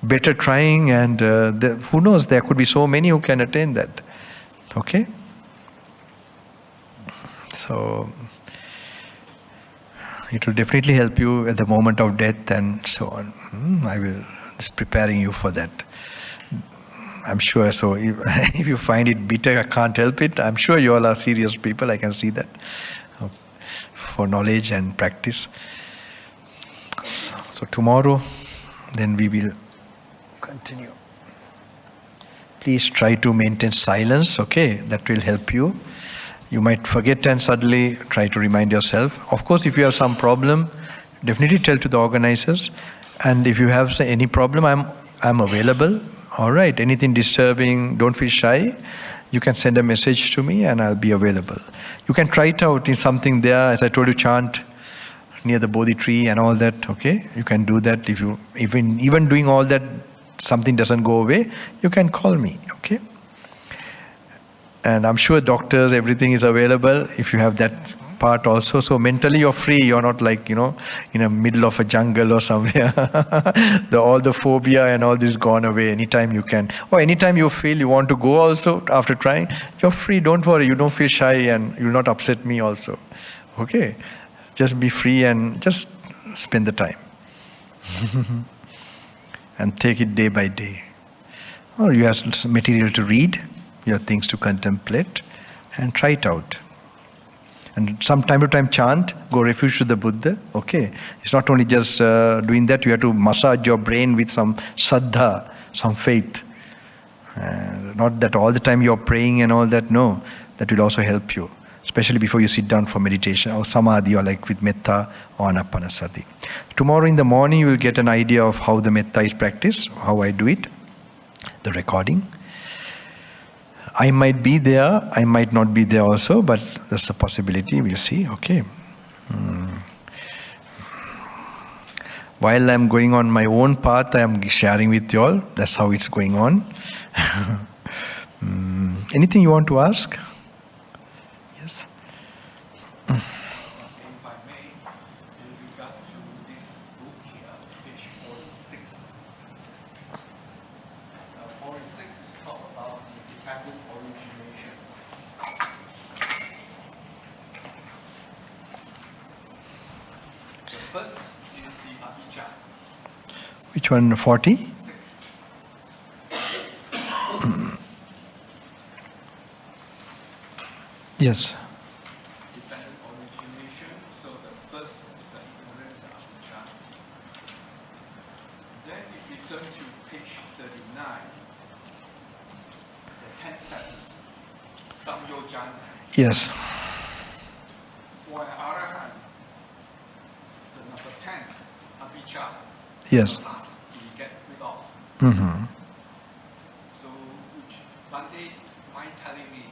Better trying, and who knows? There could be so many who can attain that. Okay. So it will definitely help you at the moment of death and so on. I will just preparing you for that. I'm sure. So if you find it bitter, I can't help it. I'm sure you all are serious people. I can see that for knowledge and practice. So tomorrow, then we will continue. Please try to maintain silence. Okay, that will help you. You might forget and suddenly try to remind yourself. Of course, if you have some problem, definitely tell to the organizers. And if you have any problem, I'm available. All right, anything disturbing, don't feel shy. You can send a message to me and I'll be available. You can try it out in something there, as I told you, chant near the Bodhi tree and all that, okay? You can do that. If you even doing all that, something doesn't go away, you can call me, okay? And I'm sure doctors, everything is available if you have that part also. So mentally you're free. You're not like, in the middle of a jungle or somewhere. All the phobia and all this gone away. Anytime you can. Or anytime you feel you want to go also after trying, you're free. Don't worry. You don't feel shy and you'll not upset me also. Okay? Just be free and just spend the time. And take it day by day. Or you have some material to read. You have things to contemplate. And try it out. And from time to time chant, go refuge to the Buddha. Okay. It's not only just doing that, you have to massage your brain with some saddha, some faith. Not that all the time you're praying and all that, no. That will also help you. Especially before you sit down for meditation or samadhi or like with metta or anapanasati. Tomorrow in the morning you will get an idea of how the metta is practiced, how I do it, the recording. I might be there, I might not be there also, but that's a possibility, we'll see, okay. While I'm going on my own path, I am sharing with you all, that's how it's going on. Anything you want to ask? Yes?
If I may, in regard to this book here, page 46. 46 is talk about independent origination. The first is the avijja.
Which one, 40?
6.
Yes.
Dependent origination. So the first is the ignorance of avijja. Then if we turn to page 39, the 10 factors, samyojana.
Yes.
For an arahant, the number 10, avijja,
Yes.
the last he get rid of.
Mm-hmm.
So, which Bhante mind telling me,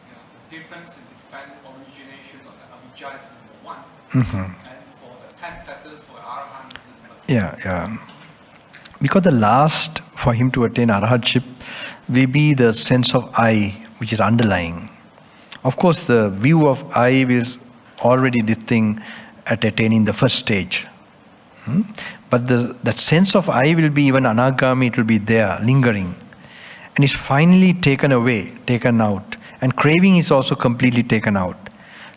the difference in dependent origination of the avijja is number 1, and for the 10 factors for arahant is number 2.
Yeah. Because the last for him to attain arhatship will be the sense of I, which is underlying. Of course, the view of I is already this thing at attaining the first stage. But that sense of I will be even anagami, it will be there, lingering. And it's finally taken away, taken out. And craving is also completely taken out.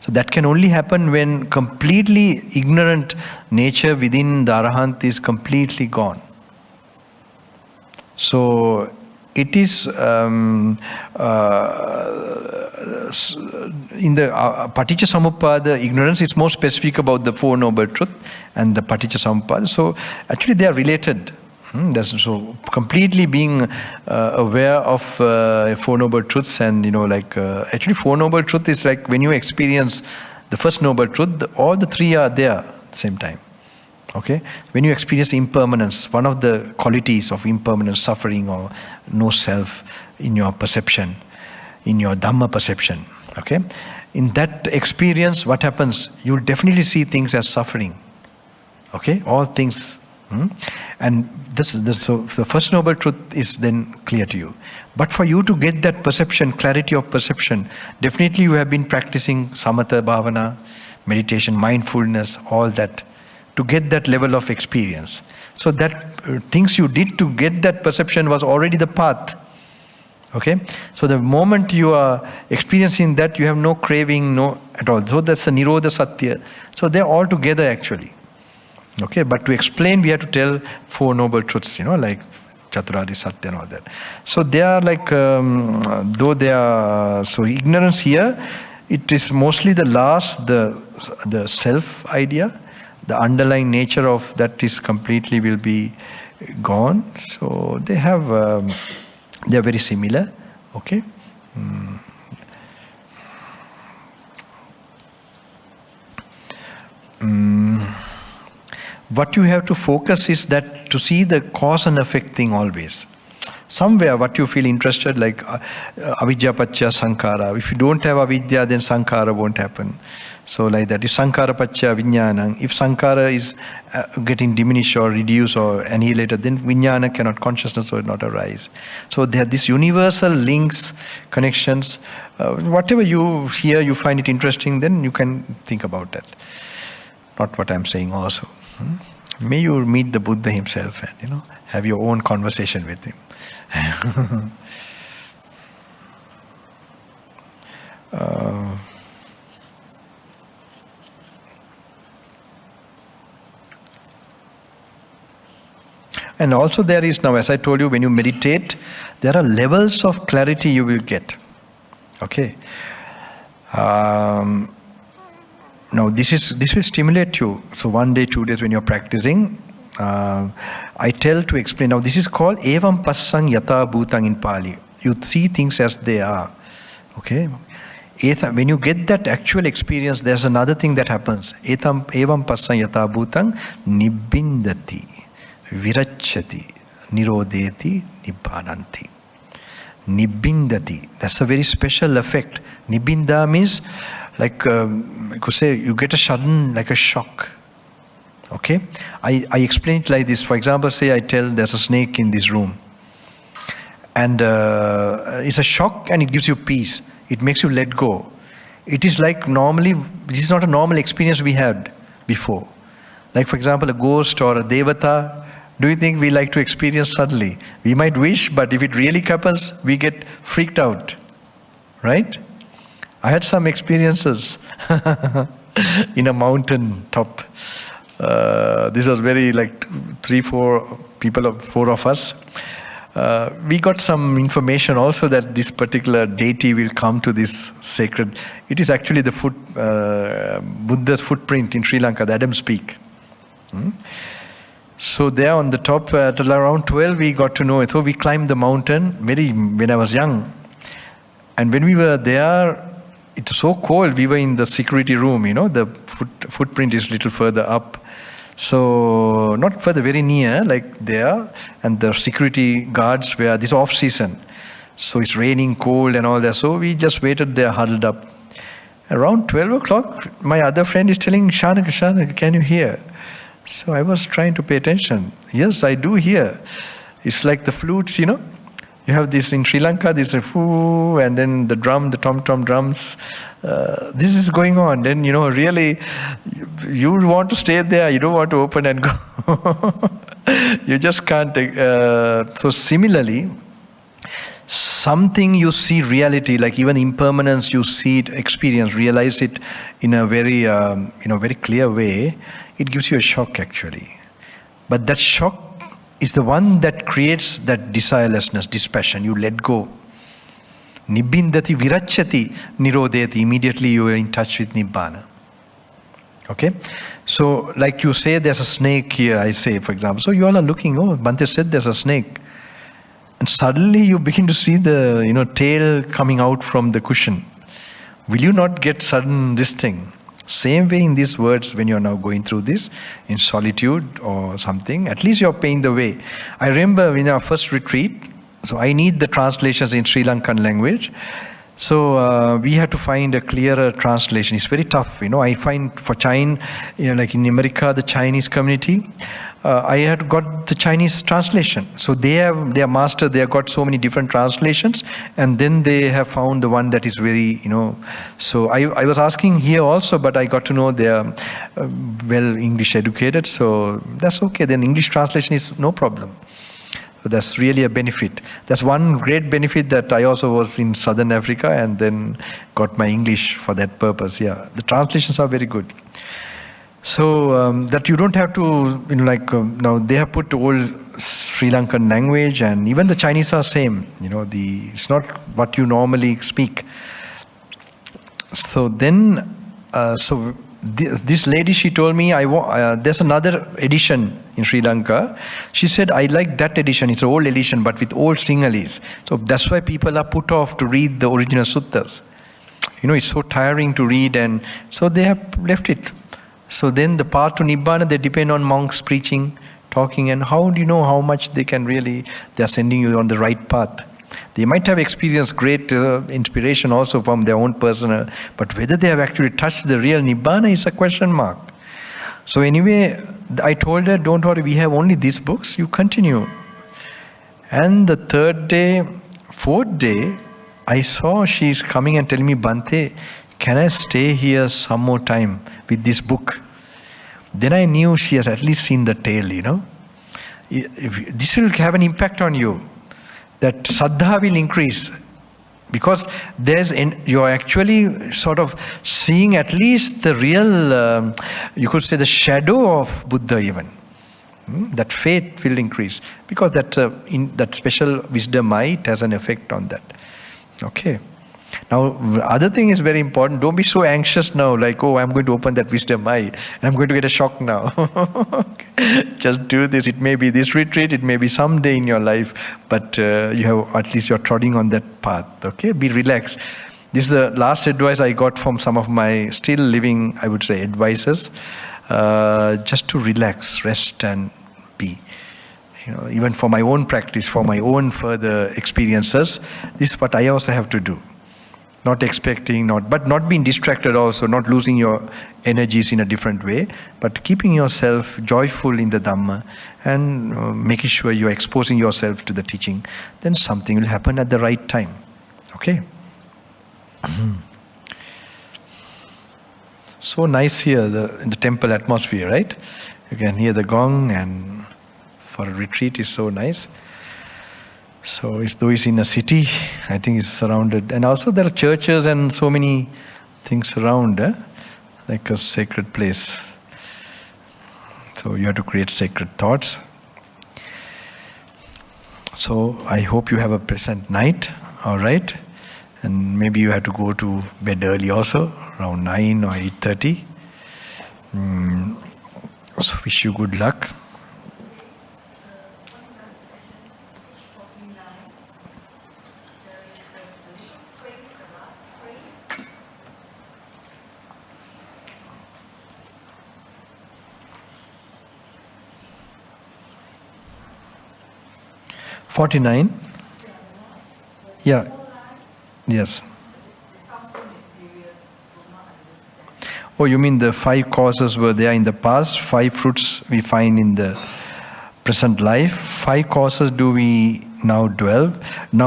So that can only happen when completely ignorant nature within the arahant is completely gone. So it is in the Paticca ignorance is more specific about the Four Noble Truths and the Paticca. So actually they are related. That's so completely being aware of Four Noble Truths and actually Four Noble Truth is like when you experience the first Noble Truth, all the three are there at the same time. Okay? When you experience impermanence, one of the qualities of impermanence, suffering or no self in your perception, in your Dhamma perception. Okay? In that experience, what happens? You'll definitely see things as suffering. Okay? All things. And so the first noble truth is then clear to you. But for you to get that perception, clarity of perception, definitely you have been practicing samatha bhavana, meditation, mindfulness, all that, to get that level of experience. So that things you did to get that perception was already the path. Okay? So the moment you are experiencing that, you have no craving, no at all. So that's the Nirodha Satya. So they're all together actually. Okay? But to explain, we have to tell four noble truths, like Chaturari Satya and all that. So they are like, though they are, so ignorance here, it is mostly the last, the self idea, the underlying nature of that is completely will be gone. So they have, they are very similar. Okay? What you have to focus is that to see the cause and effect thing always. Somewhere what you feel interested, like avidya paccha sankhara. If you don't have avidya, then sankhara won't happen. So like that, if sankhara paccha vijnana, if sankhara is getting diminished or reduced or annihilated, then vijnana cannot, consciousness will not arise. So there are these universal links, connections. Whatever you hear, you find it interesting, then you can think about that. Not what I'm saying also. May you meet the Buddha himself and have your own conversation with him. And also there is now, as I told you, when you meditate, there are levels of clarity you will get. Okay. Now this will stimulate you. So 1 day, 2 days when you're practicing, I tell to explain. Now this is called evam passang yata bhutang in Pali. You see things as they are. Okay. When you get that actual experience, there's another thing that happens. Evam passang yata bhutang nibbindati, viracchati, nirodeti, nibbānanti. Nibbindati. That's a very special effect. Nibbinda means like, you could say, you get a sudden, like a shock. Okay? I explain it like this. For example, say I tell there's a snake in this room. And it's a shock and it gives you peace. It makes you let go. It is like normally, this is not a normal experience we had before. Like for example, a ghost or a devata, do you think we like to experience suddenly? We might wish, but if it really happens, we get freaked out. Right? I had some experiences in a mountain top. This was very like 3-4 people, 4 of us. We got some information also that this particular deity will come to this sacred. It is actually the Buddha's footprint in Sri Lanka, the Adam's Peak. So there on the top, at around 12, we got to know it. So we climbed the mountain when I was young. And when we were there, it's so cold. We were in the security room, the footprint is a little further up. So not further, very near, like there. And the security guards were, this off season. So it's raining, cold and all that. So we just waited there, huddled up. Around 12 o'clock, my other friend is telling, Shanaka, can you hear? So I was trying to pay attention. Yes, I do hear. It's like the flutes, You have this in Sri Lanka, this foo, and then the tom-tom drums. This is going on. Then, really, you want to stay there. You don't want to open and go. You just can't. So similarly, something you see reality, like even impermanence, you see it, experience, realize it in a very, very clear way. It gives you a shock actually. But that shock is the one that creates that desirelessness, dispassion. You let go. Nibbindati viracchati nirodeti. Immediately you are in touch with Nibbana. Okay? So like you say there's a snake here, I say for example. So you all are looking, Bhante said there's a snake. And suddenly you begin to see the tail coming out from the cushion. Will you not get sudden this thing? Same way in these words, when you're now going through this in solitude or something, at least you're paying the way. I remember in our first retreat, so I need the translations in Sri Lankan language. So we had to find a clearer translation. It's very tough, I find for China, like in America, the Chinese community, I had got the Chinese translation. So they are master. They have got so many different translations, and then they have found the one that is very, So I was asking here also, but I got to know they are well English educated. So that's okay. Then English translation is no problem. So that's really a benefit. That's one great benefit, that I also was in Southern Africa and then got my English for that purpose. Yeah, the translations are very good. So that you don't have to, now they have put old Sri Lankan language, and even the Chinese are same. It's not what you normally speak. So then, this lady, she told me, there's another edition in Sri Lanka. She said, I like that edition. It's an old edition, but with old Sinhalese. So that's why people are put off to read the original suttas. It's so tiring to read, and so they have left it. So then the path to Nibbana, they depend on monks preaching, talking, and how do you know how much they are sending you on the right path? They might have experienced great inspiration also from their own personal, but whether they have actually touched the real Nibbana is a question mark. So anyway, I told her, don't worry, we have only these books, you continue. And the fourth day, I saw she's coming and telling me, Bhante, can I stay here some more time with this book? Then I knew she has at least seen the tale, This will have an impact on you. That saddha will increase, because you're actually sort of seeing at least the real, you could say the shadow of Buddha even. That faith will increase, because that special wisdom might has an effect on that. Okay. Now, the other thing is very important. Don't be so anxious now, like, oh, I'm going to open that wisdom eye, and I'm going to get a shock now. Just do this. It may be this retreat, it may be someday in your life, but at least you're trotting on that path. Okay, be relaxed. This is the last advice I got from some of my still living, I would say, advisors. Just to relax, rest, and be. Even for my own practice, for my own further experiences, this is what I also have to do. Not expecting, but not being distracted also, not losing your energies in a different way, but keeping yourself joyful in the Dhamma and making sure you're exposing yourself to the teaching. Then something will happen at the right time. Okay? So nice here, in the temple atmosphere, right? You can hear the gong, and for a retreat is so nice. So though it's in a city, I think it's surrounded. And also there are churches and so many things around, like a sacred place. So you have to create sacred thoughts. So I hope you have a pleasant night, all right? And maybe you have to go to bed early also, around 9 or 8:30. So wish you good luck. 49? Yeah. Yes. Oh, you mean the 5 causes were there in the past, 5 fruits we find in the present life, 5 causes do we now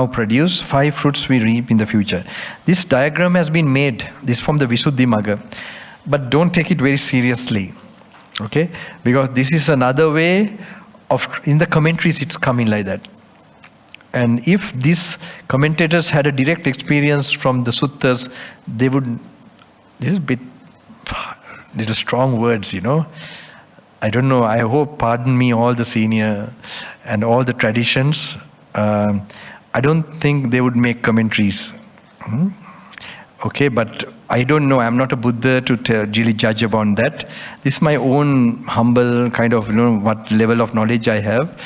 produce, 5 fruits we reap in the future. This diagram has been made, this from the Visuddhimagga, but don't take it very seriously, okay? Because this is another way of, in the commentaries it's coming like that. And if these commentators had a direct experience from the suttas, they would, this is a bit, little strong words, I don't know, I hope, pardon me all the senior and all the traditions, I don't think they would make commentaries. Okay, but I don't know, I'm not a Buddha to really judge about that. This is my own humble kind of, what level of knowledge I have.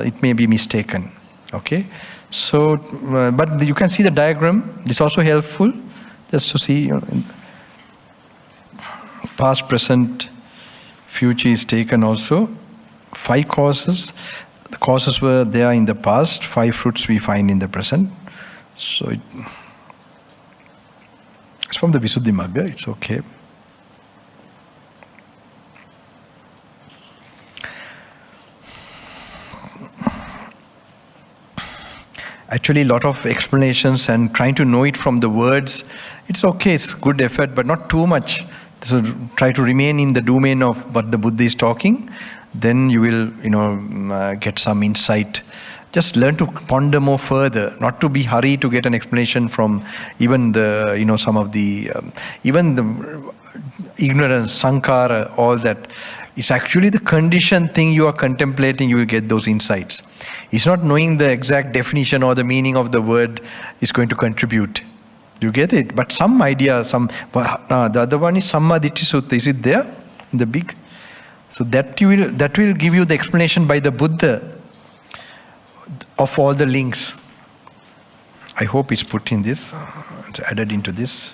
It may be mistaken. Okay, so, but you can see the diagram. This is also helpful, just to see, past, present, future is taken also. 5 causes. The causes were there in the past. 5 fruits we find in the present. So It's from the Visuddhimagga, it's okay. Actually, a lot of explanations and trying to know it from the words, it's okay, it's good effort, but not too much. So try to remain in the domain of what the Buddha is talking, then you will, get some insight. Just learn to ponder more further, not to be hurried to get an explanation from even the, some of the, even the ignorance, sankhara, all that. It's actually the conditioned thing you are contemplating, you will get those insights. It's not knowing the exact definition or the meaning of the word is going to contribute. You get it? But some idea, the other one is Saddhammadhara Sutta. Is it there in the big? So that will give you the explanation by the Buddha of all the links. I hope it's put in this, it's added into this.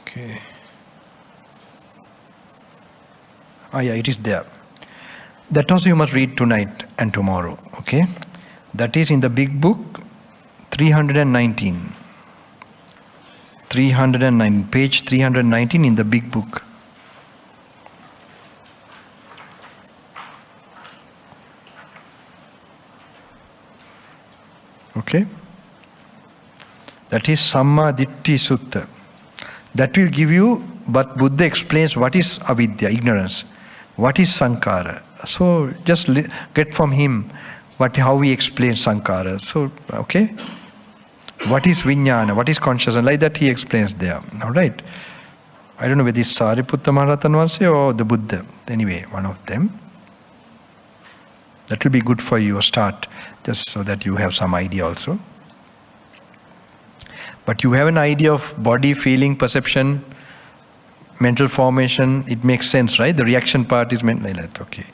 Okay. Yeah, it is there. That also you must read tonight and tomorrow. Okay? That is in the big book, 319. 309, page 319 in the big book. Okay? That is Saddhammadhara Sutta. That will give you, but Buddha explains what is avidya, ignorance, what is sankhara. So just get from him how he explains sankhara. So, okay? What is vijnana, what is consciousness, like that he explains there. All right? I don't know whether it's Sariputta Maharatan was or the Buddha. Anyway, one of them. That will be good for your start, just so that you have some idea also. But you have an idea of body, feeling, perception, mental formation, it makes sense, right? The reaction part is meant like that, okay.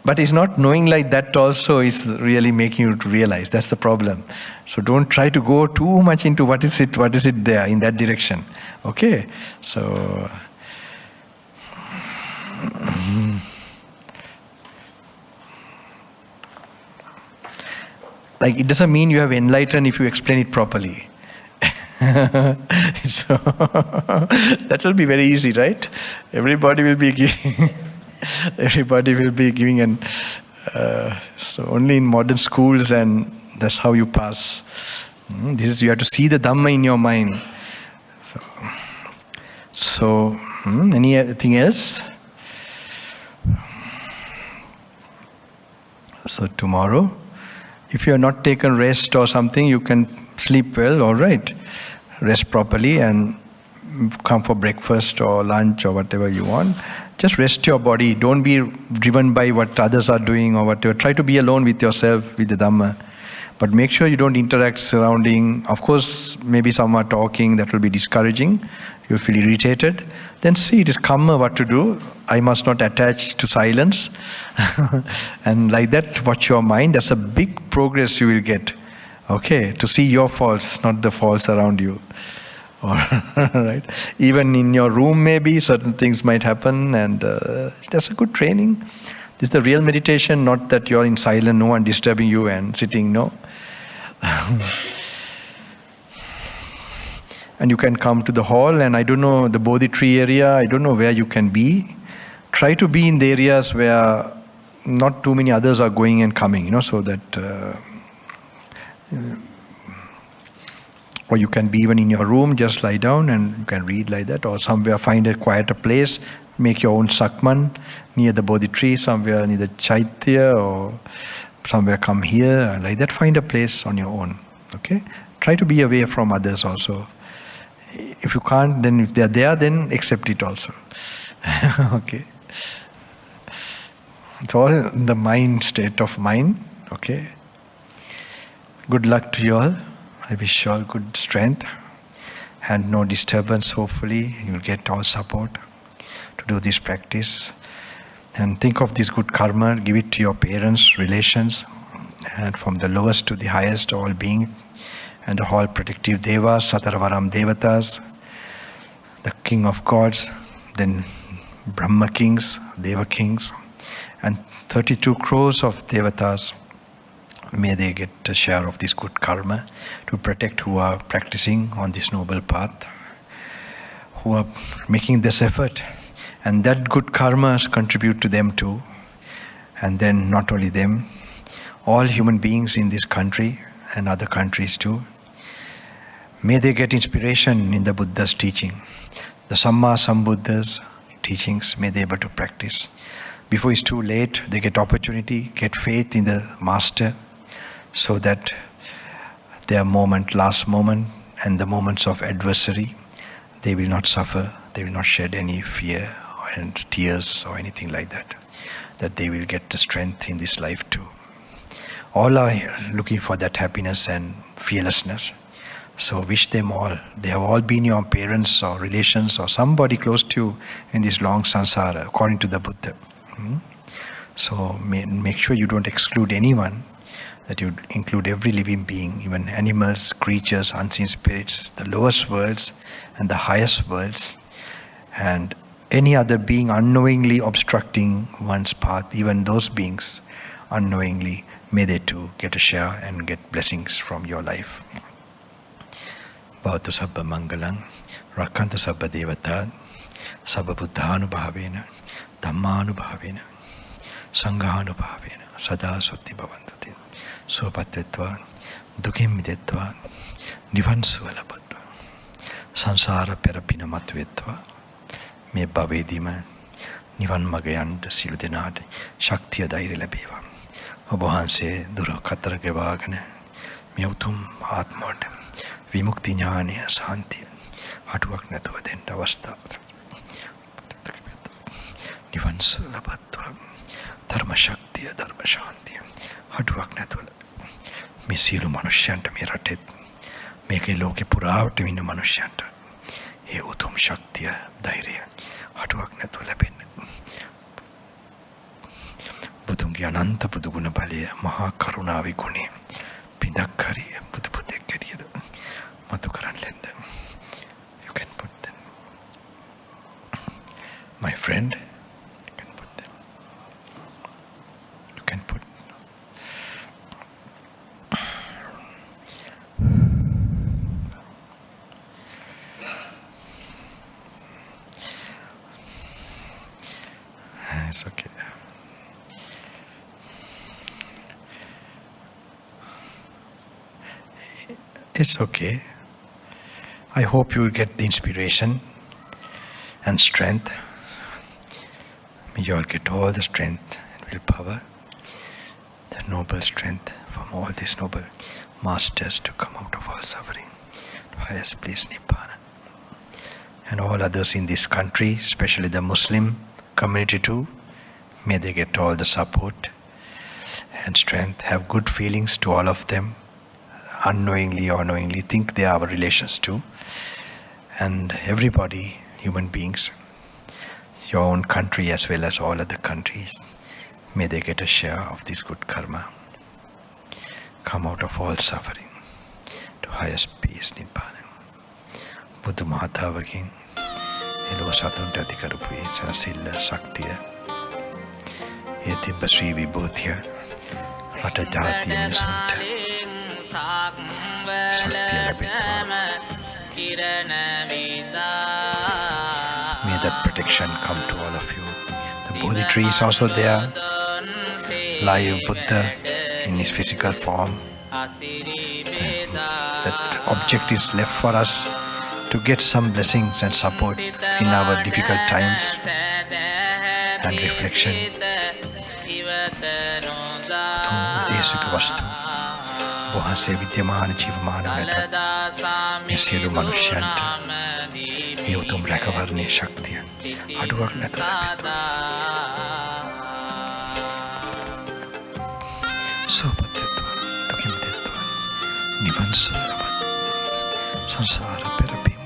But it's not knowing like that also is really making you to realize. That's the problem. So don't try to go too much into what is it there in that direction. Okay? So like it doesn't mean you have enlightened if you explain it properly. So that will be very easy, right? Everybody will be giving an so only in modern schools, and that's how you pass. This is, you have to see the Dhamma in your mind. So anything else? So tomorrow, if you have not taken rest or something, you can sleep well, all right. Rest properly and come for breakfast or lunch or whatever you want. Just rest your body. Don't be driven by what others are doing or whatever. Try to be alone with yourself, with the Dhamma. But make sure you don't interact surrounding. Of course, maybe some are talking, that will be discouraging. You'll feel irritated. Then see, it is karma what to do. I must not attach to silence. And like that, watch your mind. That's a big progress you will get. Okay, to see your faults, not the faults around you. Right? Even in your room, maybe certain things might happen, and that's a good training. This is the real meditation, not that you're in silence, no one disturbing you and sitting, no. And you can come to the hall, and I don't know, the Bodhi tree area, I don't know where you can be. Try to be in the areas where not too many others are going and coming, so that... or you can be even in your room, just lie down and you can read like that, or somewhere find a quieter place, make your own sakman near the Bodhi tree, somewhere near the Chaitya, or somewhere come here, like that, find a place on your own. Okay? Try to be away from others also. If you can't, then if they are there, then accept it also. Okay? It's all in the mind, state of mind. Okay? Good luck to you all. I wish you all good strength and no disturbance. Hopefully you'll get all support to do this practice. And think of this good karma, give it to your parents, relations, and from the lowest to the highest, all beings, and the all protective devas, Satarvaram devatas, the king of gods, then Brahma kings, Deva kings, and 32 crores of devatas. May they get a share of this good karma to protect who are practicing on this noble path, who are making this effort, and that good karma contribute to them too. And then not only them, all human beings in this country and other countries too. May they get inspiration in the Buddha's teaching, the Samma Sambuddha's teachings. May they be able to practice. Before it's too late, they get opportunity, get faith in the Master, so that their moment, last moment, and the moments of adversary, they will not suffer, they will not shed any fear and tears or anything like that. That they will get the strength in this life too. All are looking for that happiness and fearlessness. So wish them all. They have all been your parents or relations or somebody close to you in this long samsara, according to the Buddha. So make sure you don't exclude anyone, that you include every living being, even animals, creatures, unseen spirits, the lowest worlds and the highest worlds, and any other being unknowingly obstructing one's path, even those beings unknowingly, may they too get a share and get blessings from your life. Bhavatu sabba mangalang, rakkantu sabba devata, sabba buddhanubhavena, dhammanubhavena, sanghanubhavena, sada sutti bhavantati, sopatvetva, dukhim midetva, nivansvalabhatva, sansara perapina matvetva, මේ භවයේදීම නිවන් මඟ යන්න සිළු දෙනාට ශක්තිය ධෛර්ය ලැබේවා. ඔබ වහන්සේ දුර කතර ගෙවාගෙන මේ උතුම් ආත්මයට විමුක්ති ඥානය සාන්තිය අඩුවක් නැතුව දෙන්න අවස්ථාව. නිවන් සුව ලබත්වා ධර්ම ශක්තිය ධර්ම ශාන්තිය අඩුවක් නැතුව මේ සියලු මනුෂ්‍යයන්ට මේ රටේ මේකේ ලෝකේ පුරාවට ඉන්න මනුෂ්‍යයන්ට ඒ උතුම් ශක්තිය ධෛර්යය අඩුවක් නැතුව ලැබෙන්න. බුදුන්ගේ අනන්ත බුදු ගුණ බලය මහා කරුණාවේ ගුණය පිටක් හරිය බුදු පුතෙක් හැටියට මතු කරන් ලෙන්න. You can put them. My friend, you can put them. You can put. It's okay. It's okay. I hope you will get the inspiration and strength. May you all get all the strength and willpower, the noble strength from all these noble masters to come out of all suffering to highest place Nibbana. And all others in this country, especially the Muslim community too, may they get all the support and strength, have good feelings to all of them, unknowingly or knowingly, think they are our relations too. And everybody, human beings, your own country as well as all other countries, may they get a share of this good karma. Come out of all suffering to highest peace, Nibbana. Buddha Mahatavaking, Hello Satunta Dikarupi, Sanasilla Saktiya, Yatibba Sri Vibhutya, Ratajati Nisunta, Saktiya Labitva. May that protection come to all of you. The Bodhi tree is also there, live Buddha in his physical form. That object is left for us to get some blessings and support in our difficult times and reflection. Desika vastu bohase vidyamana jivamana meta me sielu manushyanata me utum rakavarne shaktiya aduwak nathu labetwa. Sopatyatva dukimdetva nivan sulavat sansara perapim.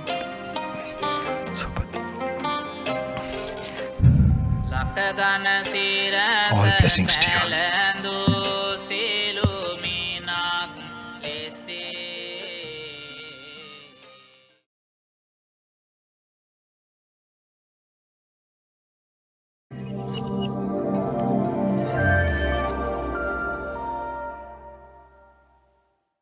All blessings to you all.